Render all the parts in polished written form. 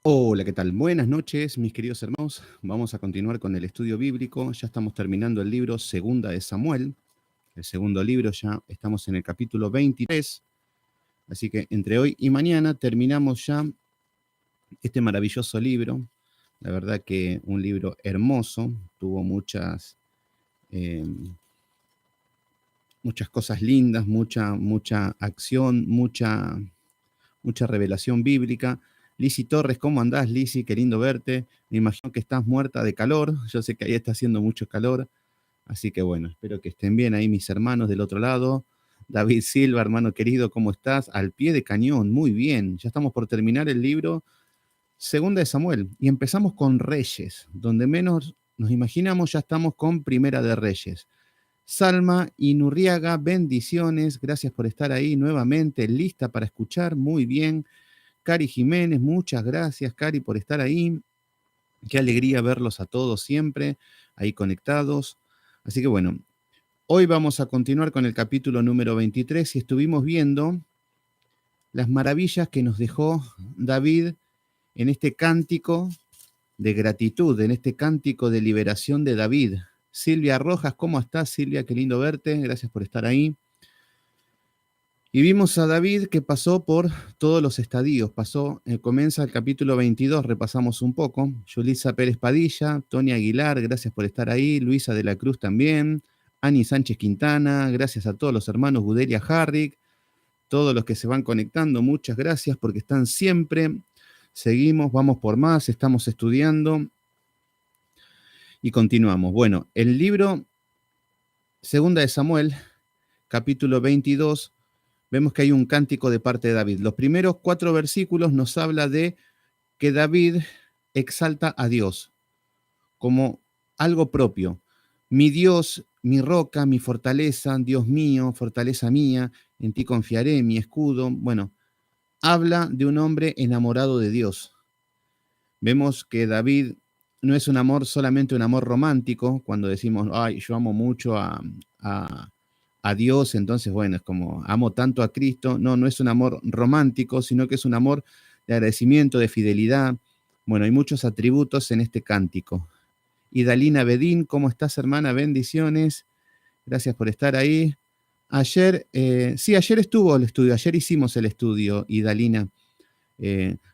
Hola, ¿qué tal? Buenas noches, mis queridos hermanos. Vamos a continuar con el estudio bíblico. Ya estamos terminando el libro Segunda de Samuel. El segundo libro, ya estamos en el capítulo 23. Así que entre hoy y mañana terminamos ya este maravilloso libro. La verdad que un libro hermoso. Tuvo eh, muchas cosas lindas, mucha acción, mucha revelación bíblica. Lisi Torres, ¿cómo andás, Lisi? Qué lindo verte. Me imagino que estás muerta de calor. Yo sé que ahí está haciendo mucho calor. Así que bueno, espero que estén bien ahí mis hermanos del otro lado. David Silva, hermano querido, ¿cómo estás? Al pie de cañón, muy bien. Ya estamos por terminar el libro Segunda de Samuel y empezamos con Reyes. Donde menos nos imaginamos, ya estamos con Primera de Reyes. Salma Inurriaga, bendiciones. Gracias por estar ahí nuevamente, lista para escuchar. Muy bien. Cari Jiménez, muchas gracias, Cari, por estar ahí. Qué alegría verlos a todos siempre ahí conectados. Así que bueno, hoy vamos a continuar con el capítulo número 23 y estuvimos viendo las maravillas que nos dejó David en este cántico de gratitud, en este cántico de liberación de David. Silvia Rojas, ¿cómo estás, Silvia? Qué lindo verte, gracias por estar ahí. Y vimos a David que pasó por todos los estadios. Comienza el capítulo 22, repasamos un poco. Yulisa Pérez Padilla, Tony Aguilar, gracias por estar ahí. Luisa de la Cruz también. Ani Sánchez Quintana, gracias a todos los hermanos Gudelia Harrick, todos los que se van conectando, muchas gracias porque están siempre. Seguimos, vamos por más, estamos estudiando y continuamos. Bueno, el libro Segunda de Samuel, capítulo 22, vemos que hay un cántico de parte de David. Los primeros 4 versículos nos habla de que David exalta a Dios como algo propio. Mi Dios, mi roca, mi fortaleza, Dios mío, fortaleza mía, en ti confiaré, mi escudo. Bueno, habla de un hombre enamorado de Dios. Vemos que David no es un amor solamente un amor romántico, cuando decimos, ay, yo amo mucho a Dios, entonces, bueno, es como amo tanto a Cristo. No, no es un amor romántico, sino que es un amor de agradecimiento, de fidelidad. Bueno, hay muchos atributos en este cántico. Y Dalina Bedín, ¿cómo estás, hermana? Bendiciones. Gracias por estar ahí. Ayer estuvo el estudio, ayer hicimos el estudio, y Dalina.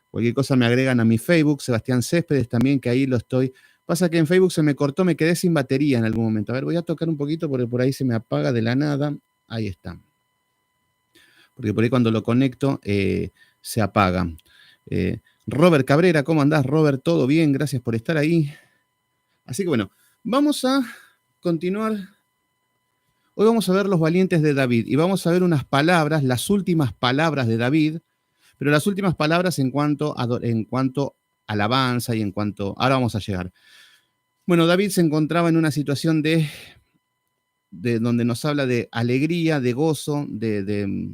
Cualquier cosa me agregan a mi Facebook, Sebastián Céspedes también, que ahí lo estoy. Pasa que en Facebook se me cortó, me quedé sin batería en algún momento. A ver, voy a tocar un poquito porque por ahí se me apaga de la nada. Ahí está. Porque por ahí cuando lo conecto se apaga. Robert Cabrera, ¿cómo andás, Robert? ¿Todo bien? Gracias por estar ahí. Así que bueno, vamos a continuar. Hoy vamos a ver los valientes de David y vamos a ver unas palabras, las últimas palabras de David, pero las últimas palabras en cuanto a alabanza y en cuanto... Ahora vamos a llegar. Bueno, David se encontraba en una situación de donde nos habla de alegría, de gozo, de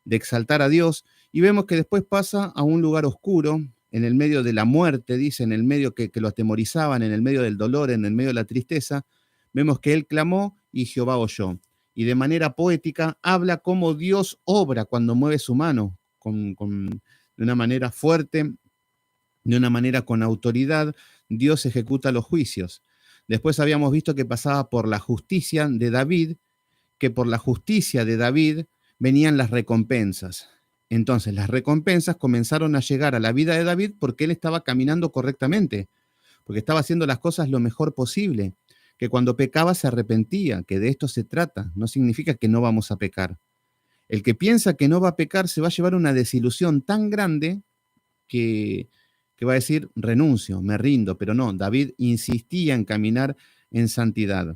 exaltar a Dios, y vemos que después pasa a un lugar oscuro, en el medio de la muerte, dice, en el medio que lo atemorizaban, en el medio del dolor, en el medio de la tristeza. Vemos que él clamó y Jehová oyó. Y de manera poética habla cómo Dios obra cuando mueve su mano, de una manera fuerte, de una manera con autoridad. Dios ejecuta los juicios. Después habíamos visto que pasaba por la justicia de David, que por la justicia de David venían las recompensas. Entonces las recompensas comenzaron a llegar a la vida de David porque él estaba caminando correctamente, porque estaba haciendo las cosas lo mejor posible, que cuando pecaba se arrepentía, que de esto se trata. No significa que no vamos a pecar. El que piensa que no va a pecar se va a llevar una desilusión tan grande que va a decir, renuncio, me rindo, pero no, David insistía en caminar en santidad.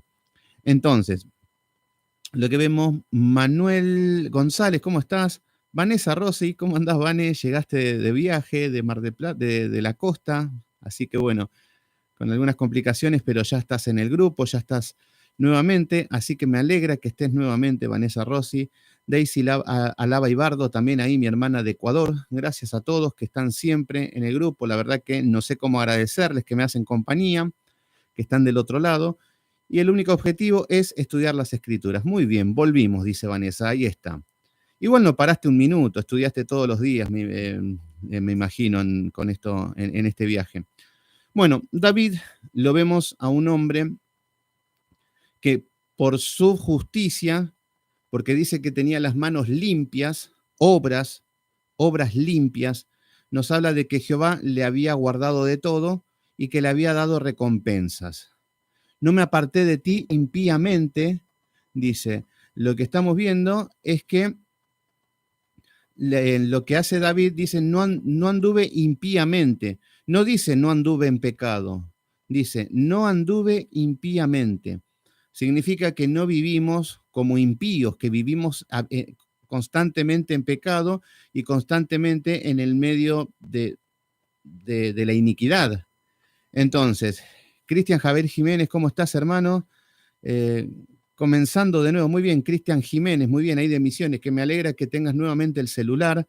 Entonces, lo que vemos, Manuel González, ¿cómo estás? Vanessa Rossi, ¿cómo andás, Vane? Llegaste de viaje, de Mar del Plata, de la costa, así que bueno, con algunas complicaciones, pero ya estás en el grupo, ya estás nuevamente, así que me alegra que estés nuevamente, Vanessa Rossi. Daisy Alaba Ibardo, también ahí, mi hermana de Ecuador. Gracias a todos que están siempre en el grupo. La verdad que no sé cómo agradecerles que me hacen compañía, que están del otro lado. Y el único objetivo es estudiar las escrituras. Muy bien, volvimos, dice Vanessa, ahí está. Igual no paraste un minuto, estudiaste todos los días, me imagino, con esto, en este viaje. Bueno, David lo vemos a un hombre que por su justicia, porque dice que tenía las manos limpias, obras limpias, nos habla de que Jehová le había guardado de todo y que le había dado recompensas. No me aparté de ti impíamente, dice. Lo que estamos viendo es que lo que hace David dice, no anduve impíamente. No dice, no anduve en pecado. Dice, no anduve impíamente. Significa que no vivimos como impíos, que vivimos constantemente en pecado y constantemente en el medio de la iniquidad. Entonces, Cristian Javier Jiménez, ¿cómo estás, hermano? Eh, Comenzando de nuevo, muy bien, Cristian Jiménez, muy bien, ahí de Misiones, que me alegra que tengas nuevamente el celular.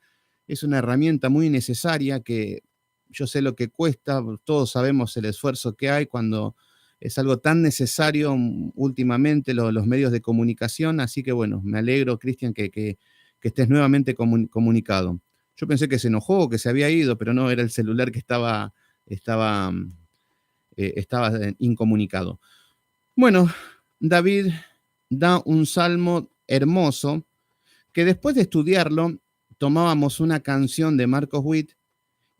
Es una herramienta muy necesaria que yo sé lo que cuesta, todos sabemos el esfuerzo que hay cuando es algo tan necesario últimamente los medios de comunicación, así que bueno, me alegro, Cristian, que estés nuevamente comunicado. Yo pensé que se enojó, que se había ido, pero no, era el celular que estaba incomunicado. Bueno, David da un salmo hermoso que después de estudiarlo tomábamos una canción de Marcos Witt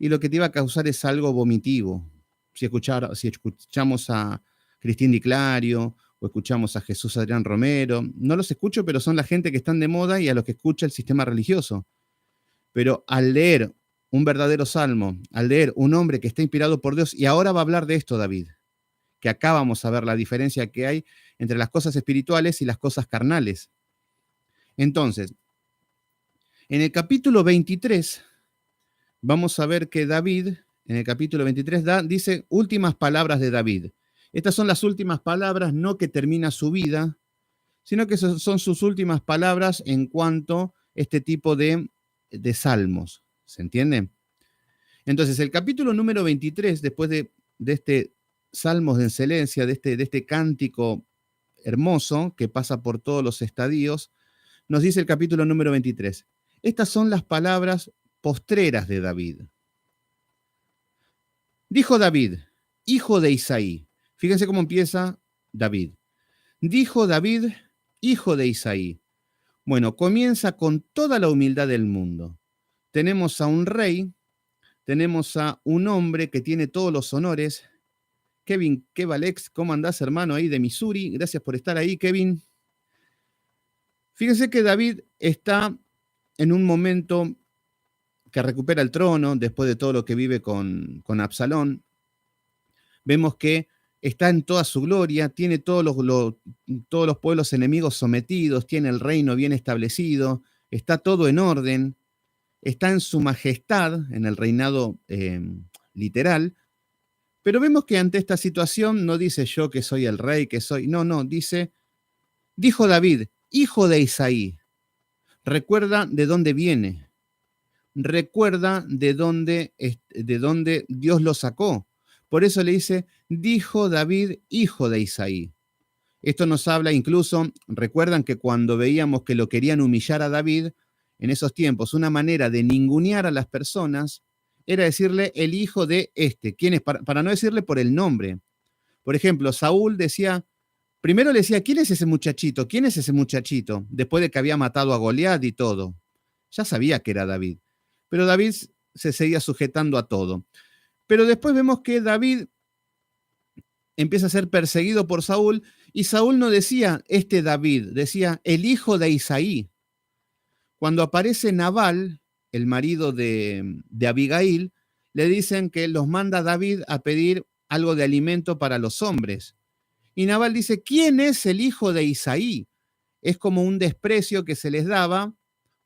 y lo que te iba a causar es algo vomitivo. Si escuchamos a Cristín Di Clario o escuchamos a Jesús Adrián Romero, no los escucho, pero son la gente que están de moda y a los que escucha el sistema religioso. Pero al leer un verdadero salmo, al leer un hombre que está inspirado por Dios, y ahora va a hablar de esto David, que acá vamos a ver la diferencia que hay entre las cosas espirituales y las cosas carnales. Entonces, en el capítulo 23, vamos a ver que David, en el capítulo 23, dice últimas palabras de David. Estas son las últimas palabras, no que termina su vida, sino que son sus últimas palabras en cuanto a este tipo de salmos. ¿Se entiende? Entonces, el capítulo número 23, después de este salmos de excelencia, de este cántico hermoso que pasa por todos los estadios, nos dice el capítulo número 23. Estas son las palabras postreras de David. Dijo David, hijo de Isaí. Fíjense cómo empieza David. Dijo David, hijo de Isaí. Bueno, comienza con toda la humildad del mundo. Tenemos a un rey, tenemos a un hombre que tiene todos los honores. Kevin Kevalex, ¿cómo andás, hermano, ahí de Missouri? Gracias por estar ahí, Kevin. Fíjense que David está en un momento que recupera el trono después de todo lo que vive con Absalón. Vemos que está en toda su gloria, tiene todos los pueblos enemigos sometidos, tiene el reino bien establecido, está todo en orden, está en su majestad, en el reinado literal. Pero vemos que ante esta situación no dice yo que soy el rey, que soy... No, dice, dijo David, hijo de Isaí. Recuerda de dónde viene. Recuerda de dónde Dios lo sacó. Por eso le dice, dijo David, hijo de Isaí. Esto nos habla incluso, recuerdan que cuando veíamos que lo querían humillar a David, en esos tiempos, una manera de ningunear a las personas era decirle el hijo de este. ¿Quién es? Para no decirle por el nombre. Por ejemplo, Saúl decía, primero le decía, ¿quién es ese muchachito? ¿Quién es ese muchachito? Después de que había matado a Goliat y todo. Ya sabía que era David. Pero David se seguía sujetando a todo. Pero después vemos que David empieza a ser perseguido por Saúl y Saúl no decía este David, decía el hijo de Isaí. Cuando aparece Nabal, el marido de Abigail, le dicen que los manda David a pedir algo de alimento para los hombres. Y Nabal dice, ¿quién es el hijo de Isaí? Es como un desprecio que se les daba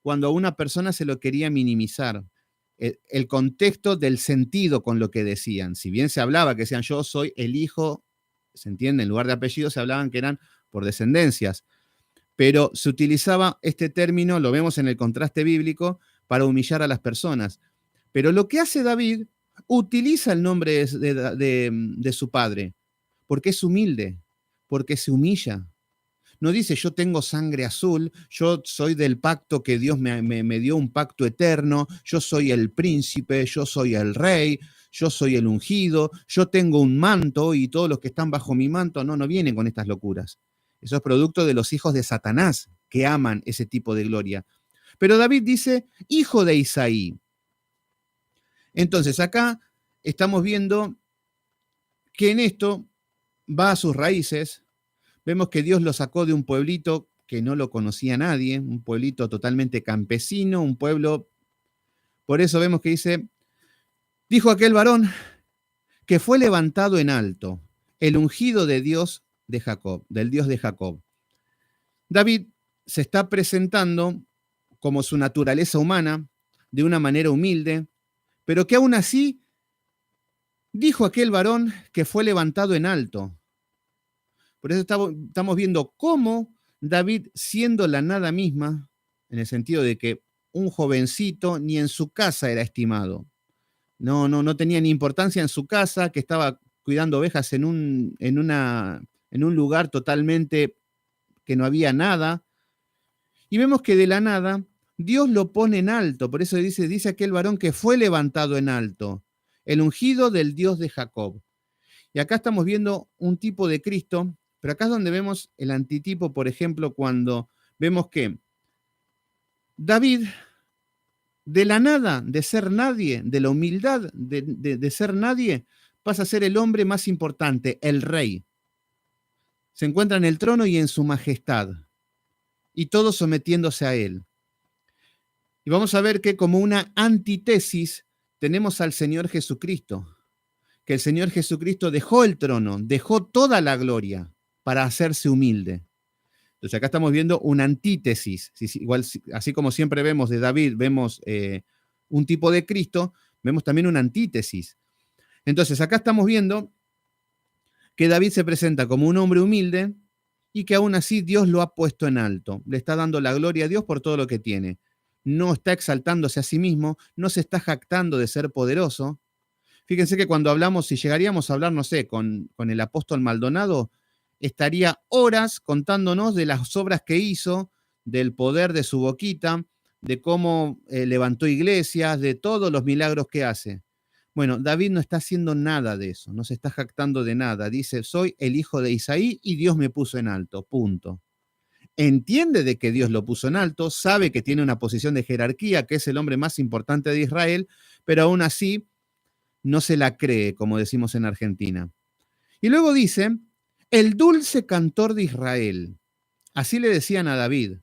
cuando a una persona se lo quería minimizar. El contexto del sentido con lo que decían. Si bien se hablaba que decían yo soy el hijo, se entiende, en lugar de apellidos se hablaban que eran por descendencias. Pero se utilizaba este término, lo vemos en el contraste bíblico, para humillar a las personas. Pero lo que hace David, utiliza el nombre de su padre, porque es humilde, porque se humilla. No dice yo tengo sangre azul, yo soy del pacto que Dios me dio, un pacto eterno, yo soy el príncipe, yo soy el rey, yo soy el ungido, yo tengo un manto y todos los que están bajo mi manto. No, no vienen con estas locuras. Eso es producto de los hijos de Satanás que aman ese tipo de gloria. Pero David dice, hijo de Isaí. Entonces acá estamos viendo que en esto va a sus raíces. Vemos que Dios lo sacó de un pueblito que no lo conocía nadie, un pueblito totalmente campesino, un pueblo. Por eso vemos que dice, dijo aquel varón que fue levantado en alto, el ungido de Dios de Jacob, del Dios de Jacob. David se está presentando como su naturaleza humana, de una manera humilde, pero que aún así dijo aquel varón que fue levantado en alto. Por eso estamos viendo cómo David, siendo la nada misma, en el sentido de que un jovencito ni en su casa era estimado. No tenía ni importancia en su casa, que estaba cuidando ovejas en un lugar totalmente que no había nada. Y vemos que de la nada Dios lo pone en alto. Por eso dice aquel varón que fue levantado en alto, el ungido del Dios de Jacob. Y acá estamos viendo un tipo de Cristo, pero acá es donde vemos el antitipo, por ejemplo, cuando vemos que David, de la nada, de ser nadie, de la humildad de ser nadie, pasa a ser el hombre más importante, el rey. Se encuentra en el trono y en su majestad, y todos sometiéndose a él. Y vamos a ver que como una antítesis tenemos al Señor Jesucristo, que el Señor Jesucristo dejó el trono, dejó toda la gloria para hacerse humilde. Entonces acá estamos viendo una antítesis. Igual, así como siempre vemos de David, vemos un tipo de Cristo, vemos también una antítesis. Entonces acá estamos viendo que David se presenta como un hombre humilde y que aún así Dios lo ha puesto en alto. Le está dando la gloria a Dios por todo lo que tiene. No está exaltándose a sí mismo, no se está jactando de ser poderoso. Fíjense que cuando hablamos, si llegaríamos a hablar, no sé, con el apóstol Maldonado, estaría horas contándonos de las obras que hizo, del poder de su boquita, de cómo levantó iglesias, de todos los milagros que hace. Bueno, David no está haciendo nada de eso, no se está jactando de nada. Dice, soy el hijo de Isaí y Dios me puso en alto, punto. Entiende de que Dios lo puso en alto, sabe que tiene una posición de jerarquía, que es el hombre más importante de Israel, pero aún así no se la cree, como decimos en Argentina. Y luego dice, el dulce cantor de Israel. Así le decían a David.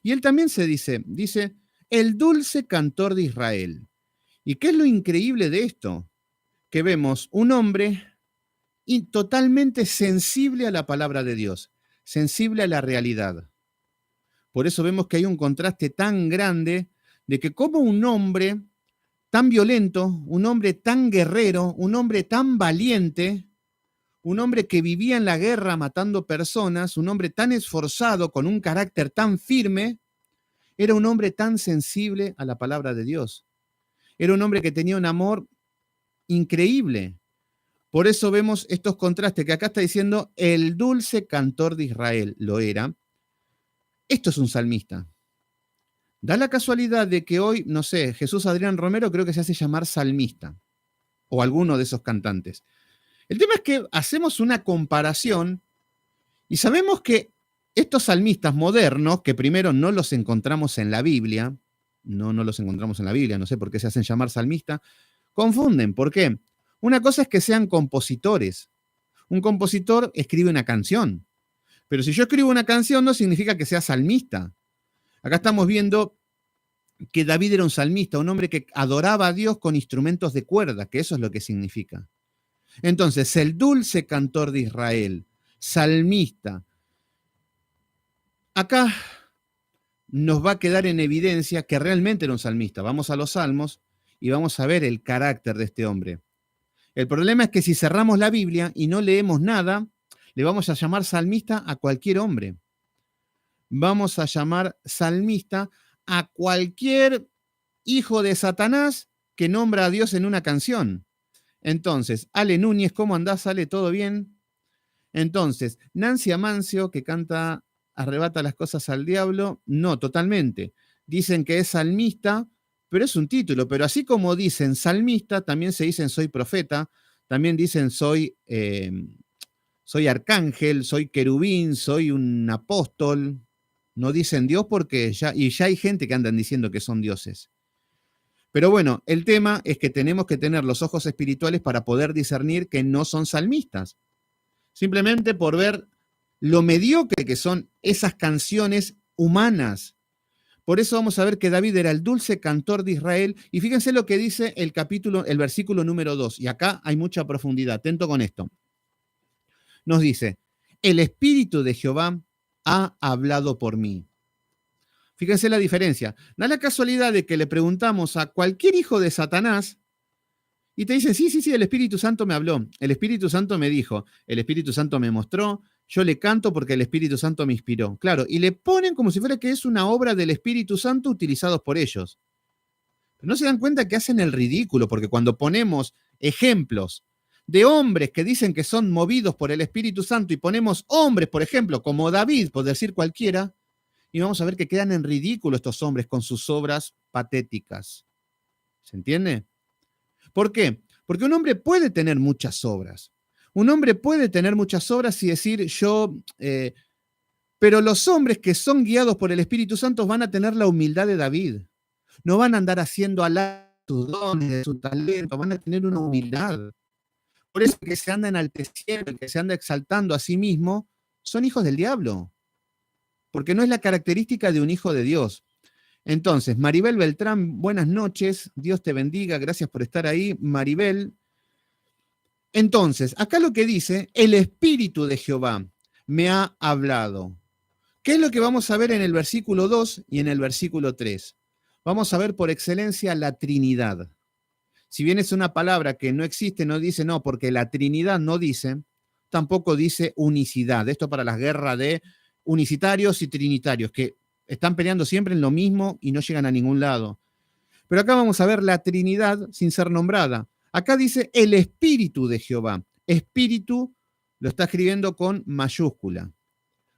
Y él también dice, el dulce cantor de Israel. ¿Y qué es lo increíble de esto? Que vemos un hombre totalmente sensible a la palabra de Dios, sensible a la realidad. Por eso vemos que hay un contraste tan grande de que como un hombre tan violento, un hombre tan guerrero, un hombre tan valiente, un hombre que vivía en la guerra matando personas, un hombre tan esforzado, con un carácter tan firme, era un hombre tan sensible a la palabra de Dios. Era un hombre que tenía un amor increíble. Por eso vemos estos contrastes que acá está diciendo el dulce cantor de Israel, lo era. Esto es un salmista. Da la casualidad de que hoy, no sé, Jesús Adrián Romero creo que se hace llamar salmista, o alguno de esos cantantes. El tema es que hacemos una comparación y sabemos que estos salmistas modernos, que primero no los encontramos en la Biblia, no los encontramos en la Biblia, no sé por qué se hacen llamar salmista, confunden. ¿Por qué? Una cosa es que sean compositores. Un compositor escribe una canción, pero si yo escribo una canción no significa que sea salmista. Acá estamos viendo que David era un salmista, un hombre que adoraba a Dios con instrumentos de cuerda, que eso es lo que significa. Entonces, el dulce cantor de Israel, salmista. Acá nos va a quedar en evidencia que realmente era un salmista. Vamos a los salmos y vamos a ver el carácter de este hombre. El problema es que si cerramos la Biblia y no leemos nada, le vamos a llamar salmista a cualquier hombre. Vamos a llamar salmista a cualquier hijo de Satanás que nombra a Dios en una canción. Entonces, Ale Núñez, ¿cómo andás? Ale, ¿todo bien? Entonces, Nancy Amancio, que canta arrebata las cosas al diablo. No, totalmente. Dicen que es salmista, pero es un título. Pero así como dicen salmista, también se dicen soy profeta, también dicen soy arcángel, soy querubín, soy un apóstol. No dicen Dios porque ya hay gente que andan diciendo que son dioses. Pero bueno, el tema es que tenemos que tener los ojos espirituales para poder discernir que no son salmistas. Simplemente por ver lo mediocre que son esas canciones humanas. Por eso vamos a ver que David era el dulce cantor de Israel. Y fíjense lo que dice el versículo número 2. Y acá hay mucha profundidad. Atento con esto. Nos dice, el Espíritu de Jehová ha hablado por mí. Fíjense la diferencia. Da la casualidad de que le preguntamos a cualquier hijo de Satanás y te dicen, sí, el Espíritu Santo me habló, el Espíritu Santo me dijo, el Espíritu Santo me mostró, yo le canto porque el Espíritu Santo me inspiró. Claro, y le ponen como si fuera que es una obra del Espíritu Santo utilizados por ellos. Pero no se dan cuenta que hacen el ridículo, porque cuando ponemos ejemplos de hombres que dicen que son movidos por el Espíritu Santo y ponemos hombres, por ejemplo, como David, por decir cualquiera, y vamos a ver que quedan en ridículo estos hombres con sus obras patéticas. ¿Se entiende? ¿Por qué? Porque un hombre puede tener muchas obras. Un hombre puede tener muchas obras y decir pero los hombres que son guiados por el Espíritu Santo van a tener la humildad de David. No van a andar haciendo alarde de sus dones, de su talento, van a tener una humildad. Por eso que se anda enalteciendo, que se anda exaltando a sí mismo, son hijos del diablo. Porque no es la característica de un hijo de Dios. Entonces, Maribel Beltrán, buenas noches, Dios te bendiga, gracias por estar ahí, Maribel. Entonces, acá lo que dice, el Espíritu de Jehová me ha hablado. ¿Qué es lo que vamos a ver en el versículo 2 y en el versículo 3? Vamos a ver por excelencia la Trinidad. Si bien es una palabra que no existe, no dice no, porque la Trinidad no dice, tampoco dice unicidad. Esto para las guerras de unicitarios y trinitarios, que están peleando siempre en lo mismo y no llegan a ningún lado. Pero acá vamos a ver la Trinidad sin ser nombrada. Acá dice el Espíritu de Jehová. Espíritu lo está escribiendo con mayúscula.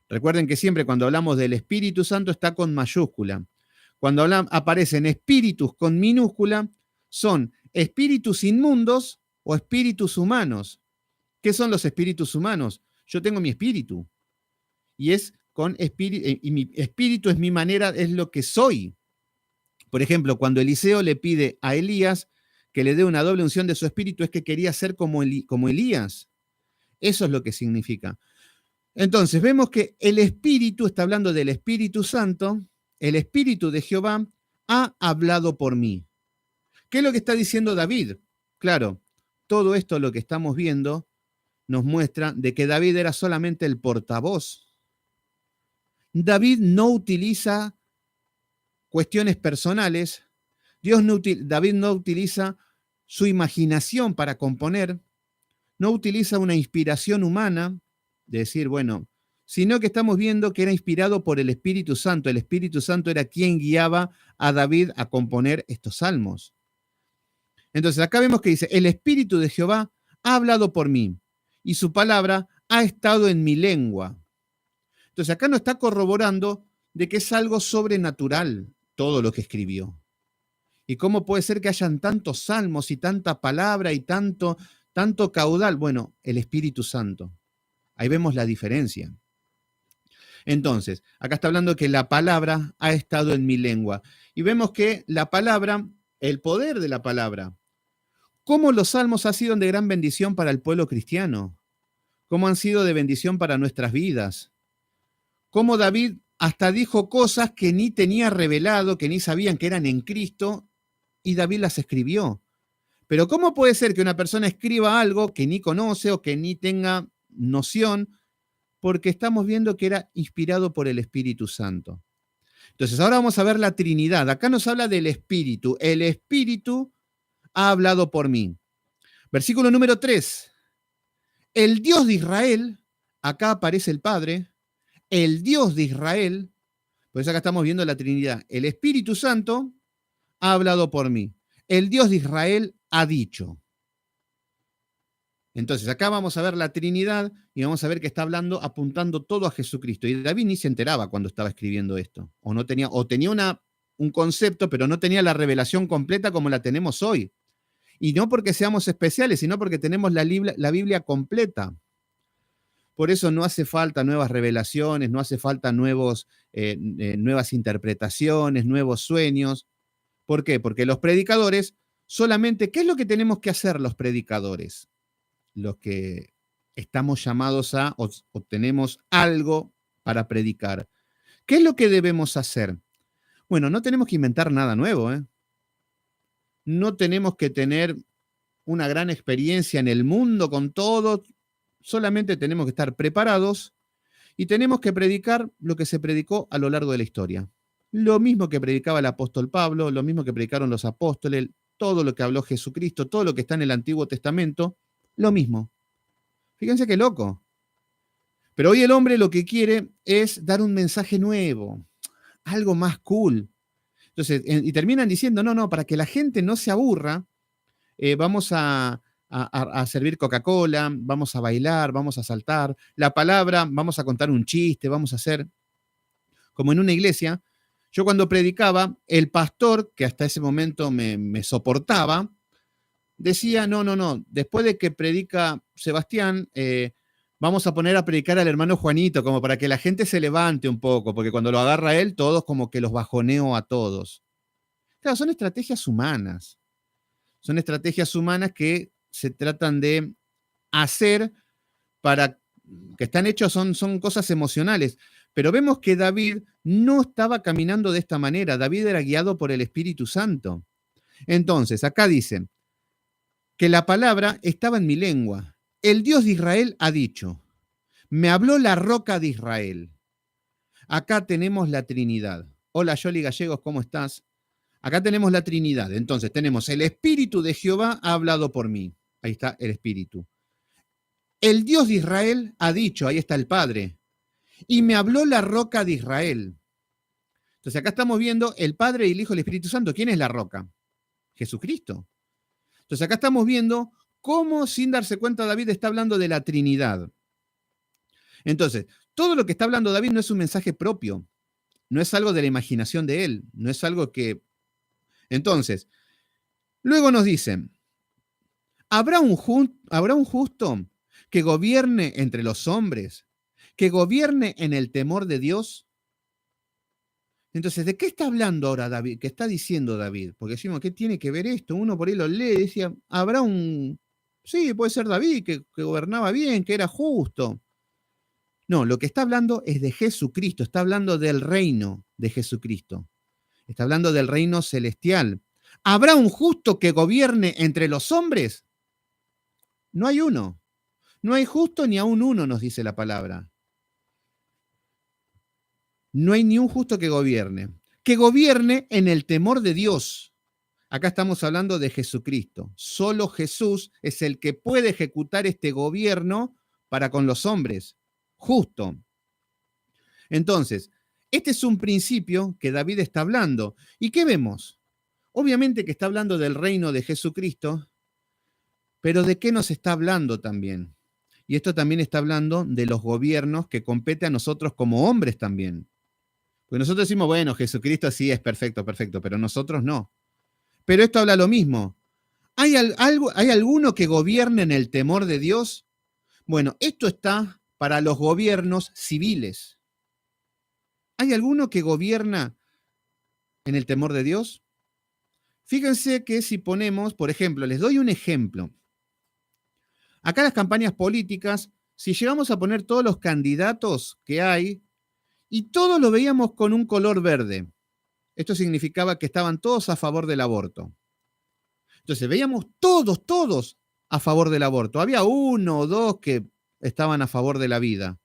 Recuerden que siempre cuando hablamos del Espíritu Santo está con mayúscula. Cuando aparecen espíritus con minúscula, son espíritus inmundos o espíritus humanos. ¿Qué son los espíritus humanos? Yo tengo mi espíritu. Y es con espíritu, y mi espíritu es mi manera, es lo que soy. Por ejemplo, cuando Eliseo le pide a Elías que le dé una doble unción de su espíritu, es que quería ser como Elías. Eso es lo que significa. Entonces, vemos que el Espíritu, está hablando del Espíritu Santo, el Espíritu de Jehová ha hablado por mí. ¿Qué es lo que está diciendo David? Claro, todo esto lo que estamos viendo nos muestra de que David era solamente el portavoz. David no utiliza cuestiones personales, David no utiliza su imaginación para componer, no utiliza una inspiración humana, de decir, bueno, sino que estamos viendo que era inspirado por el Espíritu Santo. El Espíritu Santo era quien guiaba a David a componer estos salmos. Entonces acá vemos que dice, el Espíritu de Jehová ha hablado por mí y su palabra ha estado en mi lengua. Entonces acá nos está corroborando de que es algo sobrenatural todo lo que escribió. ¿Y cómo puede ser que hayan tantos salmos y tanta palabra y tanto caudal? Bueno, el Espíritu Santo. Ahí vemos la diferencia. Entonces, acá está hablando que la palabra ha estado en mi lengua. Y vemos que la palabra, el poder de la palabra, cómo los salmos han sido de gran bendición para el pueblo cristiano, cómo han sido de bendición para nuestras vidas, cómo David hasta dijo cosas que ni tenía revelado, que ni sabían que eran en Cristo, y David las escribió. Pero ¿cómo puede ser que una persona escriba algo que ni conoce o que ni tenga noción? Porque estamos viendo que era inspirado por el Espíritu Santo. Entonces, ahora vamos a ver la Trinidad. Acá nos habla del Espíritu. El Espíritu ha hablado por mí. Versículo número 3. El Dios de Israel, acá aparece el Padre, el Dios de Israel, pues acá estamos viendo la Trinidad. El Espíritu Santo ha hablado por mí. El Dios de Israel ha dicho. Entonces, acá vamos a ver la Trinidad y vamos a ver que está hablando, apuntando todo a Jesucristo. Y David ni se enteraba cuando estaba escribiendo esto. O tenía un concepto, pero no tenía la revelación completa como la tenemos hoy. Y no porque seamos especiales, sino porque tenemos la Biblia completa. Por eso no hace falta nuevas revelaciones, no hace falta nuevas interpretaciones, nuevos sueños. ¿Por qué? Porque los predicadores solamente, ¿qué es lo que tenemos que hacer los predicadores? Los que estamos llamados o tenemos algo para predicar. ¿Qué es lo que debemos hacer? Bueno, no tenemos que inventar nada nuevo, ¿eh? No tenemos que tener una gran experiencia en el mundo con todo, solamente tenemos que estar preparados y tenemos que predicar lo que se predicó a lo largo de la historia. Lo mismo que predicaba el apóstol Pablo, lo mismo que predicaron los apóstoles, todo lo que habló Jesucristo, todo lo que está en el Antiguo Testamento, lo mismo. Fíjense qué loco. Pero hoy el hombre lo que quiere es dar un mensaje nuevo, algo más cool. Entonces, y terminan diciendo, no, para que la gente no se aburra, vamos a servir Coca-Cola, vamos a bailar, vamos a saltar, la palabra, vamos a contar un chiste, vamos a hacer, como en una iglesia. Yo cuando predicaba, el pastor, que hasta ese momento me soportaba, decía, no, después de que predica Sebastián, vamos a poner a predicar al hermano Juanito, como para que la gente se levante un poco, porque cuando lo agarra él, todos como que los bajoneo a todos. Claro, son estrategias humanas. Son estrategias humanas que se tratan de hacer para que están hechos, son cosas emocionales. Pero vemos que David no estaba caminando de esta manera. David era guiado por el Espíritu Santo. Entonces, acá dice que la palabra estaba en mi lengua. El Dios de Israel ha dicho, me habló la roca de Israel. Acá tenemos la Trinidad. Hola, Yoli Gallegos, ¿cómo estás? Acá tenemos la Trinidad. Entonces tenemos el Espíritu de Jehová ha hablado por mí. Ahí está el Espíritu. El Dios de Israel ha dicho, ahí está el Padre, y me habló la roca de Israel. Entonces acá estamos viendo el Padre, el Hijo y el Espíritu Santo. ¿Quién es la roca? Jesucristo. Entonces acá estamos viendo cómo sin darse cuenta David está hablando de la Trinidad. Entonces, todo lo que está hablando David no es un mensaje propio, no es algo de la imaginación de él, no es algo que... Entonces, luego nos dicen, ¿habrá un justo que gobierne entre los hombres, que gobierne en el temor de Dios? Entonces, ¿de qué está hablando ahora David? ¿Qué está diciendo David? Porque decimos, ¿qué tiene que ver esto? Uno por ahí lo lee y decía, ¿habrá un... Sí, puede ser David, que gobernaba bien, que era justo. No, lo que está hablando es de Jesucristo, está hablando del reino de Jesucristo, está hablando del reino celestial. ¿Habrá un justo que gobierne entre los hombres? No hay uno. No hay justo ni aún uno, nos dice la palabra. No hay ni un justo que gobierne. Que gobierne en el temor de Dios. Acá estamos hablando de Jesucristo. Solo Jesús es el que puede ejecutar este gobierno para con los hombres. Justo. Entonces, este es un principio que David está hablando. ¿Y qué vemos? Obviamente que está hablando del reino de Jesucristo, pero ¿de qué nos está hablando también? Y esto también está hablando de los gobiernos que compete a nosotros como hombres también. Porque nosotros decimos, bueno, Jesucristo sí es perfecto, pero nosotros no. Pero esto habla lo mismo. ¿Hay alguno que gobierne en el temor de Dios? Bueno, esto está para los gobiernos civiles. ¿Hay alguno que gobierna en el temor de Dios? Fíjense que si ponemos, por ejemplo, les doy un ejemplo. Acá las campañas políticas, si llegamos a poner todos los candidatos que hay y todos lo veíamos con un color verde, esto significaba que estaban todos a favor del aborto. Entonces veíamos todos a favor del aborto. Había uno o dos que estaban a favor de la vida.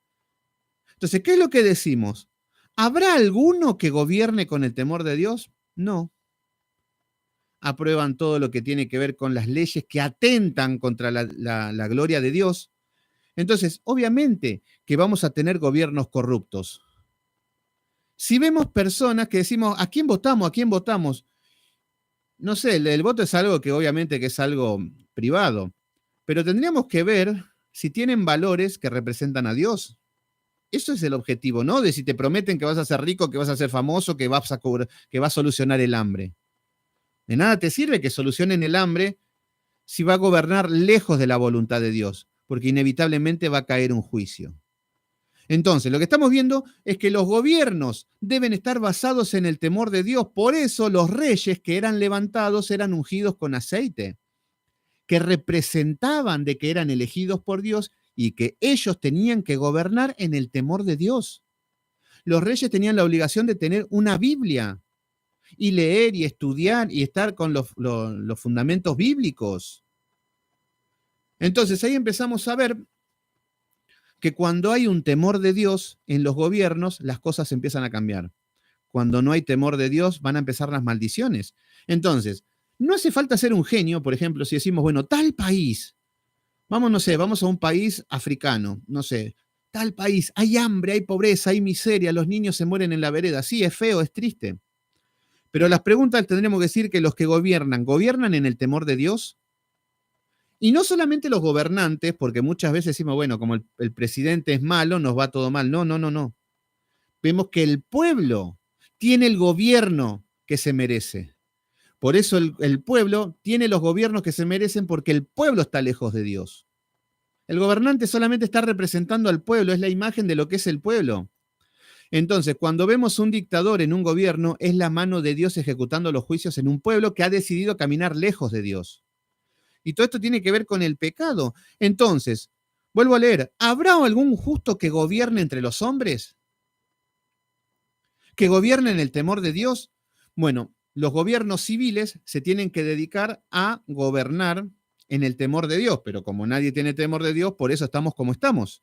Entonces, ¿qué es lo que decimos? ¿Habrá alguno que gobierne con el temor de Dios? No. Aprueban todo lo que tiene que ver con las leyes que atentan contra la gloria de Dios. Entonces, obviamente que vamos a tener gobiernos corruptos. Si vemos personas que decimos, ¿a quién votamos? ¿A quién votamos? No sé, el voto es algo que obviamente que es algo privado, pero tendríamos que ver si tienen valores que representan a Dios. Eso es el objetivo, ¿no? De si te prometen que vas a ser rico, que vas a ser famoso, que vas a solucionar el hambre. De nada te sirve que solucionen el hambre si va a gobernar lejos de la voluntad de Dios, porque inevitablemente va a caer un juicio. Entonces, lo que estamos viendo es que los gobiernos deben estar basados en el temor de Dios. Por eso los reyes que eran levantados eran ungidos con aceite, que representaban de que eran elegidos por Dios y que ellos tenían que gobernar en el temor de Dios. Los reyes tenían la obligación de tener una Biblia y leer y estudiar y estar con los fundamentos bíblicos. Entonces ahí empezamos a ver que cuando hay un temor de Dios en los gobiernos, las cosas empiezan a cambiar. Cuando no hay temor de Dios, van a empezar las maldiciones. Entonces, no hace falta ser un genio, por ejemplo, si decimos, bueno, tal país, vamos, no sé, vamos a un país africano, no sé, tal país, hay hambre, hay pobreza, hay miseria, los niños se mueren en la vereda. Sí, es feo, es triste. Pero las preguntas tendremos que decir que los que gobiernan, ¿gobiernan en el temor de Dios? Y no solamente los gobernantes, porque muchas veces decimos, bueno, como el presidente es malo, nos va todo mal. No, no, no, no. Vemos que el pueblo tiene el gobierno que se merece. Por eso el pueblo tiene los gobiernos que se merecen porque el pueblo está lejos de Dios. El gobernante solamente está representando al pueblo, es la imagen de lo que es el pueblo. Entonces, cuando vemos un dictador en un gobierno, es la mano de Dios ejecutando los juicios en un pueblo que ha decidido caminar lejos de Dios. Y todo esto tiene que ver con el pecado. Entonces, vuelvo a leer, ¿habrá algún justo que gobierne entre los hombres? ¿Que gobierne en el temor de Dios? Bueno, los gobiernos civiles se tienen que dedicar a gobernar en el temor de Dios, pero como nadie tiene temor de Dios, por eso estamos como estamos.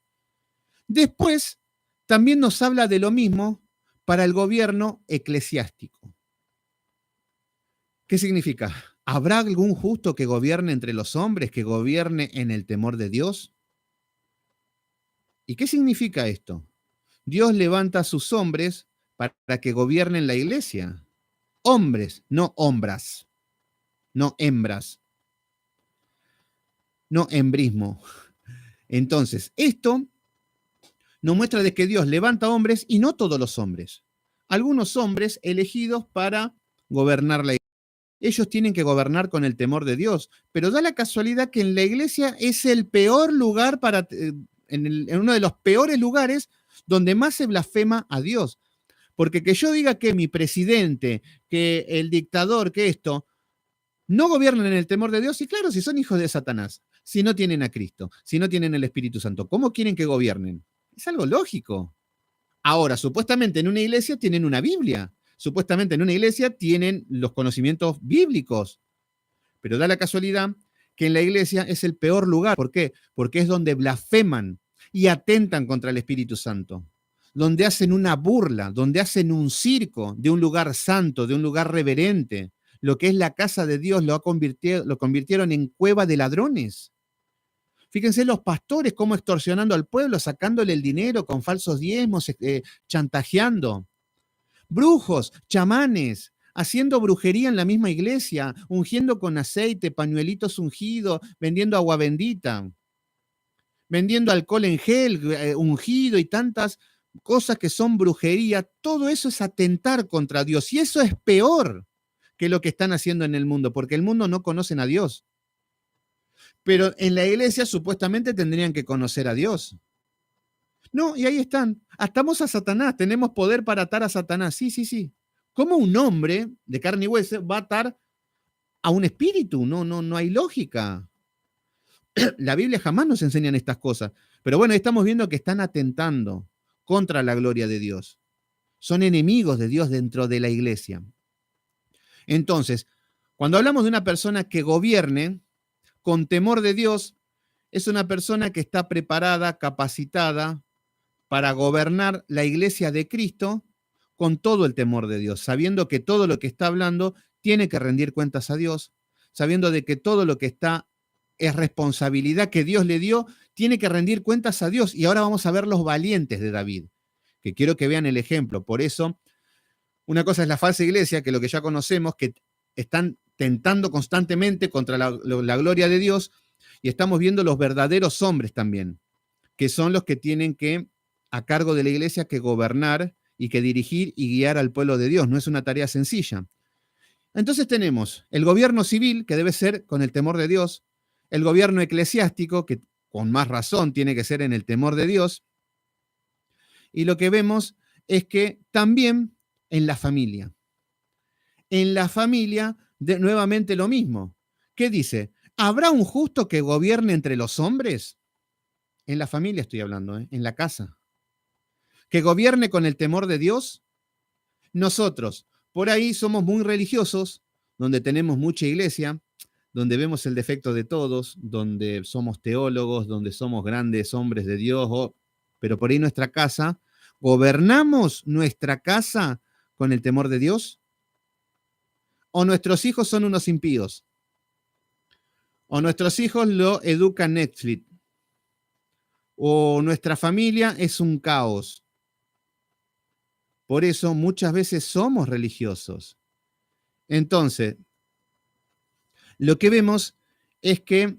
Después, también nos habla de lo mismo para el gobierno eclesiástico. ¿Qué significa? ¿Habrá algún justo que gobierne entre los hombres, que gobierne en el temor de Dios? ¿Y qué significa esto? Dios levanta a sus hombres para que gobiernen la iglesia. Hombres, no hombras, no hembras, no hembrismo. Entonces, esto nos muestra de que Dios levanta hombres y no todos los hombres. Algunos hombres elegidos para gobernar la iglesia. Ellos tienen que gobernar con el temor de Dios, pero da la casualidad que en la iglesia es el peor lugar en uno de los peores lugares donde más se blasfema a Dios. Porque que yo diga que mi presidente, que el dictador, que esto, no gobiernan en el temor de Dios, y claro, si son hijos de Satanás, si no tienen a Cristo, si no tienen el Espíritu Santo, ¿cómo quieren que gobiernen? Es algo lógico. Ahora, supuestamente en una iglesia tienen una Biblia, supuestamente en una iglesia tienen los conocimientos bíblicos, pero da la casualidad que en la iglesia es el peor lugar. ¿Por qué? Porque es donde blasfeman y atentan contra el Espíritu Santo, donde hacen una burla, donde hacen un circo de un lugar santo, de un lugar reverente. Lo que es la casa de Dios lo convirtieron en cueva de ladrones. Fíjense los pastores cómo extorsionando al pueblo, sacándole el dinero con falsos diezmos, chantajeando. Brujos, chamanes, haciendo brujería en la misma iglesia, ungiendo con aceite, pañuelitos ungidos, vendiendo agua bendita, vendiendo alcohol en gel, ungido y tantas cosas que son brujería. Todo eso es atentar contra Dios y eso es peor que lo que están haciendo en el mundo, porque el mundo no conocen a Dios. Pero en la iglesia supuestamente tendrían que conocer a Dios. No, y ahí están. Atamos a Satanás, tenemos poder para atar a Satanás. Sí, sí, sí. ¿Cómo un hombre de carne y hueso va a atar a un espíritu? No, no, no hay lógica. La Biblia jamás nos enseñan estas cosas. Pero bueno, estamos viendo que están atentando contra la gloria de Dios. Son enemigos de Dios dentro de la iglesia. Entonces, cuando hablamos de una persona que gobierne con temor de Dios, es una persona que está preparada, capacitada para gobernar la iglesia de Cristo con todo el temor de Dios, sabiendo que todo lo que está hablando tiene que rendir cuentas a Dios, sabiendo de que todo lo que está es responsabilidad que Dios le dio, tiene que rendir cuentas a Dios. Y ahora vamos a ver los valientes de David, que quiero que vean el ejemplo. Por eso, una cosa es la falsa iglesia, que lo que ya conocemos, que están tentando constantemente contra la gloria de Dios, Y estamos viendo los verdaderos hombres también, que son los que tienen que, a cargo de la iglesia, que gobernar y que dirigir y guiar al pueblo de Dios. No es una tarea sencilla. Entonces tenemos el gobierno civil, que debe ser con el temor de Dios, el gobierno eclesiástico, que con más razón tiene que ser en el temor de Dios, y lo que vemos es que también en la familia. En la familia, nuevamente lo mismo. ¿Qué dice? ¿Habrá un justo que gobierne entre los hombres? En la familia estoy hablando, en la casa. ¿Que gobierne con el temor de Dios? Nosotros, por ahí somos muy religiosos, donde tenemos mucha iglesia, donde vemos el defecto de todos, donde somos teólogos, donde somos grandes hombres de Dios, pero por ahí nuestra casa, ¿gobernamos nuestra casa con el temor de Dios? ¿O nuestros hijos son unos impíos? ¿O nuestros hijos lo educa Netflix? ¿O nuestra familia es un caos? Por eso muchas veces somos religiosos. Entonces, lo que vemos es que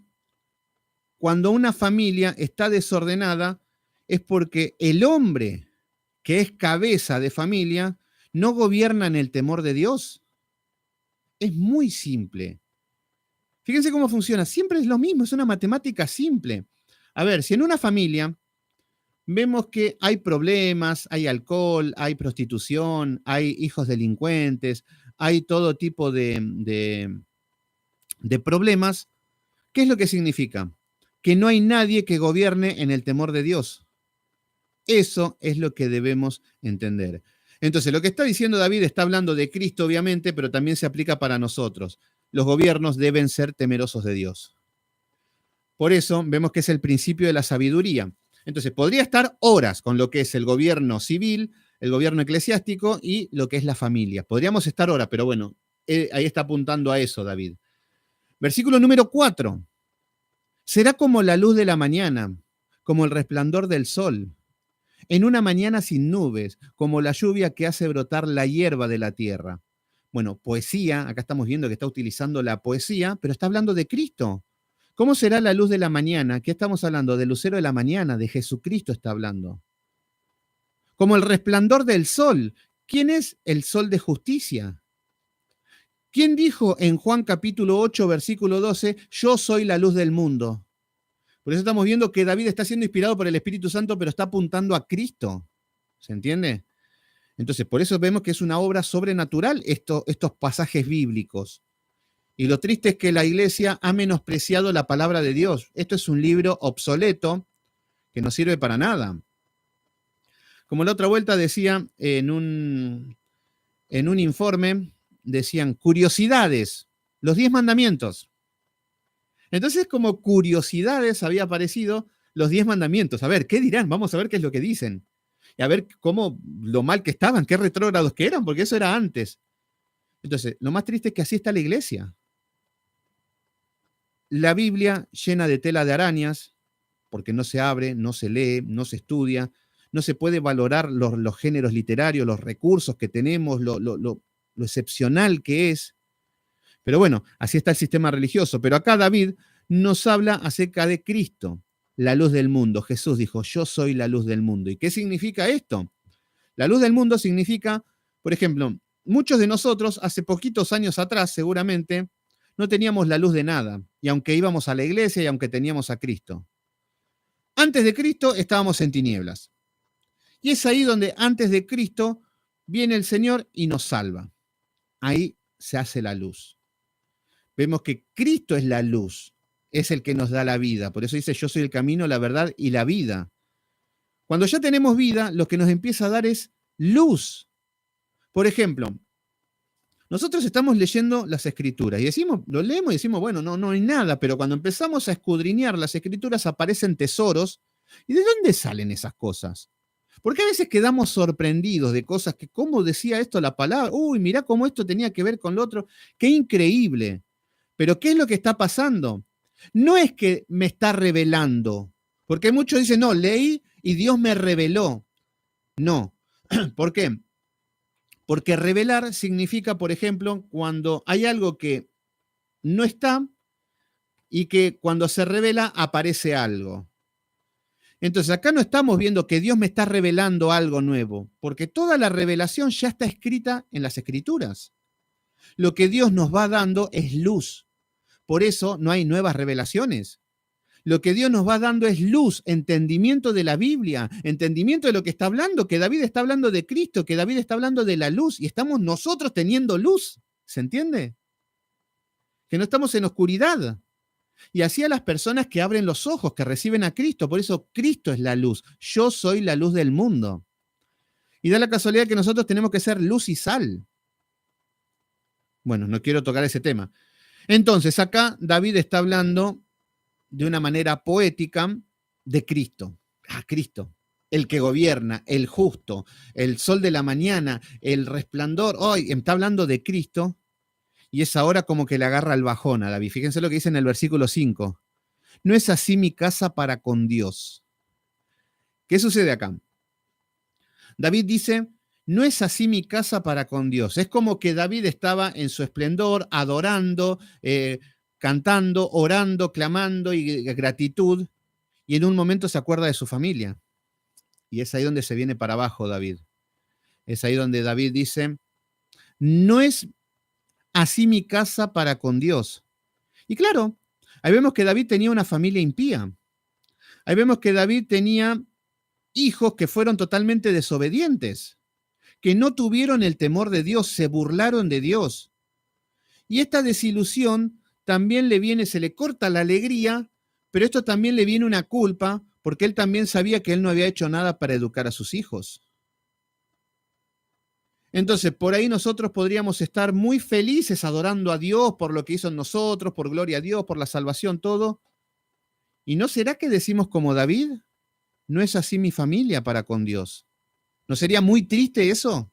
cuando una familia está desordenada es porque el hombre que es cabeza de familia no gobierna en el temor de Dios. Es muy simple. Fíjense cómo funciona. Siempre es lo mismo, es una matemática simple. A ver, si en una familia vemos que hay problemas, hay alcohol, hay prostitución, hay hijos delincuentes, hay todo tipo de problemas, ¿qué es lo que significa? Que no hay nadie que gobierne en el temor de Dios. Eso es lo que debemos entender. Entonces, lo que está diciendo David está hablando de Cristo, obviamente, pero también se aplica para nosotros. Los gobiernos deben ser temerosos de Dios. Por eso vemos que es el principio de la sabiduría. Entonces, podría estar horas con lo que es el gobierno civil, el gobierno eclesiástico y lo que es la familia. Podríamos estar horas, pero bueno, ahí está apuntando a eso, David. Versículo número 4. Será como la luz de la mañana, como el resplandor del sol, en una mañana sin nubes, como la lluvia que hace brotar la hierba de la tierra. Bueno, poesía, acá estamos viendo que está utilizando la poesía, pero está hablando de Cristo. ¿Cómo será la luz de la mañana? ¿Qué estamos hablando? Del lucero de la mañana, de Jesucristo está hablando. Como el resplandor del sol. ¿Quién es el sol de justicia? ¿Quién dijo en Juan capítulo 8, versículo 12, yo soy la luz del mundo? Por eso estamos viendo que David está siendo inspirado por el Espíritu Santo, pero está apuntando a Cristo. ¿Se entiende? Entonces, por eso vemos que es una obra sobrenatural estos pasajes bíblicos. Y lo triste es que la iglesia ha menospreciado la palabra de Dios. Esto es un libro obsoleto que no sirve para nada. Como la otra vuelta decía en un informe, decían curiosidades, los 10 mandamientos. Entonces, como curiosidades había aparecido los 10 mandamientos. A ver, ¿qué dirán? Vamos a ver qué es lo que dicen. Y a ver cómo lo mal que estaban, qué retrógrados que eran, porque eso era antes. Entonces, lo más triste es que así está la iglesia. La Biblia llena de tela de arañas, porque no se abre, no se lee, no se estudia, no se puede valorar los géneros literarios, los recursos que tenemos, lo excepcional que es. Pero bueno, así está el sistema religioso. Pero acá David nos habla acerca de Cristo, la luz del mundo. Jesús dijo, yo soy la luz del mundo. ¿Y qué significa esto? La luz del mundo significa, por ejemplo, muchos de nosotros hace poquitos años atrás, seguramente, no teníamos la luz de nada. Y aunque íbamos a la iglesia y aunque teníamos a Cristo. Antes de Cristo estábamos en tinieblas. Y es ahí donde antes de Cristo viene el Señor y nos salva. Ahí se hace la luz. Vemos que Cristo es la luz, es el que nos da la vida. Por eso dice, yo soy el camino, la verdad y la vida. Cuando ya tenemos vida, lo que nos empieza a dar es luz. Por ejemplo, nosotros estamos leyendo las escrituras y decimos, lo leemos y decimos, bueno, no hay nada, pero cuando empezamos a escudriñar las escrituras aparecen tesoros. ¿Y de dónde salen esas cosas? Porque a veces quedamos sorprendidos de cosas que, ¿cómo decía esto la palabra? Uy, mirá cómo esto tenía que ver con lo otro. ¡Qué increíble! Pero ¿qué es lo que está pasando? No es que me está revelando, porque muchos dicen, no, leí y Dios me reveló. No. ¿Por qué? Porque revelar significa, por ejemplo, cuando hay algo que no está, y que cuando se revela aparece algo. Entonces acá no estamos viendo que Dios me está revelando algo nuevo, porque toda la revelación ya está escrita en las Escrituras. Lo que Dios nos va dando es luz. Por eso no hay nuevas revelaciones. Lo que Dios nos va dando es luz, entendimiento de la Biblia, entendimiento de lo que está hablando, que David está hablando de Cristo, que David está hablando de la luz y estamos nosotros teniendo luz. ¿Se entiende? Que no estamos en oscuridad. Y así a las personas que abren los ojos, que reciben a Cristo. Por eso Cristo es la luz. Yo soy la luz del mundo. Y da la casualidad que nosotros tenemos que ser luz y sal. Bueno, no quiero tocar ese tema. Entonces, acá David está hablando de una manera poética de Cristo. Cristo, el que gobierna, el justo, el sol de la mañana, el resplandor. Hoy está hablando de Cristo y es ahora como que le agarra el bajón a David. Fíjense lo que dice en el versículo 5. No es así mi casa para con Dios. ¿Qué sucede acá? David dice, no es así mi casa para con Dios. Es como que David estaba en su esplendor, adorando, cantando, orando, clamando y gratitud, y en un momento se acuerda de su familia. Y es ahí donde se viene para abajo David. Es ahí donde David dice, no es así mi casa para con Dios. Y claro, ahí vemos que David tenía una familia impía. Ahí vemos que David tenía hijos que fueron totalmente desobedientes, que no tuvieron el temor de Dios, se burlaron de Dios. Y esta desilusión también le viene, se le corta la alegría, pero esto también le viene una culpa, porque él también sabía que él no había hecho nada para educar a sus hijos. Entonces, por ahí nosotros podríamos estar muy felices adorando a Dios por lo que hizo en nosotros, por gloria a Dios, por la salvación, todo. ¿Y no será que decimos como David? No es así mi familia para con Dios. ¿No sería muy triste eso?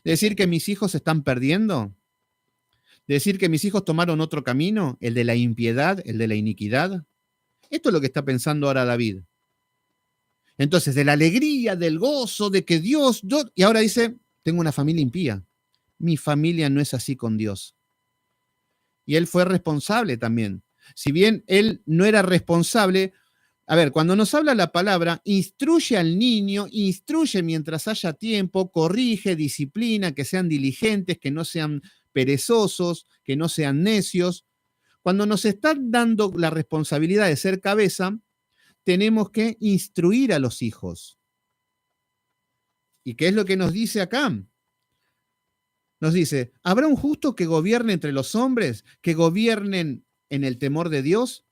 Decir que mis hijos se están perdiendo. Decir que mis hijos tomaron otro camino, el de la impiedad, el de la iniquidad. Esto es lo que está pensando ahora David. Entonces, de la alegría, del gozo, de que Dios, y ahora dice, tengo una familia impía. Mi familia no es así con Dios. Y él fue responsable también. Si bien él no era responsable, a ver, cuando nos habla la palabra, instruye al niño, instruye mientras haya tiempo, corrige, disciplina, que sean diligentes, que no sean perezosos, que no sean necios. Cuando nos están dando la responsabilidad de ser cabeza, tenemos que instruir a los hijos. ¿Y qué es lo que nos dice acá? Nos dice, ¿habrá un justo que gobierne entre los hombres, que gobiernen en el temor de Dios?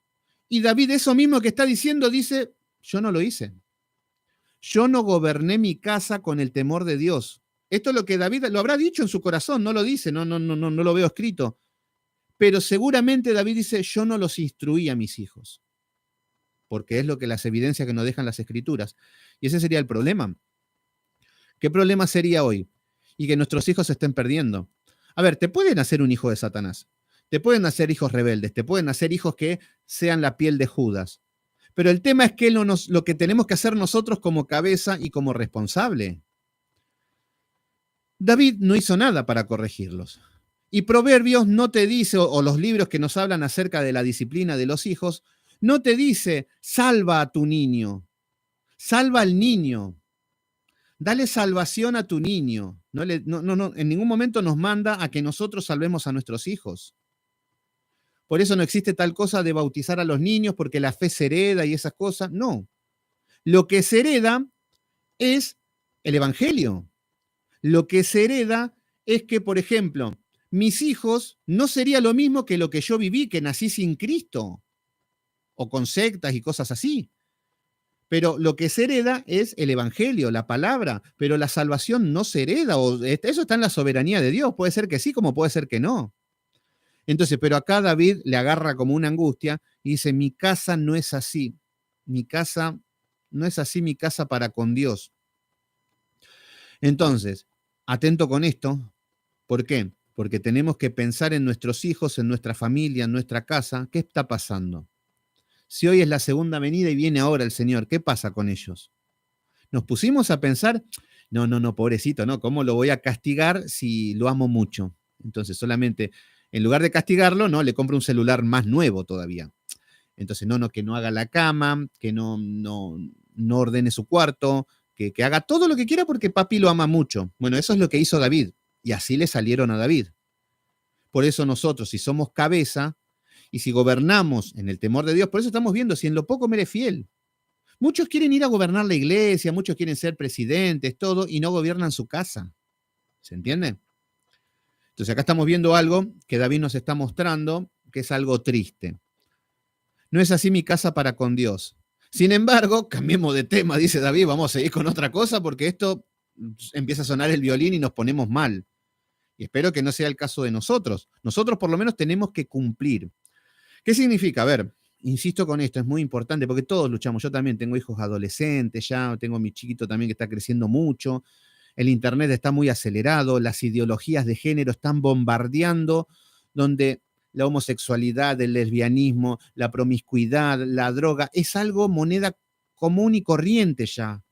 Y David, eso mismo que está diciendo, dice, yo no lo hice. Yo no goberné mi casa con el temor de Dios. Esto es lo que David lo habrá dicho en su corazón, no lo dice, no lo veo escrito. Pero seguramente David dice, yo no los instruí a mis hijos. Porque es lo que las evidencias que nos dejan las escrituras. Y ese sería el problema. ¿Qué problema sería hoy? Y que nuestros hijos se estén perdiendo. A ver, te pueden hacer un hijo de Satanás. Te pueden hacer hijos rebeldes. Te pueden hacer hijos que sean la piel de Judas. Pero el tema es que lo que tenemos que hacer nosotros como cabeza y como responsable. David no hizo nada para corregirlos. Y Proverbios no te dice, o los libros que nos hablan acerca de la disciplina de los hijos, no te dice, salva a tu niño, salva al niño, dale salvación a tu niño. En ningún momento nos manda a que nosotros salvemos a nuestros hijos. Por eso no existe tal cosa de bautizar a los niños porque la fe se hereda y esas cosas. No. Lo que se hereda es el evangelio. Lo que se hereda es que, por ejemplo, mis hijos no sería lo mismo que lo que yo viví, que nací sin Cristo, o con sectas y cosas así. Pero lo que se hereda es el evangelio, la palabra, pero la salvación no se hereda, o eso está en la soberanía de Dios, puede ser que sí, como puede ser que no. Entonces, pero acá David le agarra como una angustia y dice, mi casa no es así, mi casa no es así, mi casa para con Dios. Entonces, atento con esto, ¿por qué? Porque tenemos que pensar en nuestros hijos, en nuestra familia, en nuestra casa, ¿qué está pasando? Si hoy es la segunda venida y viene ahora el Señor, ¿qué pasa con ellos? Nos pusimos a pensar, no, pobrecito, ¿no? ¿Cómo lo voy a castigar si lo amo mucho? Entonces solamente, en lugar de castigarlo, no, le compra un celular más nuevo todavía. Entonces, que no haga la cama, que no ordene su cuarto, que haga todo lo que quiera porque papi lo ama mucho. Bueno, eso es lo que hizo David. Y así le salieron a David. Por eso nosotros, si somos cabeza y si gobernamos en el temor de Dios, por eso estamos viendo, si en lo poco me eres fiel. Muchos quieren ir a gobernar la iglesia, muchos quieren ser presidentes, todo, y no gobiernan su casa. ¿Se entiende? Entonces acá estamos viendo algo que David nos está mostrando, que es algo triste. No es así mi casa para con Dios. Sin embargo, cambiemos de tema, dice David, vamos a seguir con otra cosa porque esto empieza a sonar el violín y nos ponemos mal. Y espero que no sea el caso de nosotros. Nosotros por lo menos tenemos que cumplir. ¿Qué significa? A ver, insisto con esto, es muy importante porque todos luchamos. Yo también tengo hijos adolescentes, ya tengo a mi chiquito también que está creciendo mucho. El internet está muy acelerado, las ideologías de género están bombardeando, donde la homosexualidad, el lesbianismo, la promiscuidad, la droga, es algo moneda común y corriente ya.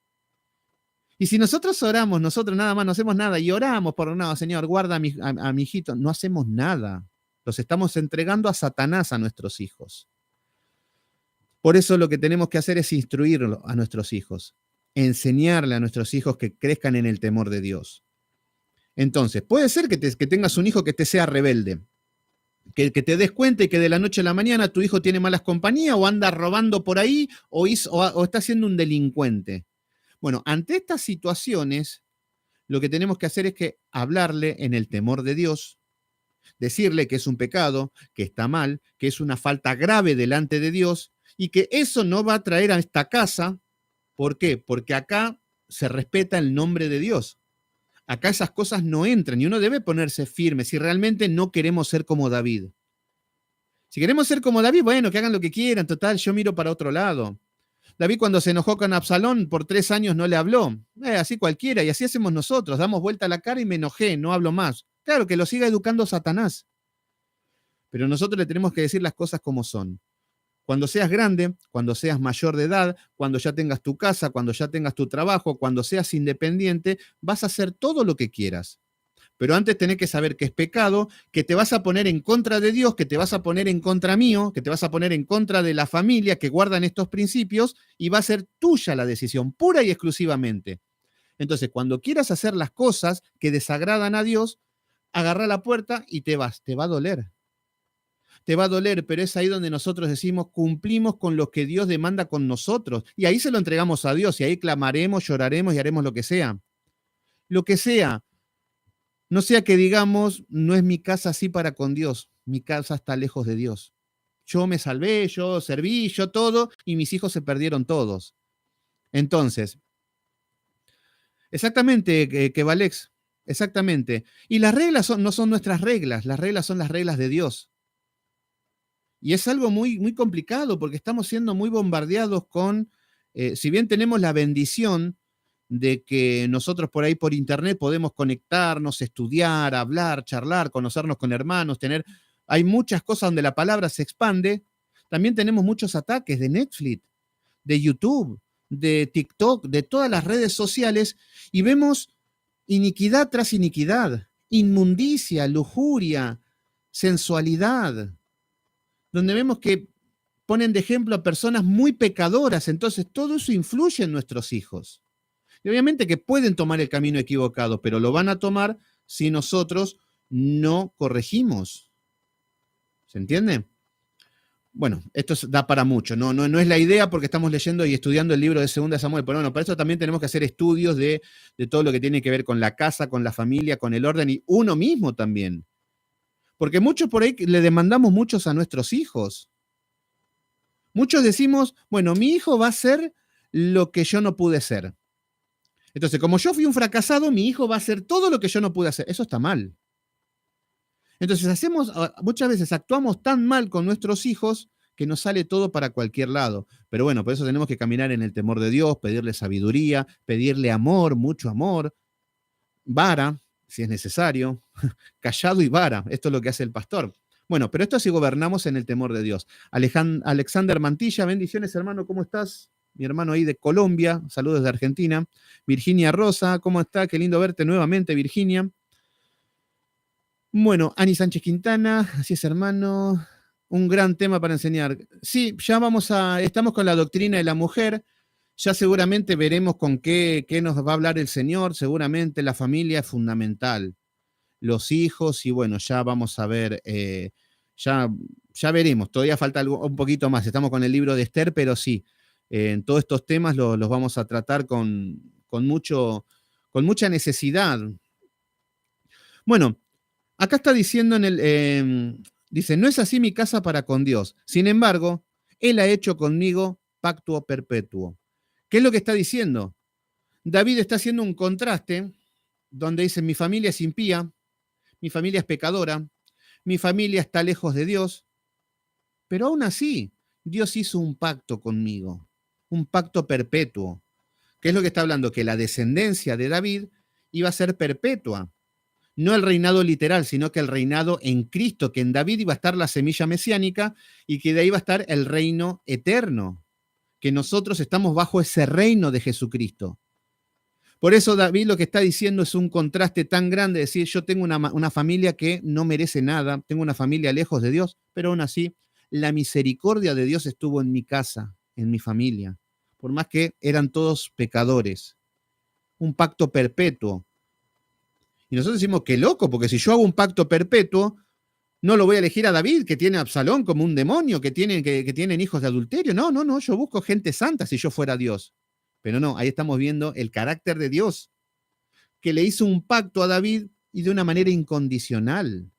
Y si nosotros oramos, nosotros nada más no hacemos nada y oramos por no, Señor, guarda a mi hijito, no hacemos nada. Los estamos entregando a Satanás a nuestros hijos. Por eso lo que tenemos que hacer es instruirlo a nuestros hijos, enseñarle a nuestros hijos que crezcan en el temor de Dios. Entonces, puede ser que tengas un hijo que te sea rebelde, que te des cuenta y que de la noche a la mañana tu hijo tiene malas compañías o anda robando por ahí o está siendo un delincuente. Bueno, ante estas situaciones, lo que tenemos que hacer es que hablarle en el temor de Dios, decirle que es un pecado, que está mal, que es una falta grave delante de Dios y que eso no va a traer a esta casa. ¿Por qué? Porque acá se respeta el nombre de Dios. Acá esas cosas no entran y uno debe ponerse firme si realmente no queremos ser como David. Si queremos ser como David, bueno, que hagan lo que quieran, total, yo miro para otro lado. David cuando se enojó con Absalón, por 3 años no le habló. Así cualquiera, y así hacemos nosotros, damos vuelta a la cara y me enojé, no hablo más. Claro, que lo siga educando Satanás. Pero nosotros le tenemos que decir las cosas como son. Cuando seas grande, cuando seas mayor de edad, cuando ya tengas tu casa, cuando ya tengas tu trabajo, cuando seas independiente, vas a hacer todo lo que quieras. Pero antes tenés que saber que es pecado, que te vas a poner en contra de Dios, que te vas a poner en contra mío, que te vas a poner en contra de la familia que guardan estos principios y va a ser tuya la decisión, pura y exclusivamente. Entonces, cuando quieras hacer las cosas que desagradan a Dios, agarra la puerta y te vas. Te va a doler. Te va a doler, pero es ahí donde nosotros decimos, cumplimos con lo que Dios demanda con nosotros. Y ahí se lo entregamos a Dios y ahí clamaremos, lloraremos y haremos lo que sea. Lo que sea. No sea que digamos, no es mi casa así para con Dios, mi casa está lejos de Dios. Yo me salvé, yo serví, yo todo, y mis hijos se perdieron todos. Entonces, exactamente, que Valex, exactamente. Y las reglas no son nuestras reglas, las reglas son las reglas de Dios. Y es algo muy, muy complicado porque estamos siendo muy bombardeados con, si bien tenemos la bendición de que nosotros por ahí por internet podemos conectarnos, estudiar, hablar, charlar, conocernos con hermanos, hay muchas cosas donde la palabra se expande. También tenemos muchos ataques de Netflix, de YouTube, de TikTok, de todas las redes sociales y vemos iniquidad tras iniquidad, inmundicia, lujuria, sensualidad, donde vemos que ponen de ejemplo a personas muy pecadoras, entonces todo eso influye en nuestros hijos. Y obviamente que pueden tomar el camino equivocado, pero lo van a tomar si nosotros no corregimos. ¿Se entiende? Bueno, esto da para mucho, no es la idea porque estamos leyendo y estudiando el libro de 2 Samuel, pero bueno, para eso también tenemos que hacer estudios de todo lo que tiene que ver con la casa, con la familia, con el orden y uno mismo también. Porque muchos por ahí le demandamos muchos a nuestros hijos. Muchos decimos, bueno, mi hijo va a ser lo que yo no pude ser. Entonces, como yo fui un fracasado, mi hijo va a hacer todo lo que yo no pude hacer. Eso está mal. Entonces, muchas veces actuamos tan mal con nuestros hijos que nos sale todo para cualquier lado. Pero bueno, por eso tenemos que caminar en el temor de Dios, pedirle sabiduría, pedirle amor, mucho amor, vara, si es necesario, callado y vara. Esto es lo que hace el pastor. Bueno, pero esto sí gobernamos en el temor de Dios. Alexander Mantilla, bendiciones, hermano, ¿cómo estás? Mi hermano ahí de Colombia, saludos de Argentina. Virginia Rosa, ¿cómo está? Qué lindo verte nuevamente, Virginia. Bueno, Ani Sánchez Quintana, así es, hermano. Un gran tema para enseñar. Sí, ya estamos con la doctrina de la mujer. Ya seguramente veremos con qué nos va a hablar el Señor. Seguramente la familia es fundamental. Los hijos, y bueno, ya vamos a ver, ya, ya veremos. Todavía falta un poquito más. Estamos con el libro de Esther, pero sí, en todos estos temas los vamos a tratar con mucha necesidad. Bueno, acá está diciendo dice, no es así mi casa para con Dios. Sin embargo, Él ha hecho conmigo pacto perpetuo. ¿Qué es lo que está diciendo? David está haciendo un contraste donde dice, mi familia es impía, mi familia es pecadora, mi familia está lejos de Dios, pero aún así, Dios hizo un pacto conmigo, un pacto perpetuo. ¿Qué es lo que está hablando? Que la descendencia de David iba a ser perpetua. No el reinado literal, sino que el reinado en Cristo, que en David iba a estar la semilla mesiánica y que de ahí va a estar el reino eterno, que nosotros estamos bajo ese reino de Jesucristo. Por eso David lo que está diciendo es un contraste tan grande, decir, yo tengo una familia que no merece nada, tengo una familia lejos de Dios, pero aún así la misericordia de Dios estuvo en mi casa, en mi familia, por más que eran todos pecadores. Un pacto perpetuo. Y nosotros decimos, qué loco, porque si yo hago un pacto perpetuo, no lo voy a elegir a David, que tiene a Absalón como un demonio, que tienen hijos de adulterio. No, no, no, yo busco gente santa si yo fuera Dios. Pero no, ahí estamos viendo el carácter de Dios, que le hizo un pacto a David y de una manera incondicional.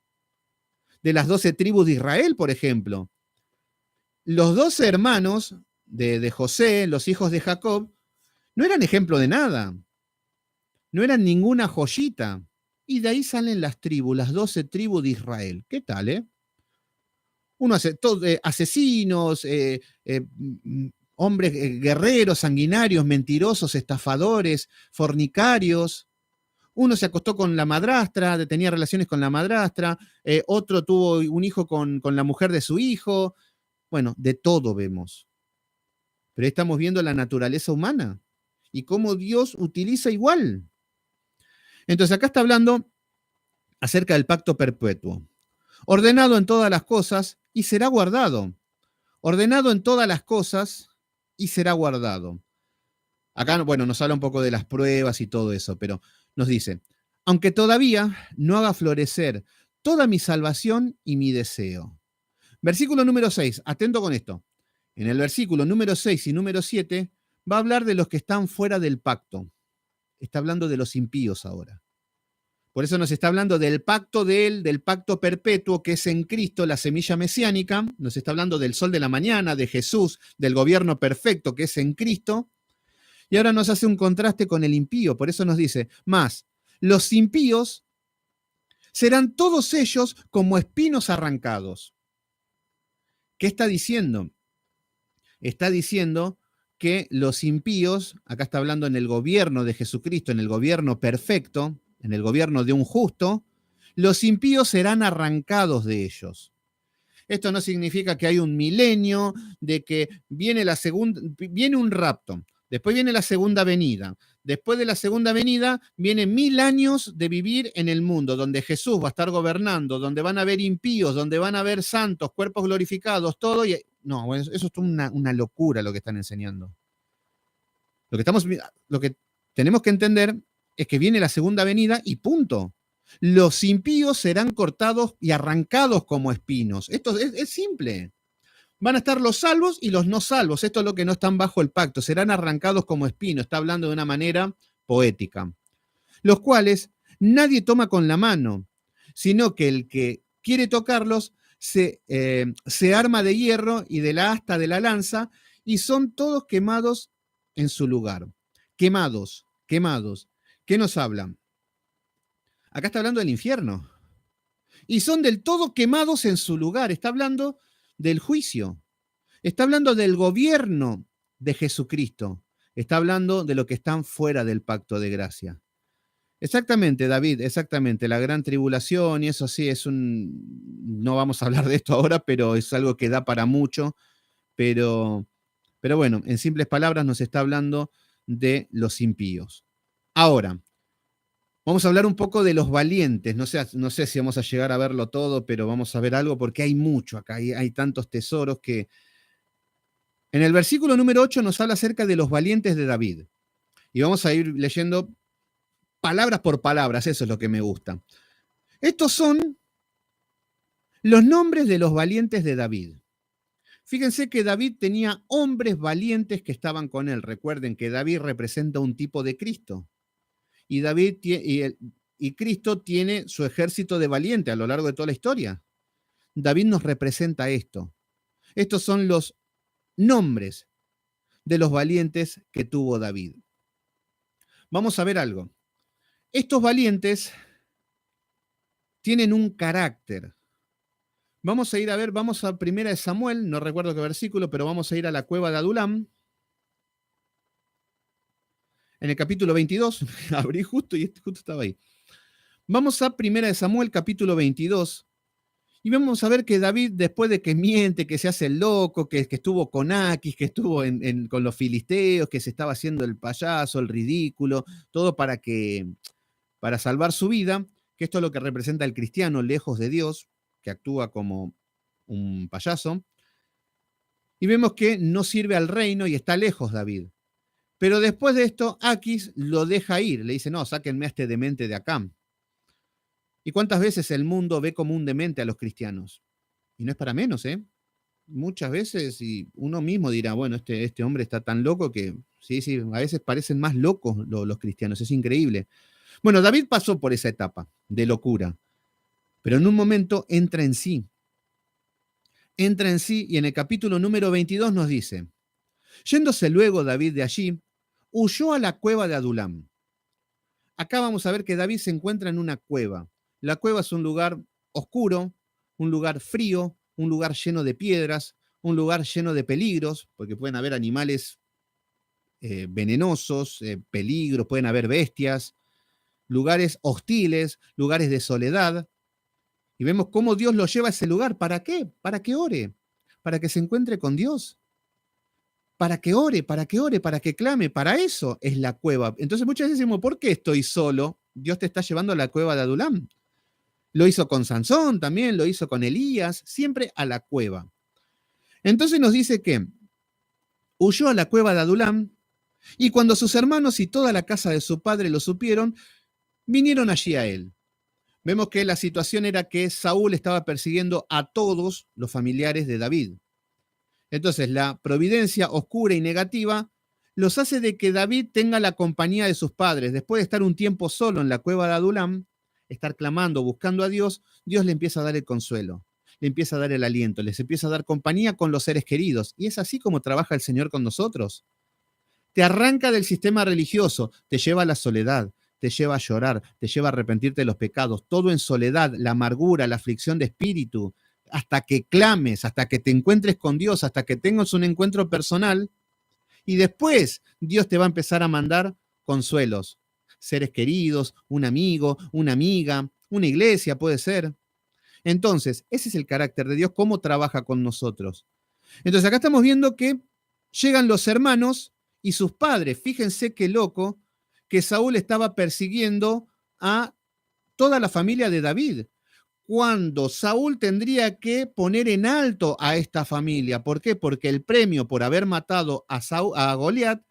De las 12 tribus de Israel, por ejemplo. Los 12 hermanos de José, los hijos de Jacob, no eran ejemplo de nada. No eran ninguna joyita. Y de ahí salen las tribus, las 12 tribus de Israel. ¿Qué tal, Uno hace asesinos, hombres guerreros, sanguinarios, mentirosos, estafadores, fornicarios. Uno se acostó con la madrastra, tenía relaciones con la madrastra, otro tuvo un hijo con la mujer de su hijo. Bueno, de todo vemos. Pero ahí estamos viendo la naturaleza humana y cómo Dios utiliza igual. Entonces acá está hablando acerca del pacto perpetuo. Ordenado en todas las cosas y será guardado. Ordenado en todas las cosas y será guardado. Acá, bueno, nos habla un poco de las pruebas y todo eso, pero nos dice, aunque todavía no haga florecer toda mi salvación y mi deseo. Versículo número 6, atento con esto. En el versículo número 6 y número 7 va a hablar de los que están fuera del pacto. Está hablando de los impíos ahora. Por eso nos está hablando del pacto de él, del pacto perpetuo que es en Cristo, la semilla mesiánica. Nos está hablando del sol de la mañana, de Jesús, del gobierno perfecto que es en Cristo. Y ahora nos hace un contraste con el impío. Por eso nos dice, más, los impíos serán todos ellos como espinos arrancados. ¿Qué está diciendo? Está diciendo que los impíos, acá está hablando en el gobierno de Jesucristo, en el gobierno perfecto, en el gobierno de un justo, los impíos serán arrancados de ellos. Esto no significa que hay un milenio, de que viene un rapto, después viene la segunda venida. Después de la segunda venida, vienen 1000 años de vivir en el mundo, donde Jesús va a estar gobernando, donde van a haber impíos, donde van a haber santos, cuerpos glorificados, todo. No, eso es una locura lo que están enseñando. Lo que tenemos que entender es que viene la segunda venida y punto. Los impíos serán cortados y arrancados como espinos. Esto es simple. Van a estar los salvos y los no salvos. Esto es lo que no están bajo el pacto. Serán arrancados como espinos. Está hablando de una manera poética. Los cuales nadie toma con la mano, sino que el que quiere tocarlos se arma de hierro y de la asta de la lanza y son todos quemados en su lugar. Quemados, quemados. ¿Qué nos hablan? Acá está hablando del infierno. Y son del todo quemados en su lugar. Está hablando del juicio. Está hablando del gobierno de Jesucristo. Está hablando de lo que están fuera del pacto de gracia. Exactamente, David, exactamente. La gran tribulación y eso sí es no vamos a hablar de esto ahora, pero es algo que da para mucho. Pero bueno, en simples palabras nos está hablando de los impíos. Ahora, Vamos a hablar un poco de los valientes. No sé si vamos a llegar a verlo todo, pero vamos a ver algo porque hay mucho acá. Hay tantos tesoros que... En el versículo número 8 nos habla acerca de los valientes de David. Y vamos a ir leyendo palabras por palabras. Eso es lo que me gusta. Estos son los nombres de los valientes de David. Fíjense que David tenía hombres valientes que estaban con él. Recuerden que David representa un tipo de Cristo. Y Cristo tiene su ejército de valientes a lo largo de toda la historia. David nos representa esto. Estos son los nombres de los valientes que tuvo David. Vamos a ver algo. Estos valientes tienen un carácter. Vamos a Primera de Samuel, no recuerdo qué versículo, pero vamos a ir a la cueva de Adulam. En el capítulo 22, abrí justo y justo estaba ahí. Vamos a Primera de Samuel, capítulo 22, y vamos a ver que David, después de que miente, que se hace el loco, que estuvo con Aquis, que estuvo con los filisteos, que se estaba haciendo el payaso, el ridículo, todo para salvar su vida, que esto es lo que representa el cristiano lejos de Dios, que actúa como un payaso, y vemos que no sirve al reino y está lejos David. Pero después de esto, Aquis lo deja ir, le dice, no, sáquenme a este demente de acá. ¿Y cuántas veces el mundo ve como un demente a los cristianos? Y no es para menos, ¿eh? Muchas veces, y uno mismo dirá, bueno, este hombre está tan loco que, sí, a veces parecen más locos los cristianos, es increíble. Bueno, David pasó por esa etapa de locura, pero en un momento entra en sí. Entra en sí y en el capítulo número 22 nos dice, yéndose luego David de allí, huyó a la cueva de Adulam. Acá vamos a ver que David se encuentra en una cueva. La cueva es un lugar oscuro, un lugar frío, un lugar lleno de piedras, un lugar lleno de peligros, porque pueden haber animales venenosos, peligros, pueden haber bestias, lugares hostiles, lugares de soledad. Y vemos cómo Dios lo lleva a ese lugar. ¿Para qué? Para que ore, para que se encuentre con Dios. Para que ore, para que clame, para eso es la cueva. Entonces muchas veces decimos, ¿por qué estoy solo? Dios te está llevando a la cueva de Adulam. Lo hizo con Sansón también, lo hizo con Elías, siempre a la cueva. Entonces nos dice que huyó a la cueva de Adulam y cuando sus hermanos y toda la casa de su padre lo supieron, vinieron allí a él. Vemos que la situación era que Saúl estaba persiguiendo a todos los familiares de David. Entonces, la providencia oscura y negativa los hace de que David tenga la compañía de sus padres. Después de estar un tiempo solo en la cueva de Adulam, estar clamando, buscando a Dios, Dios le empieza a dar el consuelo, le empieza a dar el aliento, les empieza a dar compañía con los seres queridos. Y es así como trabaja el Señor con nosotros. Te arranca del sistema religioso, te lleva a la soledad, te lleva a llorar, te lleva a arrepentirte de los pecados, todo en soledad, la amargura, la aflicción de espíritu, hasta que clames, hasta que te encuentres con Dios, hasta que tengas un encuentro personal, y después Dios te va a empezar a mandar consuelos, seres queridos, un amigo, una amiga, una iglesia puede ser. Entonces, ese es el carácter de Dios, cómo trabaja con nosotros. Entonces, acá estamos viendo que llegan los hermanos y sus padres. Fíjense qué loco que Saúl estaba persiguiendo a toda la familia de David, cuando Saúl tendría que poner en alto a esta familia. ¿Por qué? Porque el premio por haber matado a Goliat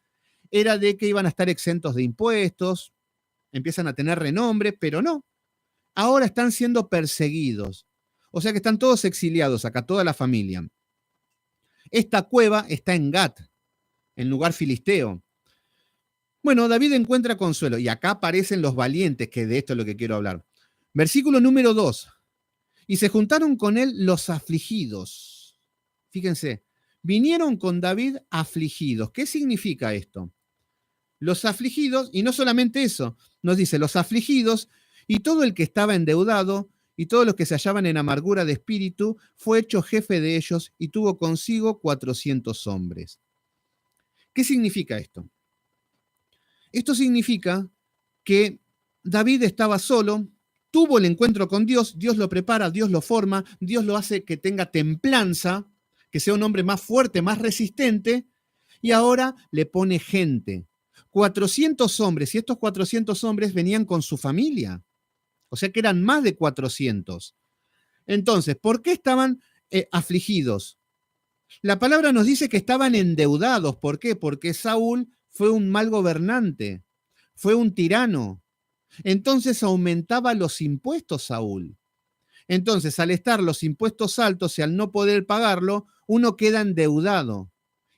era de que iban a estar exentos de impuestos, empiezan a tener renombre, pero no. Ahora están siendo perseguidos. O sea que están todos exiliados acá, toda la familia. Esta cueva está en Gat, en lugar filisteo. Bueno, David encuentra consuelo y acá aparecen los valientes, que de esto es lo que quiero hablar. Versículo número 2. Y se juntaron con él los afligidos. Fíjense, vinieron con David afligidos. ¿Qué significa esto? Los afligidos, y no solamente eso, nos dice los afligidos y todo el que estaba endeudado y todos los que se hallaban en amargura de espíritu, fue hecho jefe de ellos y tuvo consigo 400 hombres. ¿Qué significa esto? Esto significa que David estaba solo, tuvo el encuentro con Dios, Dios lo prepara, Dios lo forma, Dios lo hace que tenga templanza, que sea un hombre más fuerte, más resistente, y ahora le pone gente. 400 hombres, y estos 400 hombres venían con su familia. O sea que eran más de 400. Entonces, ¿por qué estaban afligidos? La palabra nos dice que estaban endeudados. ¿Por qué? Porque Saúl fue un mal gobernante, fue un tirano. Entonces aumentaba los impuestos Saúl. Entonces, al estar los impuestos altos y al no poder pagarlo, uno queda endeudado.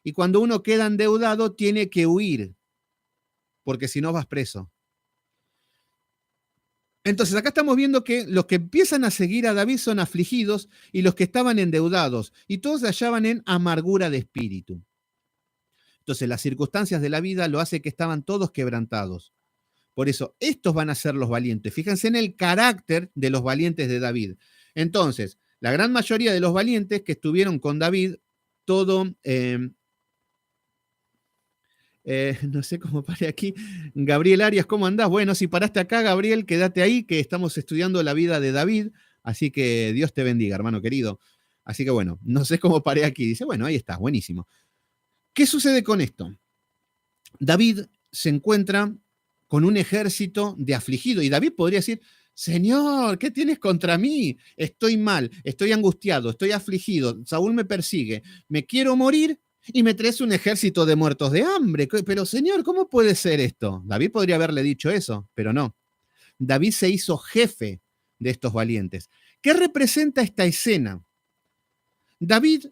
Y cuando uno queda endeudado, tiene que huir, porque si no vas preso. Entonces, acá estamos viendo que los que empiezan a seguir a David son afligidos y los que estaban endeudados, y todos se hallaban en amargura de espíritu. Entonces, las circunstancias de la vida lo hace que estaban todos quebrantados. Por eso, estos van a ser los valientes. Fíjense en el carácter de los valientes de David. Entonces, la gran mayoría de los valientes que estuvieron con David, todo, no sé cómo paré aquí. Gabriel Arias, ¿cómo andás? Bueno, si paraste acá, Gabriel, quédate ahí, que estamos estudiando la vida de David. Así que Dios te bendiga, hermano querido. Así que bueno, no sé cómo paré aquí. Dice, bueno, ahí está, buenísimo. ¿Qué sucede con esto? David se encuentra con un ejército de afligidos. Y David podría decir, Señor, ¿qué tienes contra mí? Estoy mal, estoy angustiado, estoy afligido, Saúl me persigue, me quiero morir y me traes un ejército de muertos de hambre. Pero Señor, ¿cómo puede ser esto? David podría haberle dicho eso, pero no. David se hizo jefe de estos valientes. ¿Qué representa esta escena? David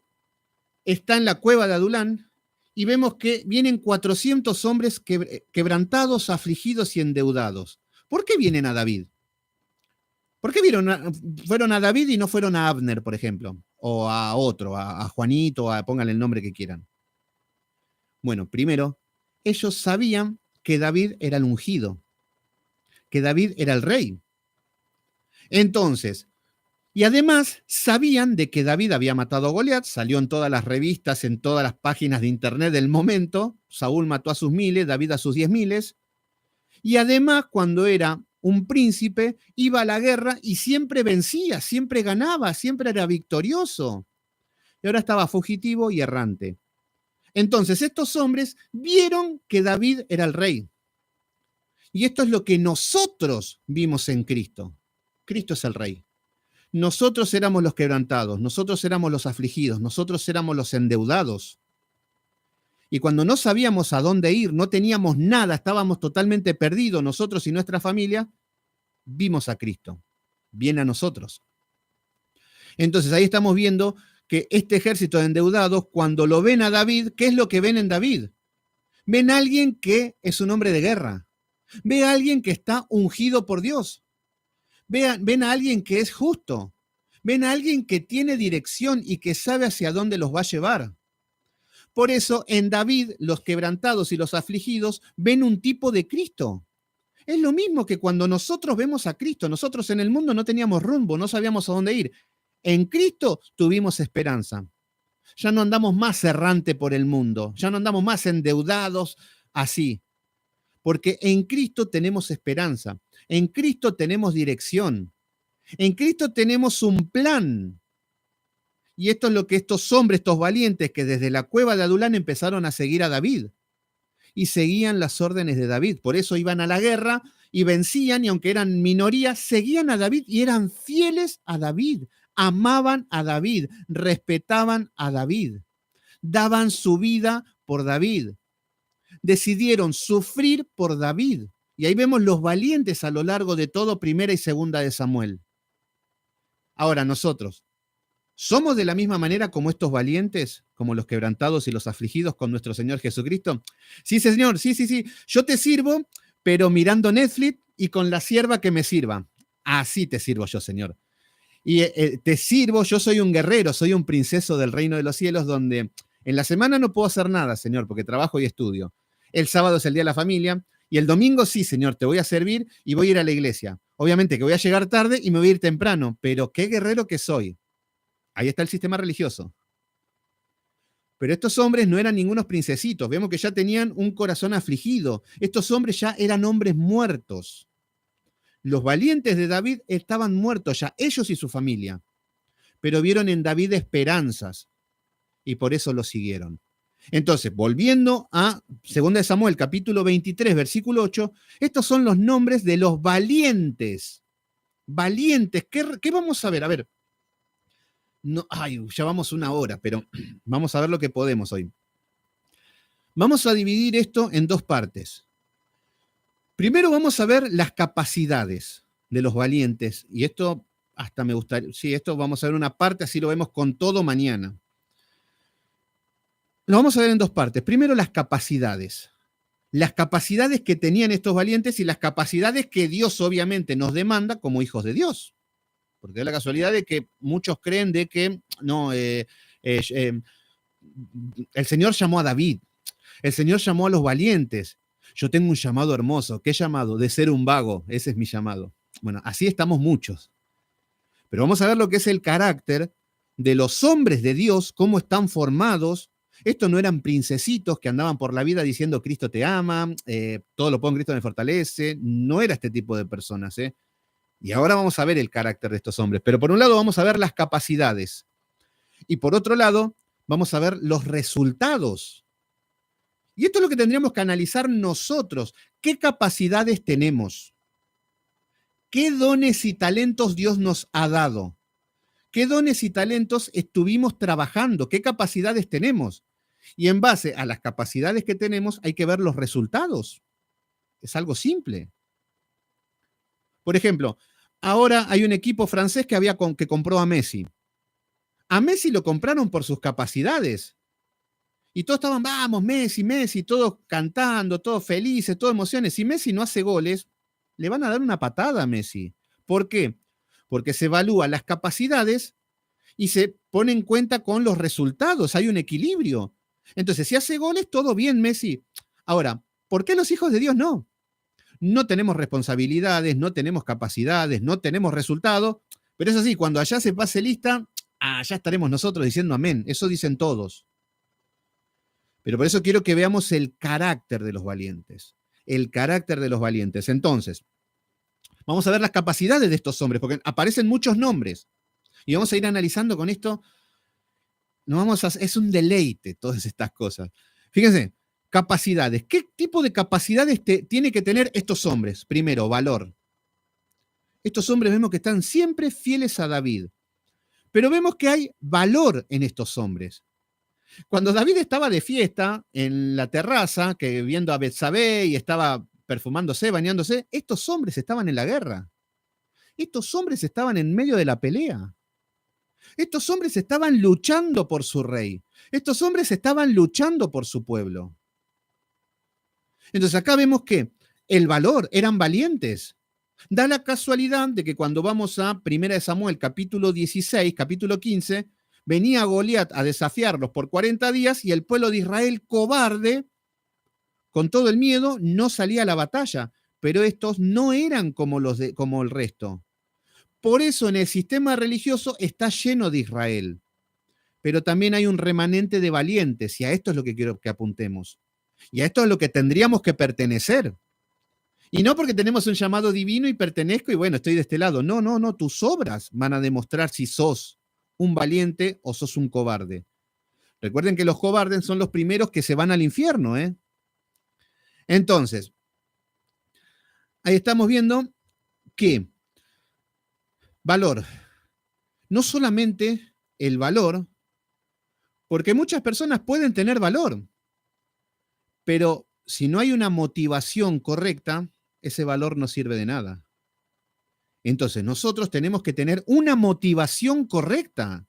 está en la cueva de Adulán y vemos que vienen 400 hombres quebrantados, afligidos y endeudados. ¿Por qué vienen a David? ¿Por qué fueron a David y no fueron a Abner, por ejemplo? O a otro, a Juanito, pónganle el nombre que quieran. Bueno, primero, ellos sabían que David era el ungido, que David era el rey. Entonces, y además sabían de que David había matado a Goliat, salió en todas las revistas, en todas las páginas de internet del momento. Saúl mató a sus miles, David a sus 10.000. Y además, cuando era un príncipe, iba a la guerra y siempre vencía, siempre ganaba, siempre era victorioso. Y ahora estaba fugitivo y errante. Entonces, estos hombres vieron que David era el rey. Y esto es lo que nosotros vimos en Cristo. Cristo es el rey. Nosotros éramos los quebrantados, nosotros éramos los afligidos, nosotros éramos los endeudados. Y cuando no sabíamos a dónde ir, no teníamos nada, estábamos totalmente perdidos, nosotros y nuestra familia, vimos a Cristo. Viene a nosotros. Entonces ahí estamos viendo que este ejército de endeudados, cuando lo ven a David, ¿qué es lo que ven en David? Ven a alguien que es un hombre de guerra. Ven a alguien que está ungido por Dios. Ven a alguien que es justo. Ven a alguien que tiene dirección y que sabe hacia dónde los va a llevar. Por eso en David los quebrantados y los afligidos ven un tipo de Cristo. Es lo mismo que cuando nosotros vemos a Cristo. Nosotros en el mundo no teníamos rumbo, no sabíamos a dónde ir. En Cristo tuvimos esperanza. Ya no andamos más errante por el mundo, ya no andamos más endeudados así. Porque en Cristo tenemos esperanza, en Cristo tenemos dirección, en Cristo tenemos un plan. Y esto es lo que estos hombres, estos valientes que desde la cueva de Adulán empezaron a seguir a David. Y seguían las órdenes de David. Por eso iban a la guerra y vencían, y aunque eran minoría, seguían a David y eran fieles a David. Amaban a David, respetaban a David, daban su vida por David. Decidieron sufrir por David. Y ahí vemos los valientes a lo largo de todo Primera y Segunda de Samuel. Ahora nosotros, ¿somos de la misma manera como estos valientes, como los quebrantados y los afligidos con nuestro Señor Jesucristo? Sí, Señor, sí. Yo te sirvo, pero mirando Netflix y con la sierva que me sirva. Así te sirvo yo, Señor. Y te sirvo, yo soy un guerrero, soy un princeso del reino de los cielos, donde en la semana no puedo hacer nada, Señor, porque trabajo y estudio. El sábado es el día de la familia, y el domingo sí, Señor, te voy a servir y voy a ir a la iglesia. Obviamente que voy a llegar tarde y me voy a ir temprano, pero qué guerrero que soy. Ahí está el sistema religioso. Pero estos hombres no eran ningunos princesitos. Vemos que ya tenían un corazón afligido. Estos hombres ya eran hombres muertos. Los valientes de David estaban muertos ya, ellos y su familia. Pero vieron en David esperanzas y por eso lo siguieron. Entonces, volviendo a 2 de Samuel, capítulo 23, versículo 8, estos son los nombres de los valientes. Valientes, ¿qué vamos a ver? A ver, no, ya vamos una hora, pero vamos a ver lo que podemos hoy. Vamos a dividir esto en dos partes. Primero vamos a ver las capacidades de los valientes, y esto hasta me gustaría, sí, esto vamos a ver una parte, así lo vemos con todo mañana. Lo vamos a ver en dos partes. Primero, las capacidades. Las capacidades que tenían estos valientes y las capacidades que Dios obviamente nos demanda como hijos de Dios. Porque es la casualidad de que muchos creen de que no, el Señor llamó a David, el Señor llamó a los valientes. Yo tengo un llamado hermoso. ¿Qué llamado? De ser un vago. Ese es mi llamado. Bueno, así estamos muchos. Pero vamos a ver lo que es el carácter de los hombres de Dios, cómo están formados. Estos no eran princesitos que andaban por la vida diciendo Cristo te ama, todo lo puedo en Cristo me fortalece. No era este tipo de personas. Y ahora vamos a ver el carácter de estos hombres. Pero por un lado vamos a ver las capacidades. Y por otro lado vamos a ver los resultados. Y esto es lo que tendríamos que analizar nosotros. ¿Qué capacidades tenemos? ¿Qué dones y talentos Dios nos ha dado? ¿Qué dones y talentos estuvimos trabajando? ¿Qué capacidades tenemos? Y en base a las capacidades que tenemos hay que ver los resultados. Es algo simple. Por ejemplo, ahora hay un equipo francés que compró a Messi. A Messi lo compraron por sus capacidades. Y todos estaban, vamos, Messi, Messi, todos cantando, todos felices, todas emociones. Si Messi no hace goles, le van a dar una patada a Messi. ¿Por qué? Porque se evalúan las capacidades y se pone en cuenta con los resultados. Hay un equilibrio. Entonces, si hace goles, todo bien, Messi. Ahora, ¿por qué los hijos de Dios no? No tenemos responsabilidades, no tenemos capacidades, no tenemos resultados. Pero es así, cuando allá se pase lista, allá estaremos nosotros diciendo amén. Eso dicen todos. Pero por eso quiero que veamos el carácter de los valientes. El carácter de los valientes. Entonces, vamos a ver las capacidades de estos hombres, porque aparecen muchos nombres. Y vamos a ir analizando con esto. Es un deleite todas estas cosas. Fíjense, capacidades. ¿Qué tipo de capacidades tiene que tener estos hombres? Primero, valor. Estos hombres vemos que están siempre fieles a David. Pero vemos que hay valor en estos hombres. Cuando David estaba de fiesta en la terraza, que viendo a Betsabé y estaba perfumándose, bañándose, estos hombres estaban en la guerra. Estos hombres estaban en medio de la pelea. Estos hombres estaban luchando por su rey. Estos hombres estaban luchando por su pueblo. Entonces acá vemos que el valor, eran valientes. Da la casualidad de que cuando vamos a 1 Samuel, capítulo 16, capítulo 15, venía Goliat a desafiarlos por 40 días y el pueblo de Israel, cobarde, con todo el miedo, no salía a la batalla. Pero estos no eran como el resto. Por eso en el sistema religioso está lleno de Israel. Pero también hay un remanente de valientes y a esto es lo que quiero que apuntemos. Y a esto es lo que tendríamos que pertenecer. Y no porque tenemos un llamado divino y pertenezco y bueno, estoy de este lado. No, no, no, tus obras van a demostrar si sos un valiente o sos un cobarde. Recuerden que los cobardes son los primeros que se van al infierno, ¿eh? Entonces, ahí estamos viendo que valor, no solamente el valor, porque muchas personas pueden tener valor, pero si no hay una motivación correcta, ese valor no sirve de nada. Entonces, nosotros tenemos que tener una motivación correcta.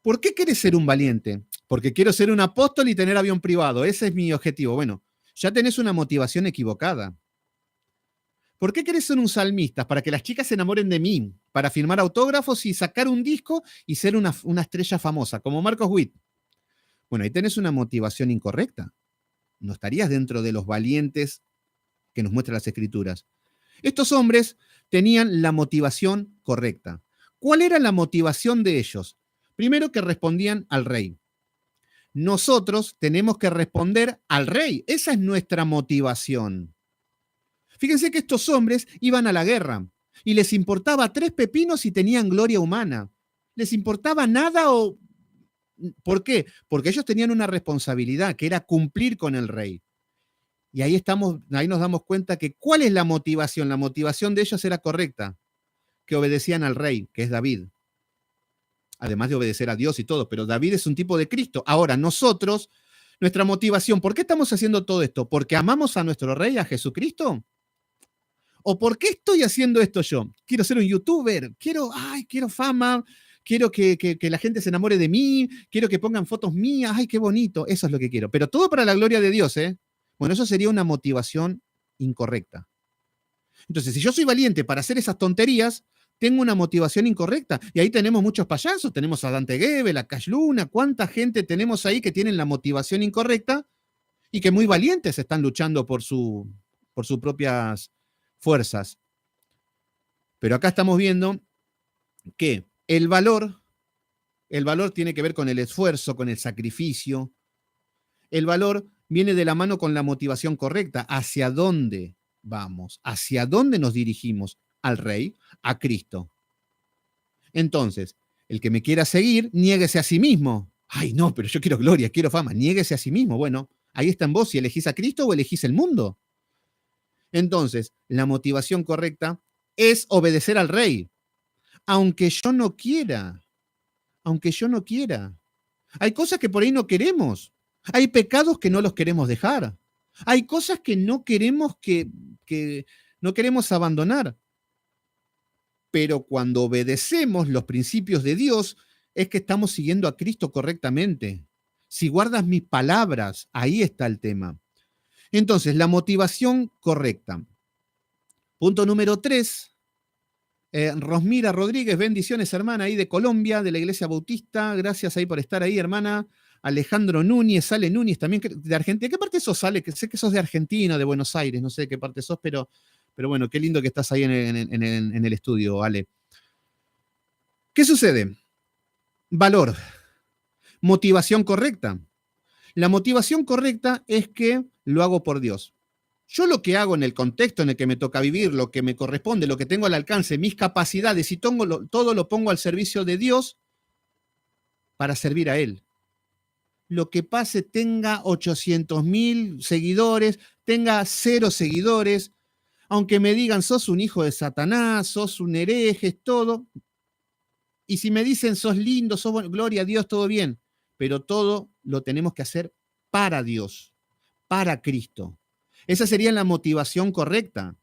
¿Por qué quieres ser un valiente? Porque quiero ser un apóstol y tener avión privado. Ese es mi objetivo. Bueno, ya tenés una motivación equivocada. ¿Por qué querés ser un salmista? Para que las chicas se enamoren de mí, para firmar autógrafos y sacar un disco y ser una estrella famosa, como Marcos Witt. Bueno, ahí tenés una motivación incorrecta. No estarías dentro de los valientes que nos muestran las Escrituras. Estos hombres tenían la motivación correcta. ¿Cuál era la motivación de ellos? Primero, que respondían al rey. Nosotros tenemos que responder al rey. Esa es nuestra motivación. Fíjense que estos hombres iban a la guerra y les importaba 3 pepinos si tenían gloria humana. Les importaba nada o ¿Por qué? Porque ellos tenían una responsabilidad, que era cumplir con el rey. Y ahí nos damos cuenta que ¿cuál es la motivación? La motivación de ellos era correcta, que obedecían al rey, que es David. Además de obedecer a Dios y todo, pero David es un tipo de Cristo. Ahora, nosotros, nuestra motivación, ¿por qué estamos haciendo todo esto? ¿Porque amamos a nuestro rey, a Jesucristo? ¿O por qué estoy haciendo esto yo? Quiero ser un youtuber, quiero fama, quiero que la gente se enamore de mí, quiero que pongan fotos mías, ay, qué bonito, eso es lo que quiero. Pero todo para la gloria de Dios, ¿eh? Bueno, eso sería una motivación incorrecta. Entonces, si yo soy valiente para hacer esas tonterías, tengo una motivación incorrecta. Y ahí tenemos muchos payasos, tenemos a Dante Gebel, a Cash Luna, cuánta gente tenemos ahí que tienen la motivación incorrecta y que muy valientes están luchando por sus propias fuerzas. Pero acá estamos viendo que el valor tiene que ver con el esfuerzo, con el sacrificio. El valor viene de la mano con la motivación correcta. ¿Hacia dónde vamos? ¿Hacia dónde nos dirigimos? Al Rey, a Cristo. Entonces, el que me quiera seguir, niéguese a sí mismo. Ay, no, pero yo quiero gloria, quiero fama. Niéguese a sí mismo. Bueno, ahí está en vos si elegís a Cristo o elegís el mundo. Entonces, la motivación correcta es obedecer al Rey, aunque yo no quiera. Aunque yo no quiera. Hay cosas que por ahí no queremos. Hay pecados que no los queremos dejar. Hay cosas que no queremos que no queremos abandonar. Pero cuando obedecemos los principios de Dios, es que estamos siguiendo a Cristo correctamente. Si guardas mis palabras, ahí está el tema. Entonces, la motivación correcta. Punto número 3. Rosmira Rodríguez, bendiciones, hermana, ahí de Colombia, de la Iglesia Bautista. Gracias ahí por estar ahí, hermana. Alejandro Núñez, Ale Núñez, también de Argentina. ¿Qué parte sos, Ale? Que sé que sos de Argentina, de Buenos Aires, no sé de qué parte sos, pero bueno, qué lindo que estás ahí en el estudio, Ale. ¿Qué sucede? Valor. Motivación correcta. La motivación correcta es que lo hago por Dios. Yo lo que hago en el contexto en el que me toca vivir, lo que me corresponde, lo que tengo al alcance, mis capacidades y todo lo pongo al servicio de Dios para servir a Él. Lo que pase tenga 800.000 seguidores, tenga 0 seguidores, aunque me digan sos un hijo de Satanás, sos un hereje, todo. Y si me dicen sos lindo, sos bueno, gloria a Dios, todo bien. Pero todo lo tenemos que hacer para Dios, para Cristo. Esa sería la motivación correcta.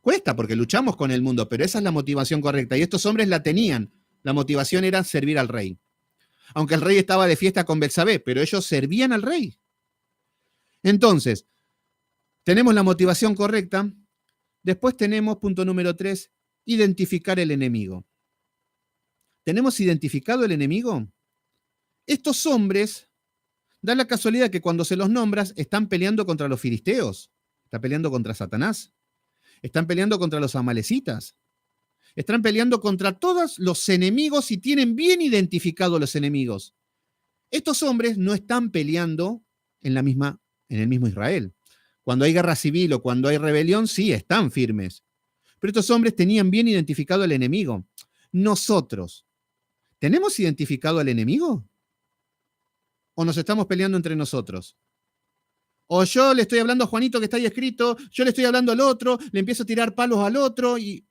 Cuesta porque luchamos con el mundo, pero esa es la motivación correcta. Y estos hombres la tenían. La motivación era servir al rey. Aunque el rey estaba de fiesta con Betsabé, pero ellos servían al rey. Entonces, tenemos la motivación correcta. Después tenemos, punto número 3, identificar el enemigo. ¿Tenemos identificado el enemigo? Estos hombres, da la casualidad que cuando se los nombras, están peleando contra los filisteos. Está peleando contra Satanás. Están peleando contra los amalecitas. Están peleando contra todos los enemigos y tienen bien identificados los enemigos. Estos hombres no están peleando en el mismo Israel. Cuando hay guerra civil o cuando hay rebelión, sí, están firmes. Pero estos hombres tenían bien identificado al enemigo. Nosotros, ¿tenemos identificado al enemigo? ¿O nos estamos peleando entre nosotros? O yo le estoy hablando a Juanito que está ahí escrito, yo le estoy hablando al otro, le empiezo a tirar palos al otro y...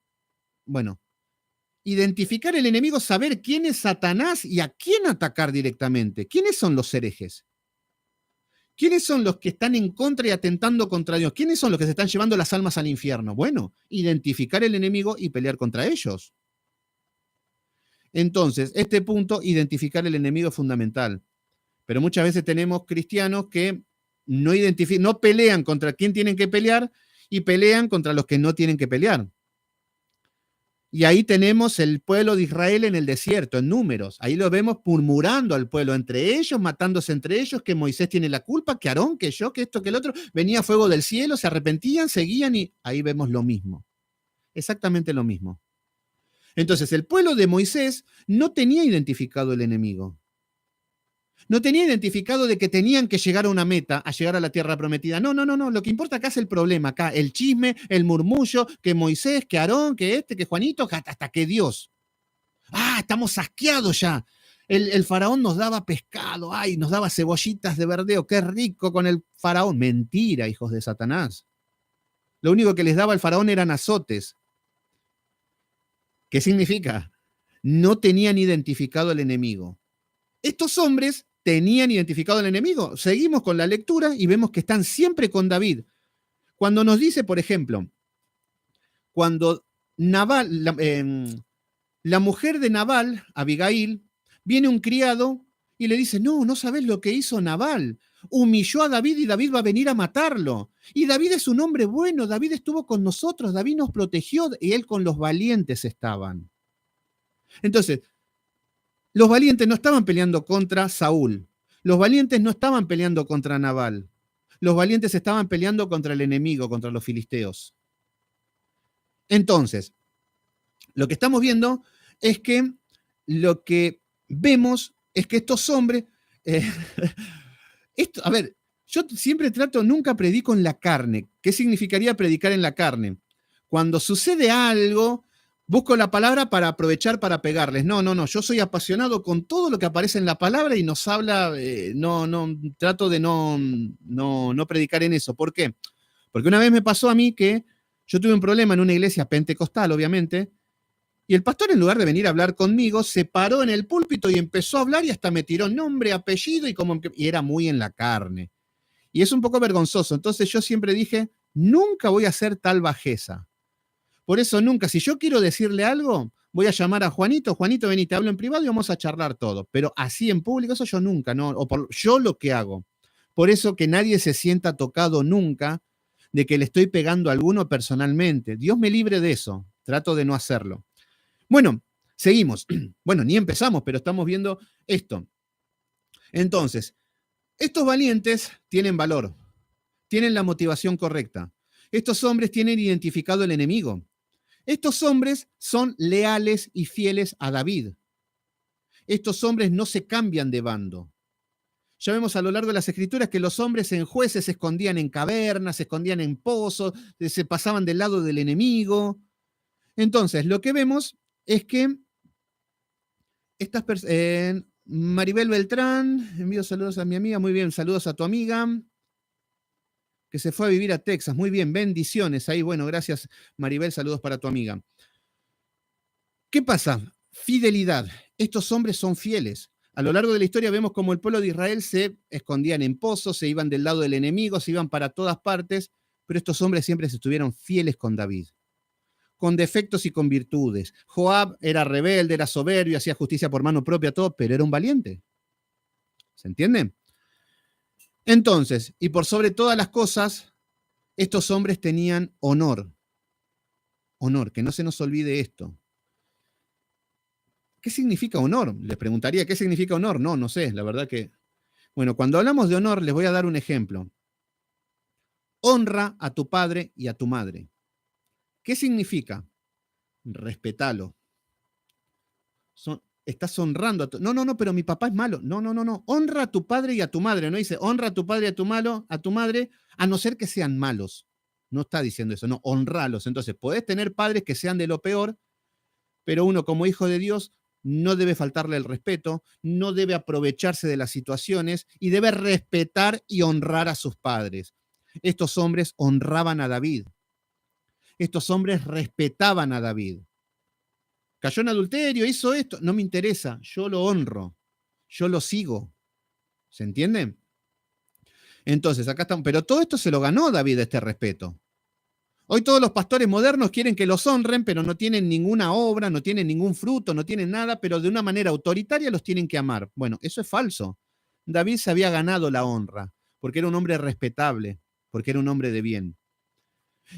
Bueno, identificar el enemigo, saber quién es Satanás y a quién atacar directamente. ¿Quiénes son los herejes? ¿Quiénes son los que están en contra y atentando contra Dios? ¿Quiénes son los que se están llevando las almas al infierno? Bueno, identificar el enemigo y pelear contra ellos. Entonces, este punto, identificar el enemigo es fundamental. Pero muchas veces tenemos cristianos que no pelean contra quién tienen que pelear y pelean contra los que no tienen que pelear. Y ahí tenemos el pueblo de Israel en el desierto, en Números. Ahí lo vemos murmurando al pueblo entre ellos, matándose entre ellos, que Moisés tiene la culpa, que Aarón, que yo, que esto, que el otro. Venía fuego del cielo, se arrepentían, seguían y ahí vemos lo mismo. Exactamente lo mismo. Entonces, el pueblo de Moisés no tenía identificado el enemigo. No tenía identificado de que tenían que llegar a una meta, a llegar a la tierra prometida. No. Lo que importa acá es el problema. Acá el chisme, el murmullo, que Moisés, que Aarón, que que Juanito, hasta que Dios. Estamos asqueados ya. El faraón nos daba pescado, ay, nos daba cebollitas de verdeo, qué rico con el faraón. Mentira, hijos de Satanás. Lo único que les daba el faraón eran azotes. ¿Qué significa? No tenían identificado al enemigo. Estos hombres tenían identificado al enemigo. Seguimos con la lectura y vemos que están siempre con David. Cuando nos dice, por ejemplo, cuando Nabal, la mujer de Nabal, Abigail, viene un criado y le dice, no, no sabes lo que hizo Nabal. Humilló a David y David va a venir a matarlo. Y David es un hombre bueno, David estuvo con nosotros, David nos protegió y él con los valientes estaban. Entonces, los valientes no estaban peleando contra Saúl. Los valientes no estaban peleando contra Nabal. Los valientes estaban peleando contra el enemigo, contra los filisteos. Entonces, lo que estamos viendo es que lo que vemos es que estos hombres, a ver, yo siempre trato, nunca predico en la carne. ¿Qué significaría predicar en la carne? Cuando sucede algo, busco la palabra para aprovechar para pegarles. No, yo soy apasionado con todo lo que aparece en la palabra y nos habla, trato de no predicar en eso. ¿Por qué? Porque una vez me pasó a mí que yo tuve un problema en una iglesia pentecostal, obviamente, y el pastor, en lugar de venir a hablar conmigo, se paró en el púlpito y empezó a hablar y hasta me tiró nombre, apellido y era muy en la carne. Y es un poco vergonzoso. Entonces yo siempre dije, nunca voy a hacer tal bajeza. Por eso nunca, si yo quiero decirle algo, voy a llamar a Juanito, Juanito, vení, te hablo en privado y vamos a charlar todo. Pero así en público, eso yo nunca, ¿no? Yo lo que hago. Por eso que nadie se sienta tocado nunca de que le estoy pegando a alguno personalmente. Dios me libre de eso. Trato de no hacerlo. Bueno, seguimos. Bueno, ni empezamos, pero estamos viendo esto. Entonces, estos valientes tienen valor, tienen la motivación correcta. Estos hombres tienen identificado el enemigo. Estos hombres son leales y fieles a David. Estos hombres no se cambian de bando. Ya vemos a lo largo de las escrituras que los hombres en jueces se escondían en cavernas, se escondían en pozos, se pasaban del lado del enemigo. Entonces, lo que vemos es que Maribel Beltrán, envío saludos a mi amiga, muy bien, saludos a tu amiga, que se fue a vivir a Texas, muy bien, bendiciones ahí, bueno, gracias Maribel, saludos para tu amiga. ¿Qué pasa? Fidelidad, estos hombres son fieles. A lo largo de la historia vemos como el pueblo de Israel se escondían en pozos, se iban del lado del enemigo, se iban para todas partes, pero estos hombres siempre se estuvieron fieles con David, con defectos y con virtudes. Joab era rebelde, era soberbio, hacía justicia por mano propia, todo, pero era un valiente. ¿Se entiende? Entonces, y por sobre todas las cosas, estos hombres tenían honor. Honor, que no se nos olvide esto. ¿Qué significa honor? Les preguntaría, ¿qué significa honor? No sé, la verdad que... Bueno, cuando hablamos de honor, les voy a dar un ejemplo. Honra a tu padre y a tu madre. ¿Qué significa? Respetalo. Estás honrando a tu... No, pero mi papá es malo. No. Honra a tu padre y a tu madre. No dice honra a tu padre y a tu madre, a no ser que sean malos. No está diciendo eso, no, honralos. Entonces, podés tener padres que sean de lo peor, pero uno como hijo de Dios no debe faltarle el respeto, no debe aprovecharse de las situaciones y debe respetar y honrar a sus padres. Estos hombres honraban a David. Estos hombres respetaban a David. Cayó en adulterio, hizo esto, no me interesa, yo lo honro, yo lo sigo. ¿Se entiende? Entonces, acá estamos, pero todo esto se lo ganó David, este respeto. Hoy todos los pastores modernos quieren que los honren, pero no tienen ninguna obra, no tienen ningún fruto, no tienen nada, pero de una manera autoritaria los tienen que amar. Bueno, eso es falso. David se había ganado la honra, porque era un hombre respetable, porque era un hombre de bien.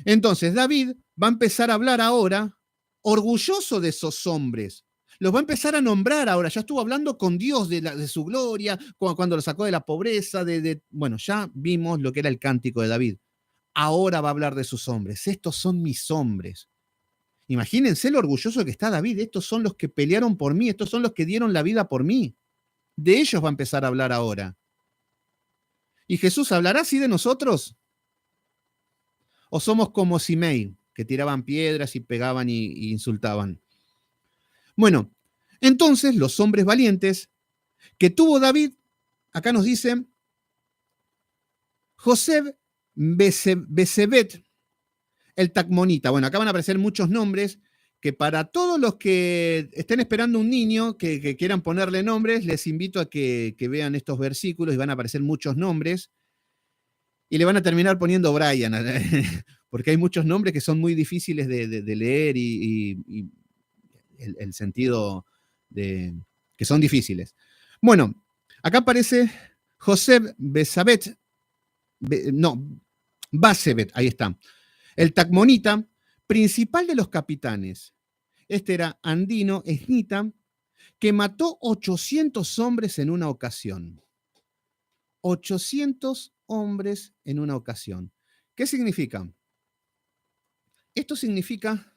Entonces, David va a empezar a hablar ahora orgulloso de esos hombres. Los va a empezar a nombrar ahora. Ya estuvo hablando con Dios de su gloria, cuando lo sacó de la pobreza. Bueno, ya vimos lo que era el cántico de David. Ahora va a hablar de sus hombres. Estos son mis hombres. Imagínense lo orgulloso que está David. Estos son los que pelearon por mí. Estos son los que dieron la vida por mí. De ellos va a empezar a hablar ahora. ¿Y Jesús hablará así de nosotros? ¿O somos como Simei, que tiraban piedras y pegaban y insultaban? Bueno, entonces los hombres valientes que tuvo David, acá nos dice, José Besebet, el Tacmonita. Bueno, acá van a aparecer muchos nombres que para todos los que estén esperando un niño, que quieran ponerle nombres, les invito a que vean estos versículos y van a aparecer muchos nombres y le van a terminar poniendo Brian, porque hay muchos nombres que son muy difíciles de leer y el sentido de que son difíciles. Bueno, acá aparece José Besabet, Basebet, ahí está. El Tacmonita, principal de los capitanes. Este era Andino Esnita, que mató 800 hombres en una ocasión. 800 hombres en una ocasión. ¿Qué significa? Esto significa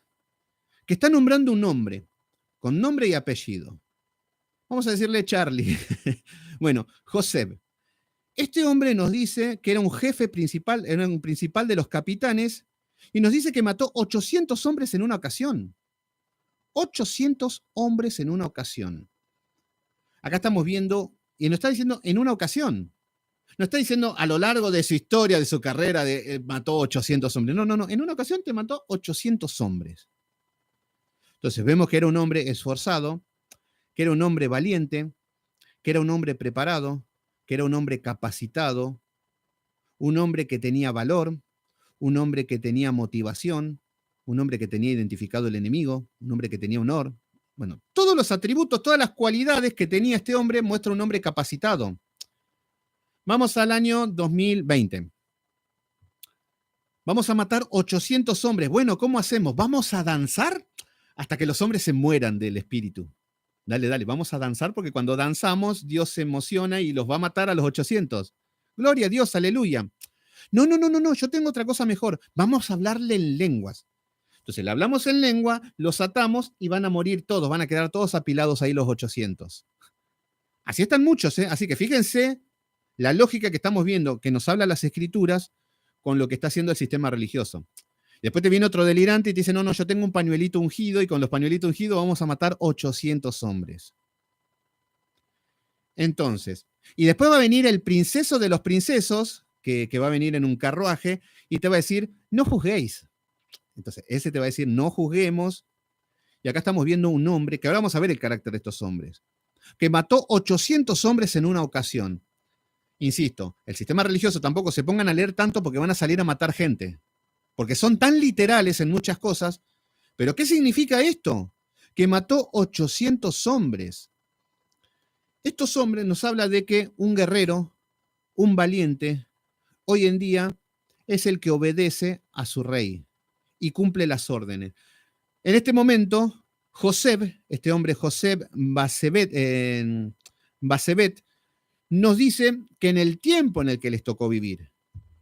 que está nombrando un hombre, con nombre y apellido. Vamos a decirle Charlie. Bueno, José. Este hombre nos dice que era un jefe principal, era un principal de los capitanes, y nos dice que mató 800 hombres en una ocasión. 800 hombres en una ocasión. Acá estamos viendo, y nos está diciendo en una ocasión. No está diciendo a lo largo de su historia, de su carrera, mató 800 hombres. No, no, no. En una ocasión te mató 800 hombres. Entonces vemos que era un hombre esforzado, que era un hombre valiente, que era un hombre preparado, que era un hombre capacitado, un hombre que tenía valor, un hombre que tenía motivación, un hombre que tenía identificado el enemigo, un hombre que tenía honor. Bueno, todos los atributos, todas las cualidades que tenía este hombre muestra un hombre capacitado. Vamos al año 2020. Vamos a matar 800 hombres. Bueno, ¿cómo hacemos? ¿Vamos a danzar hasta que los hombres se mueran del espíritu? Dale, dale, vamos a danzar porque cuando danzamos Dios se emociona y los va a matar a los 800. Gloria a Dios, aleluya. No, no, no, no, no, yo tengo otra cosa mejor. Vamos a hablarle en lenguas. Entonces le hablamos en lengua, los atamos y van a morir todos, van a quedar todos apilados ahí los 800. Así están muchos, ¿eh? Así que fíjense la lógica que estamos viendo, que nos habla las escrituras, con lo que está haciendo el sistema religioso. Después te viene otro delirante y te dice, no, no, yo tengo un pañuelito ungido y con los pañuelitos ungidos vamos a matar 800 hombres. Entonces, y después va a venir el princeso de los princesos, que va a venir en un carruaje, y te va a decir, no juzguéis. Entonces, ese te va a decir, no juzguemos. Y acá estamos viendo un hombre, que ahora vamos a ver el carácter de estos hombres, que mató 800 hombres en una ocasión. Insisto, el sistema religioso tampoco se pongan a leer tanto porque van a salir a matar gente, porque son tan literales en muchas cosas. Pero ¿qué significa esto? Que mató 800 hombres. Estos hombres nos habla de que un guerrero, un valiente, hoy en día es el que obedece a su rey y cumple las órdenes. En este momento, José, este hombre José Basebet, nos dice que en el tiempo en el que les tocó vivir,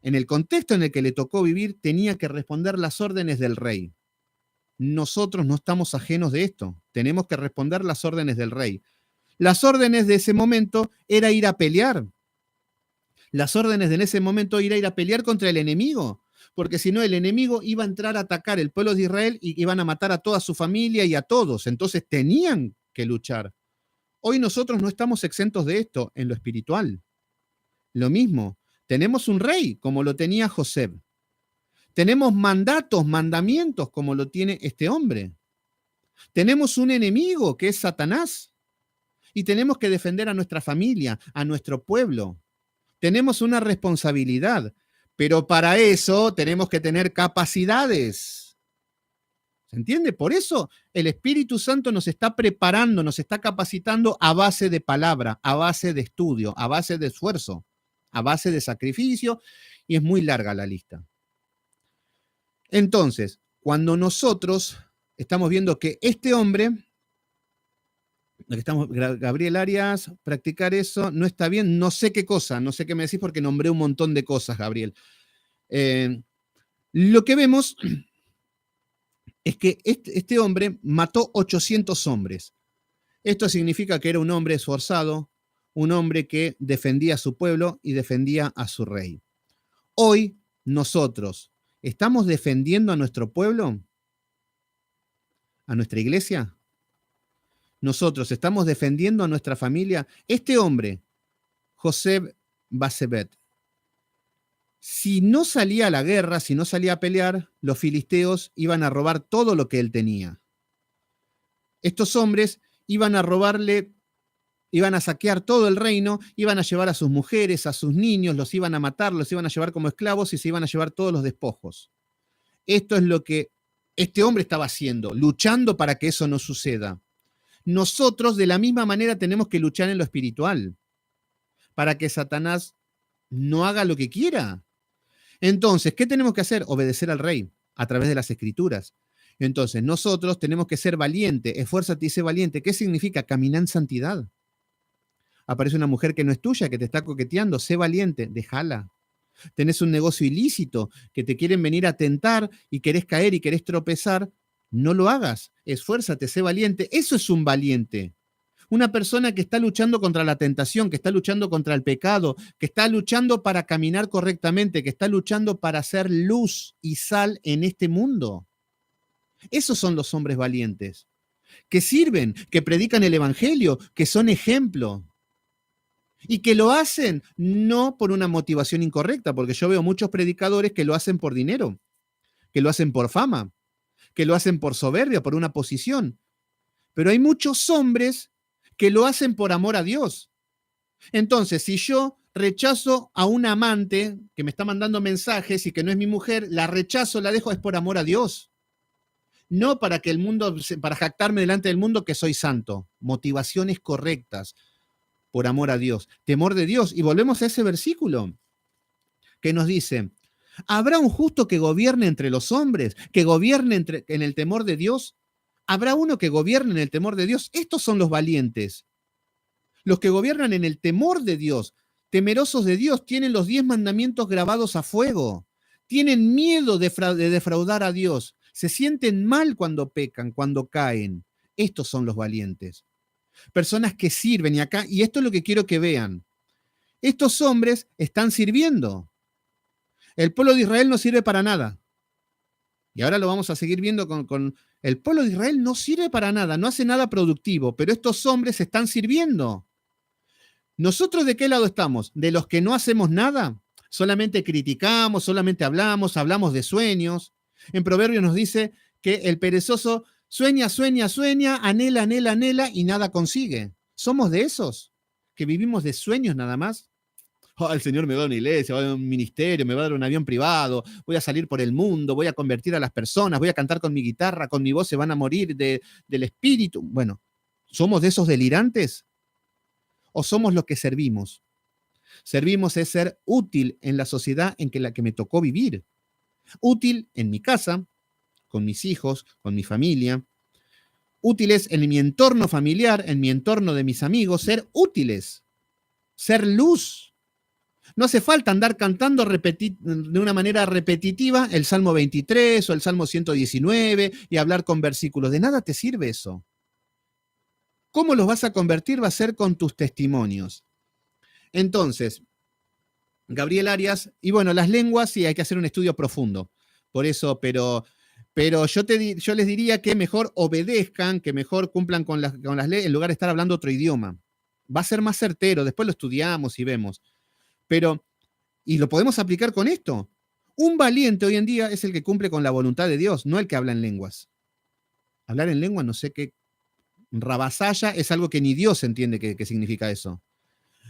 en el contexto en el que le tocó vivir, tenía que responder las órdenes del rey. Nosotros no estamos ajenos de esto, tenemos que responder las órdenes del rey. Las órdenes de ese momento era ir a pelear. Las órdenes de ese momento era ir a pelear contra el enemigo, porque si no el enemigo iba a entrar a atacar el pueblo de Israel y iban a matar a toda su familia y a todos. Entonces tenían que luchar. Hoy nosotros no estamos exentos de esto en lo espiritual. Lo mismo, tenemos un rey como lo tenía José. Tenemos mandatos, mandamientos como lo tiene este hombre. Tenemos un enemigo que es Satanás y tenemos que defender a nuestra familia, a nuestro pueblo. Tenemos una responsabilidad, pero para eso tenemos que tener capacidades. ¿Se entiende? Por eso el Espíritu Santo nos está preparando, nos está capacitando a base de palabra, a base de estudio, a base de esfuerzo, a base de sacrificio, y es muy larga la lista. Entonces, cuando nosotros estamos viendo que este hombre, Gabriel Arias, practicar eso no está bien, no sé qué cosa, no sé qué me decís porque nombré un montón de cosas, Gabriel. Lo que vemos es que este hombre mató 800 hombres. Esto significa que era un hombre esforzado, un hombre que defendía a su pueblo y defendía a su rey. Hoy nosotros, ¿estamos defendiendo a nuestro pueblo? ¿A nuestra iglesia? nosotros estamos defendiendo a nuestra familia. Este hombre, José Basebet, si no salía a la guerra, si no salía a pelear, los filisteos iban a robar todo lo que él tenía. Estos hombres iban a robarle, iban a saquear todo el reino, iban a llevar a sus mujeres, a sus niños, los iban a matar, los iban a llevar como esclavos y se iban a llevar todos los despojos. Esto es lo que este hombre estaba haciendo, luchando para que eso no suceda. Nosotros de la misma manera tenemos que luchar en lo espiritual, para que Satanás no haga lo que quiera. Entonces, ¿qué tenemos que hacer? Obedecer al rey a través de las escrituras. Entonces, nosotros tenemos que ser valientes, esfuérzate y sé valiente. ¿Qué significa? Caminar en santidad. Aparece una mujer que no es tuya, que te está coqueteando, sé valiente, déjala. Tenés un negocio ilícito, que te quieren venir a tentar y querés caer y querés tropezar, no lo hagas, esfuérzate, sé valiente. Eso es un valiente. Una persona que está luchando contra la tentación, que está luchando contra el pecado, que está luchando para caminar correctamente, que está luchando para hacer luz y sal en este mundo. Esos son los hombres valientes, que sirven, que predican el evangelio, que son ejemplo. Y que lo hacen no por una motivación incorrecta, porque yo veo muchos predicadores que lo hacen por dinero, que lo hacen por fama, que lo hacen por soberbia, por una posición. Pero hay muchos hombres que lo hacen por amor a Dios. Entonces, si yo rechazo a una amante que me está mandando mensajes y que no es mi mujer, la rechazo, la dejo, es por amor a Dios. No para que el mundo, para jactarme delante del mundo que soy santo. Motivaciones correctas, por amor a Dios. Temor de Dios. Y volvemos a ese versículo que nos dice, ¿habrá un justo que gobierne entre los hombres, que gobierne en el temor de Dios? ¿Habrá uno que gobierne en el temor de Dios? Estos son los valientes. Los que gobiernan en el temor de Dios, temerosos de Dios, tienen los 10 mandamientos grabados a fuego. Tienen miedo de defraudar a Dios. Se sienten mal cuando pecan, cuando caen. Estos son los valientes. Personas que sirven y esto es lo que quiero que vean. Estos hombres están sirviendo. El pueblo de Israel no sirve para nada. Y ahora lo vamos a seguir viendo con el pueblo de Israel no sirve para nada, no hace nada productivo, pero estos hombres están sirviendo. ¿Nosotros de qué lado estamos? ¿De los que no hacemos nada? Solamente criticamos, solamente hablamos de sueños. En Proverbios nos dice que el perezoso sueña, anhela, anhela y nada consigue. ¿Somos de esos que vivimos de sueños nada más? Oh, el Señor me va a una iglesia, va a un ministerio, me va a dar un avión privado, voy a salir por el mundo, voy a convertir a las personas, voy a cantar con mi guitarra, con mi voz se van a morir del espíritu. Bueno, ¿somos de esos delirantes? ¿O somos los que servimos? Servimos es ser útil en la sociedad en la que me tocó vivir. Útil en mi casa, con mis hijos, con mi familia. Útiles en mi entorno familiar, en mi entorno de mis amigos. Ser útiles. Ser luz. No hace falta andar cantando de una manera repetitiva el Salmo 23 o el Salmo 119 y hablar con versículos. De nada te sirve eso. ¿Cómo los vas a convertir? Va a ser con tus testimonios. Entonces, Gabriel Arias, y bueno, las lenguas sí hay que hacer un estudio profundo. Por eso, pero yo les diría que mejor obedezcan, que mejor cumplan con las leyes en lugar de estar hablando otro idioma. Va a ser más certero, después lo estudiamos y vemos. Pero, y lo podemos aplicar con esto. Un valiente hoy en día es el que cumple con la voluntad de Dios, no el que habla en lenguas. Hablar en lengua, no sé qué rabasalla, es algo que ni Dios entiende qué significa eso.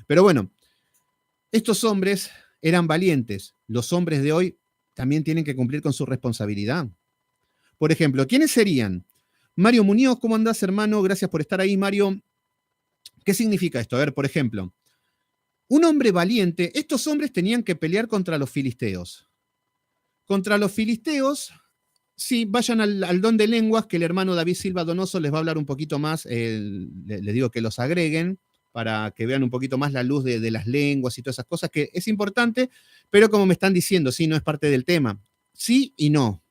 Pero bueno, estos hombres eran valientes. Los hombres de hoy también tienen que cumplir con su responsabilidad. Por ejemplo, ¿quiénes serían? Mario Muñoz, ¿cómo andás, hermano? Gracias por estar ahí, Mario. ¿Qué significa esto? A ver, por ejemplo, un hombre valiente, estos hombres tenían que pelear contra los filisteos. Contra los filisteos, sí, vayan al don de lenguas, que el hermano David Silva Donoso les va a hablar un poquito más, les digo que los agreguen, para que vean un poquito más la luz de las lenguas y todas esas cosas, que es importante, pero como me están diciendo, sí, no es parte del tema. Sí y no,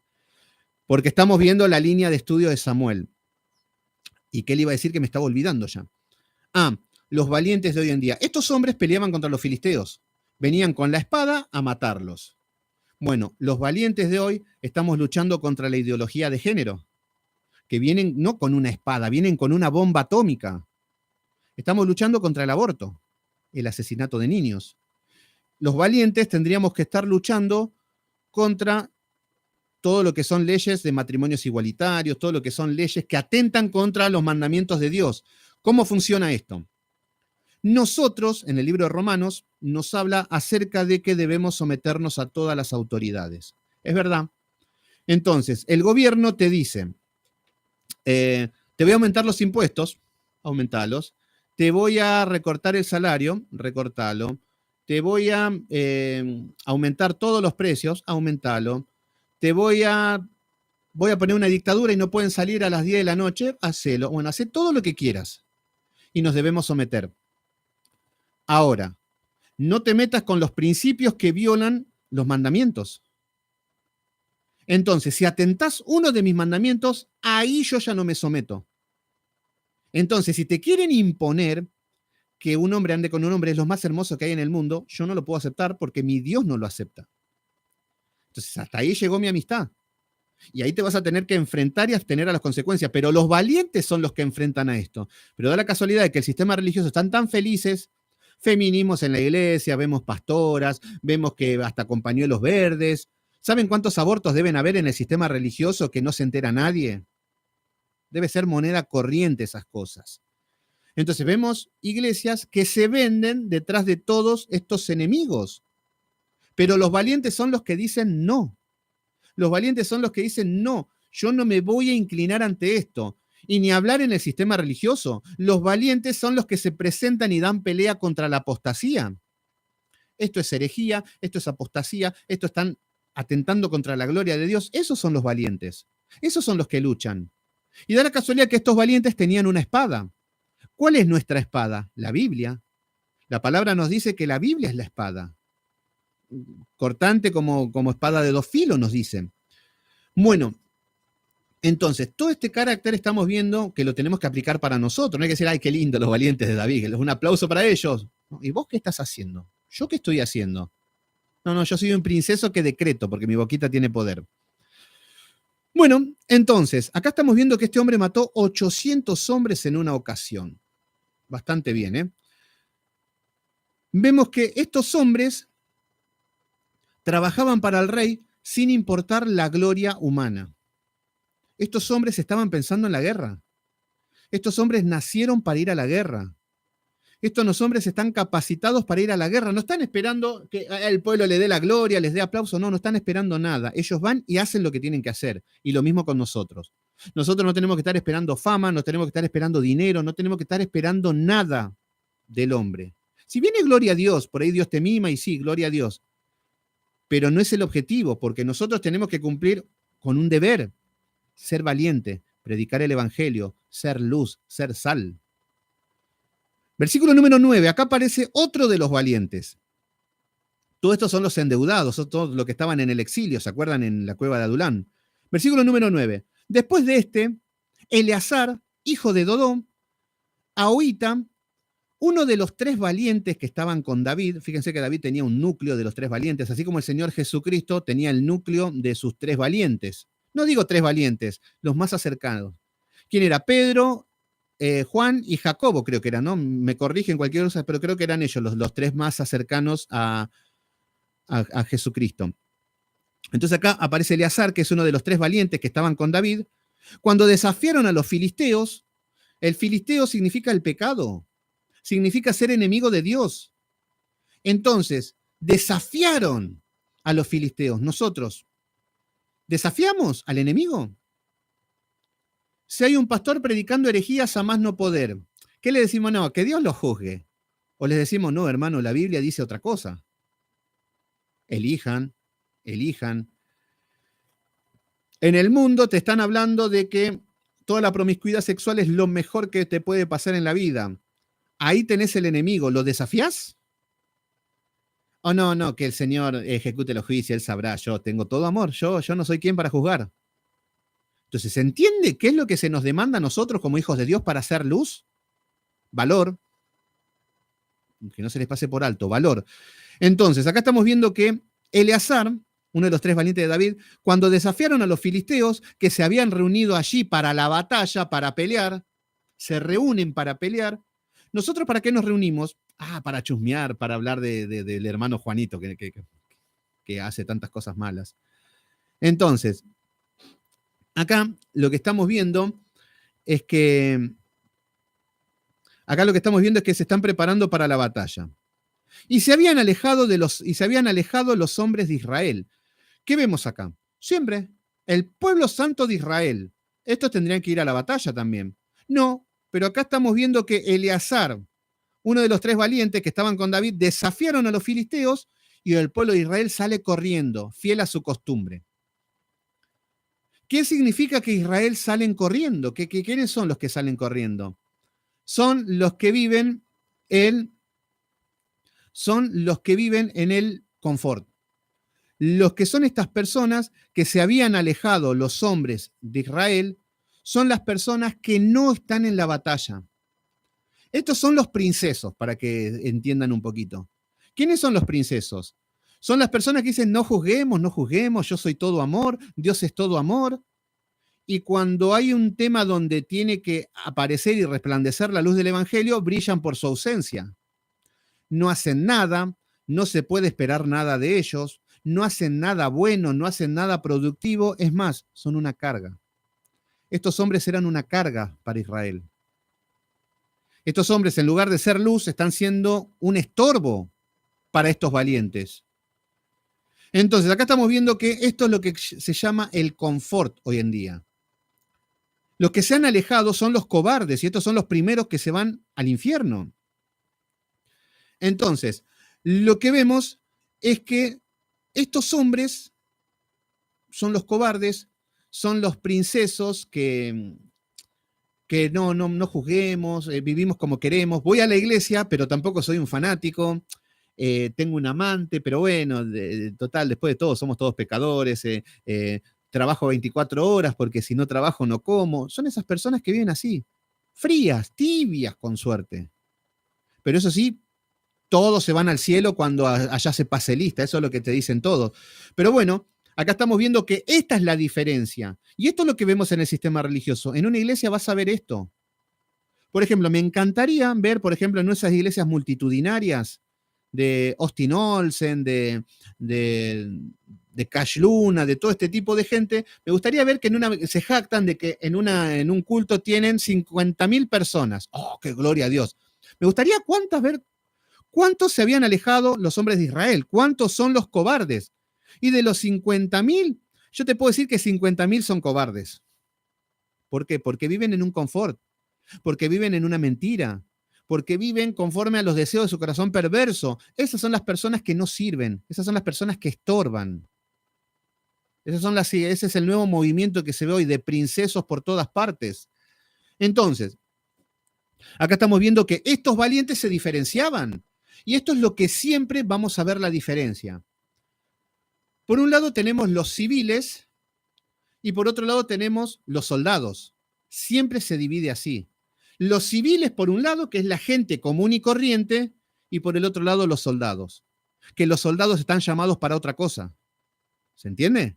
porque estamos viendo la línea de estudio de Samuel. ¿Y qué le iba a decir que me estaba olvidando ya? Los valientes de hoy en día. Estos hombres peleaban contra los filisteos. Venían con la espada a matarlos. Bueno, los valientes de hoy estamos luchando contra la ideología de género, que vienen no con una espada, vienen con una bomba atómica. Estamos luchando contra el aborto, el asesinato de niños. Los valientes tendríamos que estar luchando contra todo lo que son leyes de matrimonios igualitarios, todo lo que son leyes que atentan contra los mandamientos de Dios. ¿Cómo funciona esto? Nosotros, en el libro de Romanos, nos habla acerca de que debemos someternos a todas las autoridades. Es verdad. Entonces, el gobierno te dice, te voy a aumentar los impuestos, aumentalos, te voy a recortar el salario, recortalo, te voy a aumentar todos los precios, aumentalo, te voy a poner una dictadura y no pueden salir a las 10 de la noche, hacelo. Bueno, haz todo lo que quieras y nos debemos someter. Ahora, no te metas con los principios que violan los mandamientos. Entonces, si atentás uno de mis mandamientos, ahí yo ya no me someto. Entonces, si te quieren imponer que un hombre ande con un hombre es lo más hermoso que hay en el mundo, yo no lo puedo aceptar porque mi Dios no lo acepta. Entonces, hasta ahí llegó mi amistad. Y ahí te vas a tener que enfrentar y abstener a las consecuencias. Pero los valientes son los que enfrentan a esto. Pero da la casualidad de que el sistema religioso están tan felices, feminismos en la iglesia, vemos pastoras, vemos que hasta con pañuelos verdes. ¿Saben cuántos abortos deben haber en el sistema religioso que no se entera nadie? Debe ser moneda corriente esas cosas. Entonces vemos iglesias que se venden detrás de todos estos enemigos. Pero los valientes son los que dicen no. Los valientes son los que dicen, no, yo no me voy a inclinar ante esto. Y ni hablar en el sistema religioso. Los valientes son los que se presentan y dan pelea contra la apostasía. Esto es herejía, esto es apostasía, esto están atentando contra la gloria de Dios. Esos son los valientes. Esos son los que luchan. Y da la casualidad que estos valientes tenían una espada. ¿Cuál es nuestra espada? La Biblia. La palabra nos dice que la Biblia es la espada. Cortante como espada de dos filos, nos dicen. Bueno, entonces, todo este carácter estamos viendo que lo tenemos que aplicar para nosotros. No hay que decir, ay, qué lindo los valientes de David, un aplauso para ellos. ¿Y vos qué estás haciendo? ¿Yo qué estoy haciendo? No, yo soy un princeso que decreto, porque mi boquita tiene poder. Bueno, entonces, acá estamos viendo que este hombre mató 800 hombres en una ocasión. Bastante bien, ¿eh? Vemos que estos hombres trabajaban para el rey sin importar la gloria humana. Estos hombres estaban pensando en la guerra. Estos hombres nacieron para ir a la guerra. Estos hombres están capacitados para ir a la guerra. No están esperando que el pueblo le dé la gloria, les dé aplauso. No están esperando nada. Ellos van y hacen lo que tienen que hacer. Y lo mismo con nosotros. Nosotros no tenemos que estar esperando fama, no tenemos que estar esperando dinero, no tenemos que estar esperando nada del hombre. Si viene gloria a Dios, por ahí Dios te mima y sí, gloria a Dios. Pero no es el objetivo, porque nosotros tenemos que cumplir con un deber, ser valiente, predicar el evangelio, ser luz, ser sal. Versículo número 9, acá aparece otro de los valientes. Todos estos son los endeudados, son todos los que estaban en el exilio, ¿se acuerdan? En la cueva de Adulán. Versículo número 9. Después de este, Eleazar, hijo de Dodó, Ahorita, uno de los tres valientes que estaban con David, fíjense que David tenía un núcleo de los tres valientes, así como el Señor Jesucristo tenía el núcleo de sus tres valientes. No digo tres valientes, los más acercados. ¿Quién era? Pedro, Juan y Jacobo, creo que eran, ¿no? Me corrigen cualquier cosa, pero creo que eran ellos los tres más cercanos a Jesucristo. Entonces acá aparece Eleazar, que es uno de los tres valientes que estaban con David. Cuando desafiaron a los filisteos, el filisteo significa el pecado. Significa ser enemigo de Dios. Entonces, desafiaron a los filisteos. Nosotros, ¿desafiamos al enemigo? Si hay un pastor predicando herejías a más no poder, ¿qué le decimos? No, que Dios lo juzgue. O les decimos, no, hermano, la Biblia dice otra cosa. Elijan. En el mundo te están hablando de que toda la promiscuidad sexual es lo mejor que te puede pasar en la vida. Ahí tenés el enemigo, ¿lo desafías? Oh, no, que el Señor ejecute el juicio, Él sabrá, yo tengo todo amor, yo no soy quien para juzgar. Entonces, ¿se entiende qué es lo que se nos demanda a nosotros como hijos de Dios para hacer luz? Valor. Que no se les pase por alto, valor. Entonces, acá estamos viendo que Eleazar uno de los 3 valientes de David, cuando desafiaron a los filisteos que se habían reunido allí para la batalla, para pelear, se reúnen para pelear. ¿Nosotros para qué nos reunimos? Para chusmear, para hablar del hermano Juanito, que hace tantas cosas malas. Entonces, acá lo que estamos viendo es que se están preparando para la batalla. Y se habían alejado los hombres de Israel. ¿Qué vemos acá? Siempre el pueblo santo de Israel. Estos tendrían que ir a la batalla también. No, pero acá estamos viendo que Eleazar, uno de los 3 valientes que estaban con David, desafiaron a los filisteos y el pueblo de Israel sale corriendo, fiel a su costumbre. ¿Qué significa que Israel salen corriendo? ¿Quiénes son los que salen corriendo? Son los que viven en el confort. Los que son estas personas que se habían alejado, los hombres de Israel, son las personas que no están en la batalla. Estos son los princesos, para que entiendan un poquito. ¿Quiénes son los princesos? Son las personas que dicen, no juzguemos, yo soy todo amor, Dios es todo amor. Y cuando hay un tema donde tiene que aparecer y resplandecer la luz del Evangelio, brillan por su ausencia. No hacen nada, no se puede esperar nada de ellos, no hacen nada bueno, no hacen nada productivo, es más, son una carga. Estos hombres eran una carga para Israel. Estos hombres, en lugar de ser luz, están siendo un estorbo para estos valientes. Entonces, acá estamos viendo que esto es lo que se llama el confort hoy en día. Los que se han alejado son los cobardes y estos son los primeros que se van al infierno. Entonces, lo que vemos es que estos hombres son los cobardes, son los princesos que no juzguemos, vivimos como queremos. Voy a la iglesia, pero tampoco soy un fanático. Tengo un amante, pero bueno, total, después de todo, somos todos pecadores. Trabajo 24 horas porque si no trabajo no como. Son esas personas que viven así, frías, tibias, con suerte. Pero eso sí, todos se van al cielo cuando allá se pase lista, eso es lo que te dicen todos. Pero bueno, acá estamos viendo que esta es la diferencia. Y esto es lo que vemos en el sistema religioso. En una iglesia vas a ver esto. Por ejemplo, me encantaría ver, por ejemplo, en esas iglesias multitudinarias de Austin Olsen, de Cash Luna, de todo este tipo de gente, me gustaría ver que se jactan de que en un culto tienen 50.000 personas. ¡Oh, qué gloria a Dios! Me gustaría ver cuántos se habían alejado los hombres de Israel, cuántos son los cobardes. Y de los 50.000, yo te puedo decir que 50.000 son cobardes. ¿Por qué? Porque viven en un confort, porque viven en una mentira, porque viven conforme a los deseos de su corazón perverso. Esas son las personas que no sirven, esas son las personas que estorban. Ese es el nuevo movimiento que se ve hoy de princesos por todas partes. Entonces, acá estamos viendo que estos valientes se diferenciaban. Y esto es lo que siempre vamos a ver la diferencia. Por un lado tenemos los civiles y por otro lado tenemos los soldados. Siempre se divide así. Los civiles por un lado, que es la gente común y corriente, y por el otro lado los soldados. Que los soldados están llamados para otra cosa. ¿Se entiende?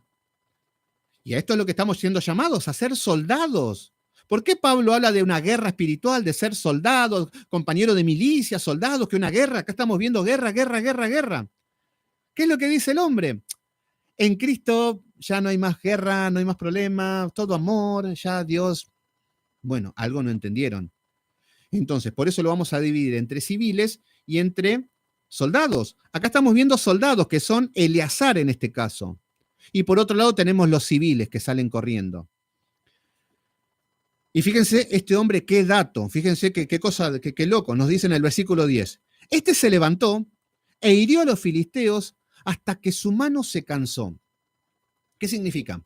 Y a esto es lo que estamos siendo llamados, a ser soldados. ¿Por qué Pablo habla de una guerra espiritual, de ser soldados, compañero de milicia, soldados, que una guerra? Acá estamos viendo guerra, guerra, guerra, guerra. ¿Qué es lo que dice el hombre? En Cristo ya no hay más guerra, no hay más problema, todo amor, ya Dios, bueno, algo no entendieron. Entonces, por eso lo vamos a dividir entre civiles y entre soldados. Acá estamos viendo soldados, que son Eleazar en este caso. Y por otro lado tenemos los civiles que salen corriendo. Y fíjense este hombre, qué dato, fíjense qué cosa, qué loco, nos dice en el versículo 10. Este se levantó e hirió a los filisteos hasta que su mano se cansó. ¿Qué significa?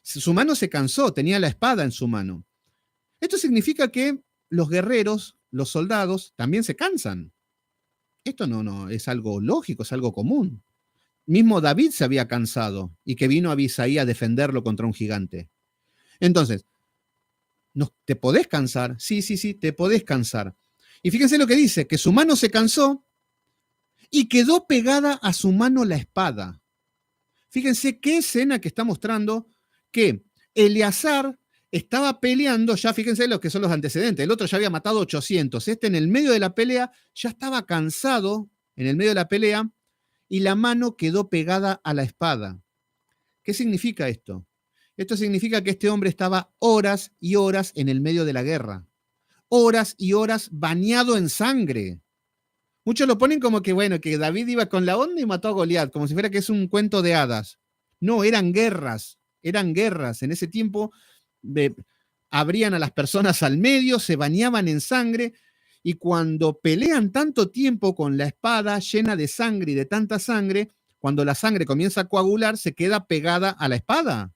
Su mano se cansó, tenía la espada en su mano. Esto significa que los guerreros, los soldados, también se cansan. Esto no es algo lógico, es algo común. Mismo David se había cansado y que vino Abisai a defenderlo contra un gigante. Entonces, ¿te podés cansar? Sí, te podés cansar. Y fíjense lo que dice, que su mano se cansó y quedó pegada a su mano la espada. Fíjense qué escena que está mostrando que Eleazar estaba peleando, ya fíjense lo que son los antecedentes, el otro ya había matado 800, este en el medio de la pelea ya estaba cansado, en el medio de la pelea, y la mano quedó pegada a la espada. ¿Qué significa esto? Esto significa que este hombre estaba horas y horas en el medio de la guerra, horas y horas bañado en sangre. Muchos lo ponen como que, bueno, que David iba con la onda y mató a Goliat, como si fuera que es un cuento de hadas. No, eran guerras, eran guerras. En ese tiempo abrían a las personas al medio, se bañaban en sangre, y cuando pelean tanto tiempo con la espada llena de sangre y de tanta sangre, cuando la sangre comienza a coagular, se queda pegada a la espada.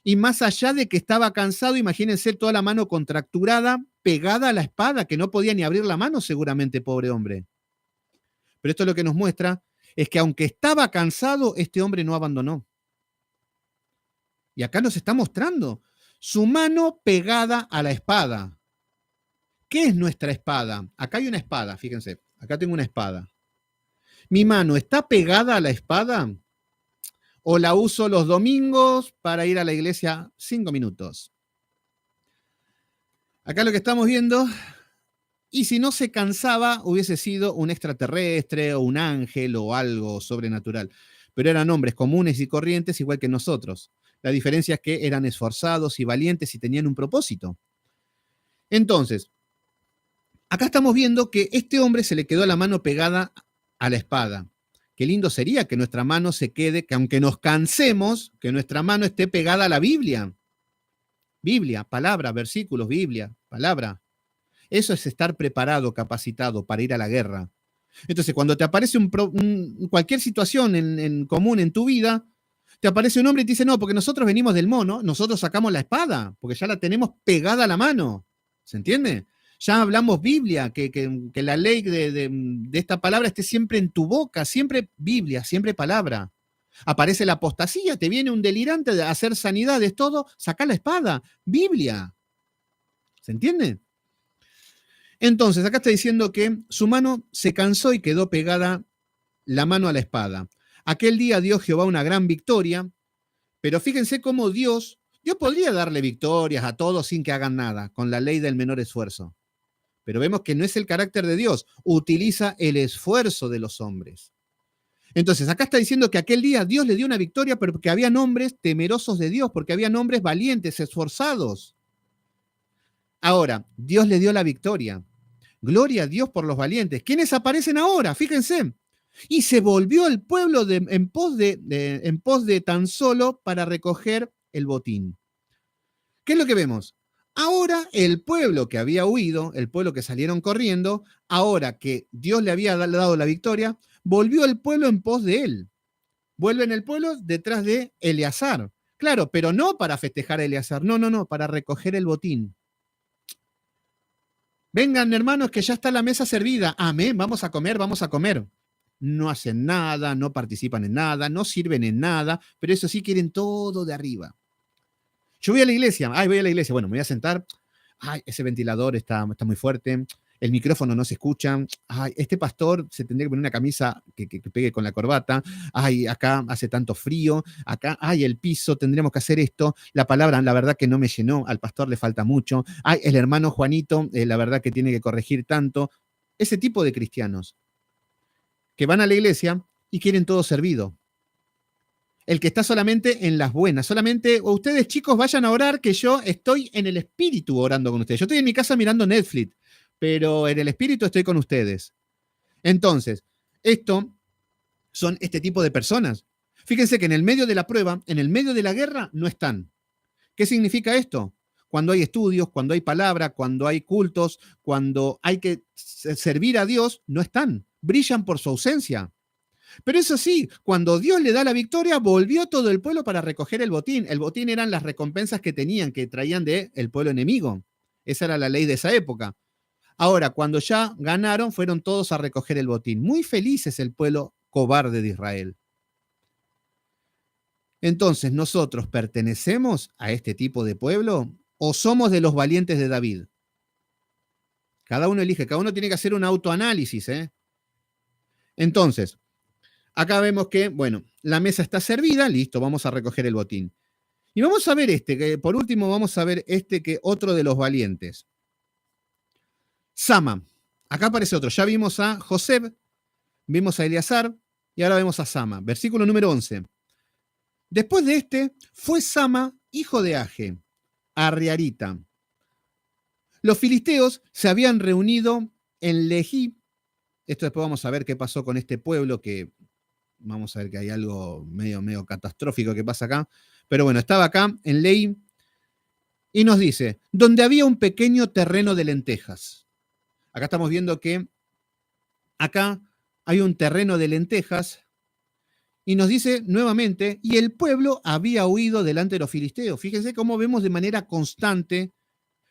Y más allá de que estaba cansado, imagínense toda la mano contracturada, pegada a la espada, que no podía ni abrir la mano seguramente, pobre hombre. Pero esto lo que nos muestra es que aunque estaba cansado, este hombre no abandonó. Y acá nos está mostrando su mano pegada a la espada. ¿Qué es nuestra espada? Acá hay una espada, fíjense, acá tengo una espada. ¿Mi mano está pegada a la espada? ¿O la uso los domingos para ir a la iglesia 5 minutos? Acá lo que estamos viendo, y si no se cansaba, hubiese sido un extraterrestre o un ángel o algo sobrenatural. Pero eran hombres comunes y corrientes igual que nosotros. La diferencia es que eran esforzados y valientes y tenían un propósito. Entonces, acá estamos viendo que este hombre se le quedó la mano pegada a la espada. Qué lindo sería que nuestra mano se quede, que aunque nos cansemos, que nuestra mano esté pegada a la Biblia. Biblia, palabra, versículos, Biblia, palabra. Eso es estar preparado, capacitado para ir a la guerra. Entonces, cuando te aparece cualquier situación en común en tu vida, te aparece un hombre y te dice, no, porque nosotros venimos del mono, nosotros sacamos la espada, porque ya la tenemos pegada a la mano. ¿Se entiende? Ya hablamos Biblia, que la ley de esta palabra esté siempre en tu boca, siempre Biblia, siempre palabra. Aparece la apostasía, te viene un delirante de hacer sanidades, todo, saca la espada, Biblia. ¿Se entiende? Entonces, acá está diciendo que su mano se cansó y quedó pegada la mano a la espada. Aquel día dio Jehová una gran victoria, pero fíjense cómo Dios podría darle victorias a todos sin que hagan nada, con la ley del menor esfuerzo. Pero vemos que no es el carácter de Dios, utiliza el esfuerzo de los hombres. Entonces, acá está diciendo que aquel día Dios le dio una victoria, pero porque había hombres temerosos de Dios, porque había hombres valientes, esforzados. Ahora, Dios le dio la victoria. Gloria a Dios por los valientes. ¿Quiénes aparecen ahora? Fíjense. Y se volvió el pueblo en pos de tan solo para recoger el botín. ¿Qué es lo que vemos? Ahora el pueblo que había huido, el pueblo que salieron corriendo, ahora que Dios le había dado la victoria, volvió el pueblo en pos de él. Vuelven el pueblo detrás de Eleazar. Claro, pero no para festejar a Eleazar, no, para recoger el botín. Vengan, hermanos, que ya está la mesa servida. Amén, vamos a comer, vamos a comer. No hacen nada, no participan en nada, no sirven en nada, pero eso sí quieren todo de arriba. Yo voy a la iglesia, bueno, me voy a sentar, ese ventilador está muy fuerte, el micrófono no se escucha, este pastor se tendría que poner una camisa que pegue con la corbata, acá hace tanto frío, acá, el piso, tendríamos que hacer esto, la palabra, la verdad que no me llenó, al pastor le falta mucho, el hermano Juanito, la verdad que tiene que corregir tanto. Ese tipo de cristianos que van a la iglesia y quieren todo servido. El que está solamente en las buenas, solamente, o ustedes chicos vayan a orar, que yo estoy en el espíritu orando con ustedes. Yo estoy en mi casa mirando Netflix, pero en el espíritu estoy con ustedes. Entonces, esto son este tipo de personas. Fíjense que en el medio de la prueba, en el medio de la guerra, no están. ¿Qué significa esto? Cuando hay estudios, cuando hay palabra, cuando hay cultos, cuando hay que servir a Dios, no están. Brillan por su ausencia. Pero eso sí, cuando Dios le da la victoria, volvió todo el pueblo para recoger el botín. El botín eran las recompensas que tenían, que traían del pueblo enemigo. Esa era la ley de esa época. Ahora, cuando ya ganaron, fueron todos a recoger el botín. Muy feliz es el pueblo cobarde de Israel. Entonces, ¿nosotros pertenecemos a este tipo de pueblo o somos de los valientes de David? Cada uno elige, cada uno tiene que hacer un autoanálisis, ¿eh? Entonces, Acá vemos que, bueno, la mesa está servida, listo, vamos a recoger el botín. Y vamos a ver que por último vamos a ver que otro de los valientes. Sama. Acá aparece otro. Ya vimos a José, vimos a Eleazar y ahora vemos a Sama. Versículo número 11. Después de fue Sama, hijo de Age, Arriarita. Los filisteos se habían reunido en Lejí. Esto después vamos a ver qué pasó con este pueblo, que vamos a ver que hay algo medio catastrófico que pasa acá. Pero bueno, estaba acá en Leí y nos dice, donde había un pequeño terreno de lentejas. Acá estamos viendo que acá hay un terreno de lentejas y nos dice nuevamente, y el pueblo había huido delante de los filisteos. Fíjense cómo vemos de manera constante,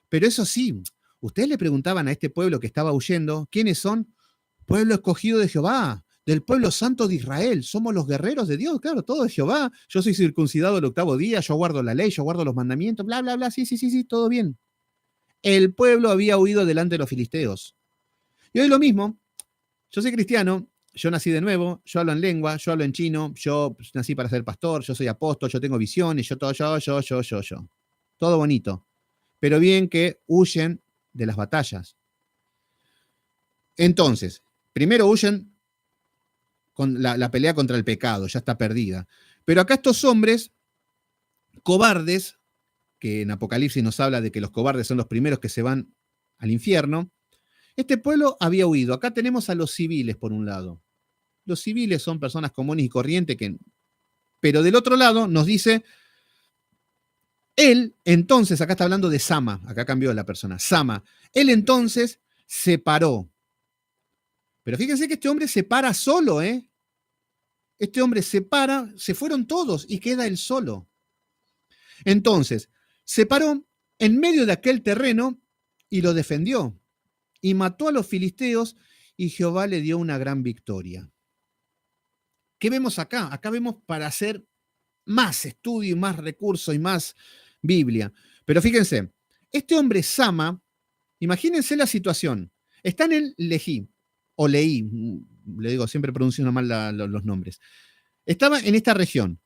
pero eso sí, ustedes le preguntaban a este pueblo que estaba huyendo, ¿quiénes son? Pueblo escogido de Jehová, del pueblo santo de Israel. Somos los guerreros de Dios, claro, todo de Jehová. Yo soy circuncidado el 8º día, yo guardo la ley, yo guardo los mandamientos, bla, bla, bla, sí, todo bien. El pueblo había huido delante de los filisteos. Y hoy lo mismo, yo soy cristiano, yo nací de nuevo, yo hablo en lengua, yo hablo en chino, yo nací para ser pastor, yo soy apóstol, yo tengo visiones, yo todo, yo. Todo bonito. Pero bien que huyen de las batallas. Entonces, primero huyen con la pelea contra el pecado, ya está perdida. Pero acá estos hombres cobardes, que en Apocalipsis nos habla de que los cobardes son los primeros que se van al infierno, este pueblo había huido. Acá tenemos a los civiles por un lado. Los civiles son personas comunes y corrientes pero del otro lado nos dice, él entonces, acá está hablando de Sama, acá cambió la persona, Sama, él entonces se paró. Pero fíjense que este hombre se para solo, ¿eh? Este hombre se para, se fueron todos y queda él solo. Entonces, se paró en medio de aquel terreno y lo defendió. Y mató a los filisteos y Jehová le dio una gran victoria. ¿Qué vemos acá? Acá vemos para hacer más estudio y más recursos y más Biblia. Pero fíjense, este hombre Sama, imagínense la situación. Está en Lejí, o Leí, le digo, siempre pronuncio mal los nombres. Estaba en esta región.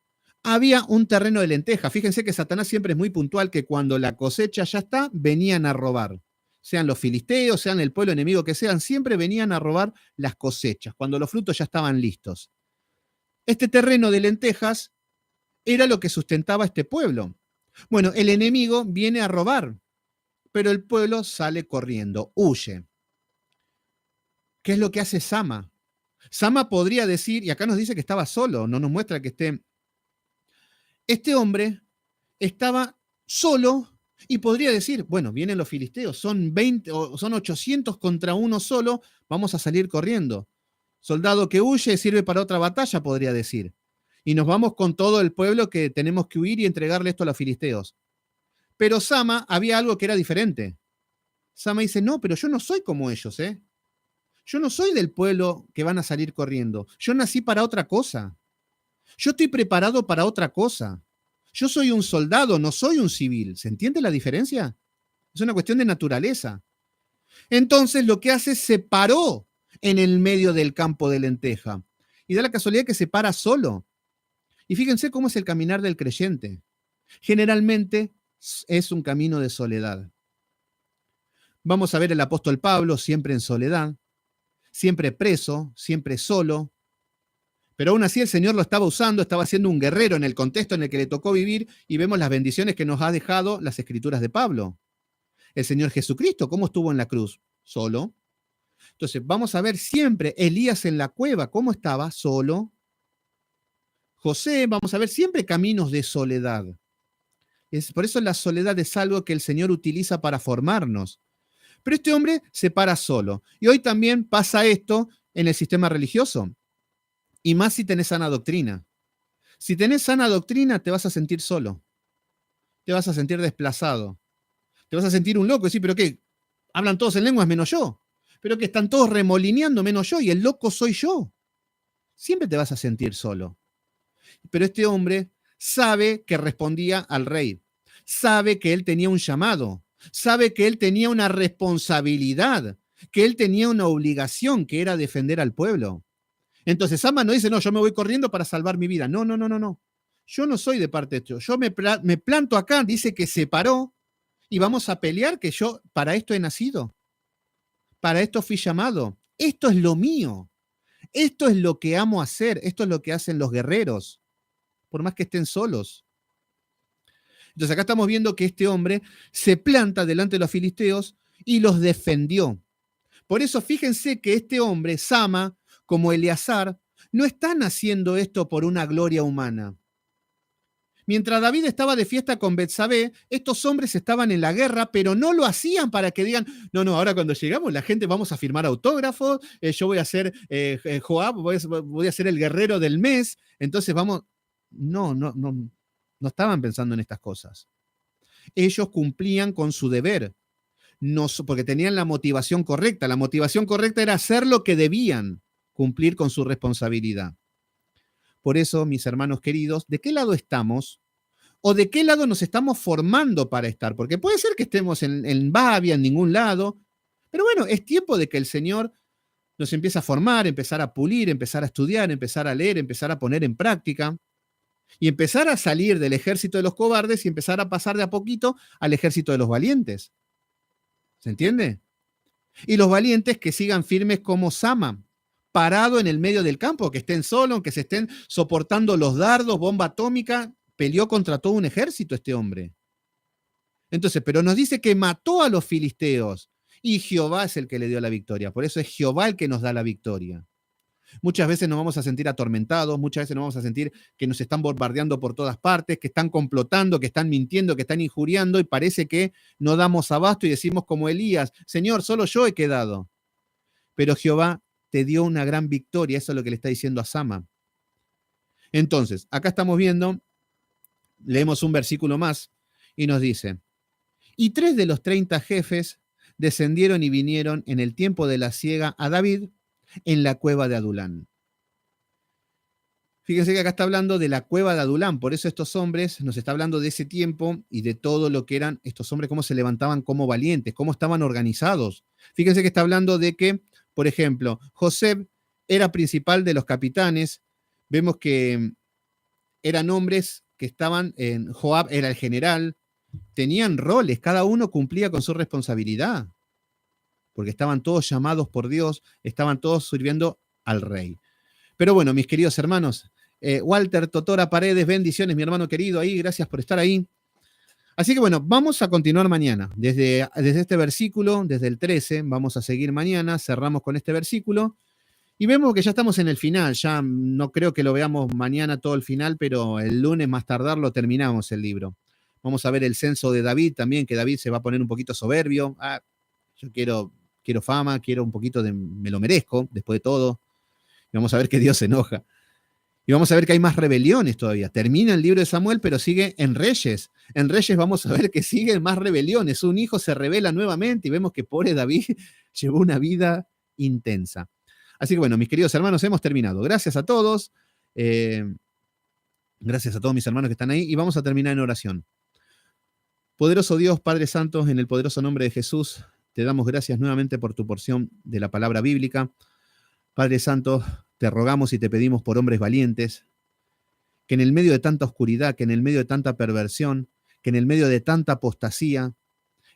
Había un terreno de lentejas. Fíjense que Satanás siempre es muy puntual, que cuando la cosecha ya está, venían a robar. Sean los filisteos, sean el pueblo enemigo que sean, siempre venían a robar las cosechas, cuando los frutos ya estaban listos. Este terreno de lentejas era lo que sustentaba a este pueblo. Bueno, el enemigo viene a robar, pero el pueblo sale corriendo, huye. ¿Qué es lo que hace Sama? Sama podría decir, y acá nos dice que estaba solo, no nos muestra que esté. Este hombre estaba solo y podría decir, bueno, vienen los filisteos, son 20 o son 800 contra uno solo, vamos a salir corriendo. Soldado que huye sirve para otra batalla, podría decir. Y nos vamos con todo el pueblo que tenemos que huir y entregarle esto a los filisteos. Pero Sama había algo que era diferente. Sama dice, no, pero yo no soy como ellos, ¿eh? Yo no soy del pueblo que van a salir corriendo. Yo nací para otra cosa. Yo estoy preparado para otra cosa. Yo soy un soldado, no soy un civil. ¿Se entiende la diferencia? Es una cuestión de naturaleza. Entonces lo que hace es se paró en el medio del campo de lenteja. Y da la casualidad que se para solo. Y fíjense cómo es el caminar del creyente. Generalmente es un camino de soledad. Vamos a ver el apóstol Pablo siempre en soledad, siempre preso, siempre solo. Pero aún así el Señor lo estaba usando, estaba siendo un guerrero en el contexto en el que le tocó vivir y vemos las bendiciones que nos ha dejado las escrituras de Pablo. El Señor Jesucristo, ¿cómo estuvo en la cruz? Solo. Entonces, vamos a ver siempre Elías en la cueva, ¿cómo estaba? Solo. José, vamos a ver siempre caminos de soledad. Por eso la soledad es algo que el Señor utiliza para formarnos. Pero este hombre se para solo. Y hoy también pasa esto en el sistema religioso. Y más si tenés sana doctrina. Si tenés sana doctrina, te vas a sentir solo. Te vas a sentir desplazado. Te vas a sentir un loco. Y decir, ¿pero qué? Hablan todos en lenguas menos yo. ¿Pero que están todos remolineando menos yo? Y el loco soy yo. Siempre te vas a sentir solo. Pero este hombre sabe que respondía al rey. Sabe que él tenía un llamado. Sabe que él tenía una responsabilidad. Que él tenía una obligación, que era defender al pueblo. Entonces Sama no dice, no, yo me voy corriendo para salvar mi vida. No, no, no, no, no. Yo no soy de parte de esto. Yo me planto acá, dice que se paró y vamos a pelear, que yo para esto he nacido. Para esto fui llamado. Esto es lo mío. Esto es lo que amo hacer. Esto es lo que hacen los guerreros, por más que estén solos. Entonces acá estamos viendo que este hombre se planta delante de los filisteos y los defendió. Por eso fíjense que este hombre, Sama, como Eleazar, no están haciendo esto por una gloria humana. Mientras David estaba de fiesta con Betsabé, estos hombres estaban en la guerra, pero no lo hacían para que digan, no, no, ahora cuando llegamos la gente vamos a firmar autógrafos, yo voy a ser Joab, voy a ser el guerrero del mes, entonces vamos... No, no, no, no estaban pensando en estas cosas. Ellos cumplían con su deber, no, porque tenían la motivación correcta. La motivación correcta era hacer lo que debían, cumplir con su responsabilidad. Por eso, mis hermanos queridos, ¿de qué lado estamos? ¿O de qué lado nos estamos formando para estar? Porque puede ser que estemos en Babia, en ningún lado, pero bueno, es tiempo de que el Señor nos empiece a formar, empezar a pulir, empezar a estudiar, empezar a leer, empezar a poner en práctica y empezar a salir del ejército de los cobardes y empezar a pasar de a poquito al ejército de los valientes. ¿Se entiende? Y los valientes que sigan firmes como Sama, parado en el medio del campo, que estén solos, que se estén soportando los dardos, bomba atómica. Peleó contra todo un ejército este hombre. Entonces, pero nos dice que mató a los filisteos y Jehová es el que le dio la victoria. Por eso es Jehová el que nos da la victoria. Muchas veces nos vamos a sentir atormentados, muchas veces nos vamos a sentir que nos están bombardeando por todas partes, que están complotando, que están mintiendo, que están injuriando y parece que no damos abasto y decimos como Elías, Señor, solo yo he quedado. Pero Jehová te dio una gran victoria, eso es lo que le está diciendo a Sama. Entonces, acá estamos viendo, leemos un versículo más y nos dice, y 3 de los 30 jefes descendieron y vinieron en el tiempo de la siega a David en la cueva de Adulán. Fíjense que acá está hablando de la cueva de Adulán, por eso estos hombres nos está hablando de ese tiempo y de todo lo que eran estos hombres, cómo se levantaban como valientes, cómo estaban organizados. Fíjense que está hablando de que, por ejemplo, José era principal de los capitanes, vemos que eran hombres que estaban en Joab, era el general, tenían roles, cada uno cumplía con su responsabilidad, porque estaban todos llamados por Dios, estaban todos sirviendo al rey. Pero bueno, mis queridos hermanos, Walter Totora Paredes, bendiciones, mi hermano querido, ahí, gracias por estar ahí. Así que bueno, vamos a continuar mañana. Desde este versículo, desde el 13, vamos a seguir mañana, cerramos con este versículo y vemos que ya estamos en el final, ya no creo que lo veamos mañana todo el final, pero el lunes más tardar lo terminamos el libro. Vamos a ver el censo de David también, que David se va a poner un poquito soberbio. Yo quiero fama, quiero un poquito de, me lo merezco, después de todo. Y vamos a ver que Dios se enoja. Y vamos a ver que hay más rebeliones todavía. Termina el libro de Samuel, pero sigue en Reyes. En Reyes vamos a ver que siguen más rebeliones. Un hijo se rebela nuevamente y vemos que pobre David llevó una vida intensa. Así que bueno, mis queridos hermanos, hemos terminado. Gracias a todos. Gracias a todos mis hermanos que están ahí. Y vamos a terminar en oración. Poderoso Dios, Padre Santo, en el poderoso nombre de Jesús, te damos gracias nuevamente por tu porción de la palabra bíblica. Padre Santo, te rogamos y te pedimos por hombres valientes, que en el medio de tanta oscuridad, que en el medio de tanta perversión, que en el medio de tanta apostasía,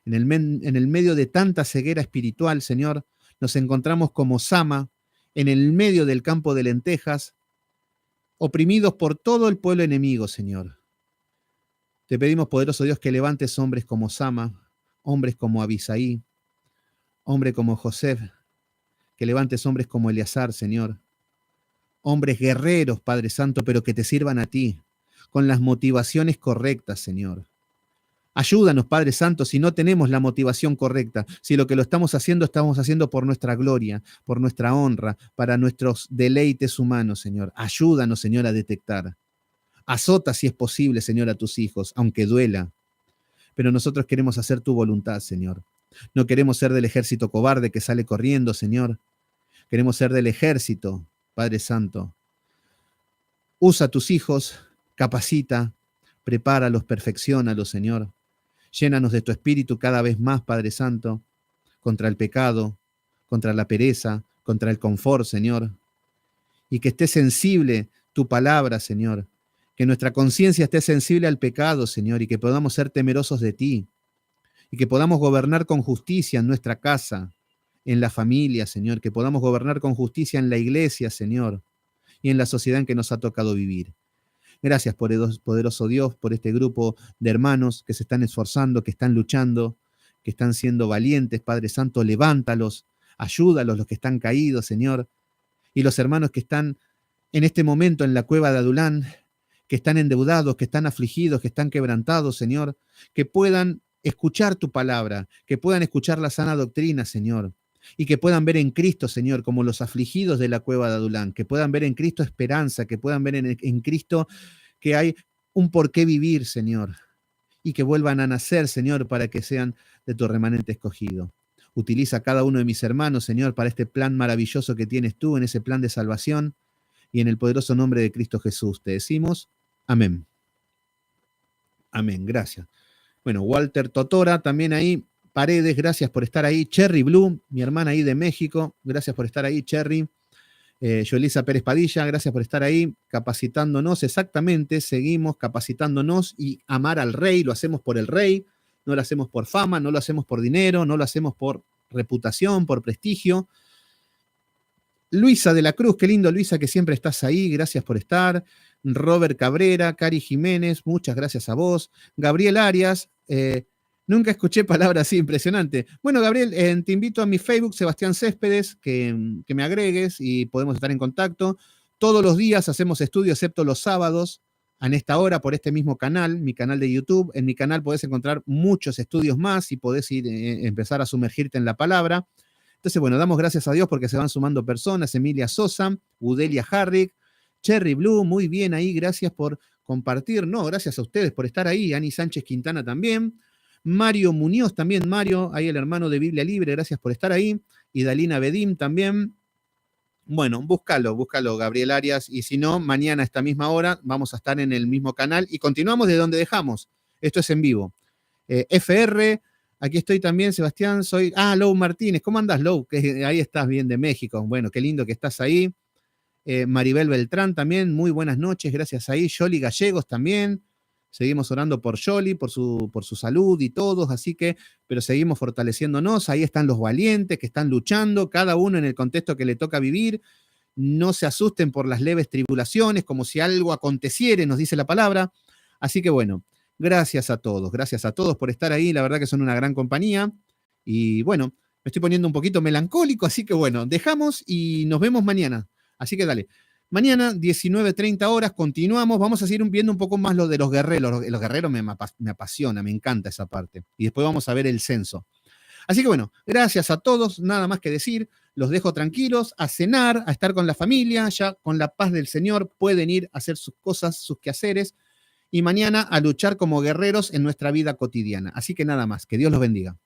en el medio de tanta ceguera espiritual, Señor, nos encontramos como Sama, en el medio del campo de lentejas, oprimidos por todo el pueblo enemigo, Señor. Te pedimos, poderoso Dios, que levantes hombres como Sama, hombres como Abisaí, hombre como José, que levantes hombres como Eleazar, Señor. Hombres guerreros, Padre Santo, pero que te sirvan a ti, con las motivaciones correctas, Señor. Ayúdanos, Padre Santo, si no tenemos la motivación correcta, si lo que lo estamos haciendo por nuestra gloria, por nuestra honra, para nuestros deleites humanos, Señor. Ayúdanos, Señor, a detectar. Azota, si es posible, Señor, a tus hijos, aunque duela. Pero nosotros queremos hacer tu voluntad, Señor. No queremos ser del ejército cobarde que sale corriendo, Señor. Queremos ser del ejército, Padre Santo. Usa a tus hijos, capacita, prepáralos, perfecciónalos, Señor. Llénanos de tu espíritu cada vez más, Padre Santo, contra el pecado, contra la pereza, contra el confort, Señor. y que esté sensible tu palabra, Señor. Que nuestra conciencia esté sensible al pecado, Señor, y que podamos ser temerosos de ti, y que podamos gobernar con justicia en nuestra casa, en la familia, Señor, que podamos gobernar con justicia en la iglesia, Señor, y en la sociedad en que nos ha tocado vivir. Gracias, poderoso Dios, por este grupo de hermanos que se están esforzando, que están luchando, que están siendo valientes. Padre Santo, levántalos, ayúdalos, los que están caídos, Señor, y los hermanos que están en este momento en la cueva de Adulán, que están endeudados, que están afligidos, que están quebrantados, Señor, que puedan escuchar tu palabra, que puedan escuchar la sana doctrina, Señor, y que puedan ver en Cristo, Señor, como los afligidos de la cueva de Adulán, que puedan ver en Cristo esperanza, que puedan ver en Cristo que hay un por qué vivir, Señor, y que vuelvan a nacer, Señor, para que sean de tu remanente escogido. Utiliza a cada uno de mis hermanos, Señor, para este plan maravilloso que tienes tú, en ese plan de salvación, y en el poderoso nombre de Cristo Jesús te decimos, amén. Amén, gracias. Bueno, Walter Totora también ahí, Paredes, gracias por estar ahí. Cherry Blue, mi hermana ahí de México, gracias por estar ahí, Cherry. Joelisa Pérez Padilla, gracias por estar ahí, capacitándonos, exactamente, seguimos capacitándonos y amar al Rey, lo hacemos por el Rey, no lo hacemos por fama, no lo hacemos por dinero, no lo hacemos por reputación, por prestigio. Luisa de la Cruz, qué lindo Luisa que siempre estás ahí, gracias por estar. Robert Cabrera, Cari Jiménez, muchas gracias a vos. Gabriel Arias, nunca escuché palabras así, impresionante. Bueno, Gabriel, te invito a mi Facebook, Sebastián Céspedes, que me agregues y podemos estar en contacto. Todos los días hacemos estudio, excepto los sábados, en esta hora, por este mismo canal, mi canal de YouTube. En mi canal podés encontrar muchos estudios más y podés ir, empezar a sumergirte en la palabra. Entonces, bueno, damos gracias a Dios porque se van sumando personas. Emilia Sosa, Udelia Harrick, Cherry Blue, muy bien ahí, gracias por compartir. No, gracias a ustedes por estar ahí. Ani Sánchez Quintana también. Mario Muñoz también, Mario, ahí el hermano de Biblia Libre, gracias por estar ahí. Y Dalina Bedim también. Bueno, búscalo, Gabriel Arias. Y si no, mañana a esta misma hora vamos a estar en el mismo canal y continuamos de donde dejamos. Esto es en vivo. FR, aquí estoy también, Sebastián, soy... Lou Martínez, ¿cómo andas, Lou? Que ahí estás bien de México. Bueno, qué lindo que estás ahí. Maribel Beltrán también, muy buenas noches, gracias ahí. Yoli Gallegos también. Seguimos orando por Yoli, por su salud y todos, así que, pero seguimos fortaleciéndonos. Ahí están los valientes que están luchando, cada uno en el contexto que le toca vivir. No se asusten por las leves tribulaciones, como si algo aconteciera, nos dice la palabra. Así que bueno, gracias a todos por estar ahí. La verdad que son una gran compañía. Y bueno, me estoy poniendo un poquito melancólico, así que bueno, dejamos y nos vemos mañana. Así que dale. Mañana, 19:30 horas, continuamos. Vamos a seguir viendo un poco más lo de los guerreros. Los guerreros me apasiona, me encanta esa parte. Y después vamos a ver el censo. Así que bueno, gracias a todos. Nada más que decir. Los dejo tranquilos a cenar, a estar con la familia. Ya con la paz del Señor pueden ir a hacer sus cosas, sus quehaceres. Y mañana a luchar como guerreros en nuestra vida cotidiana. Así que nada más. Que Dios los bendiga.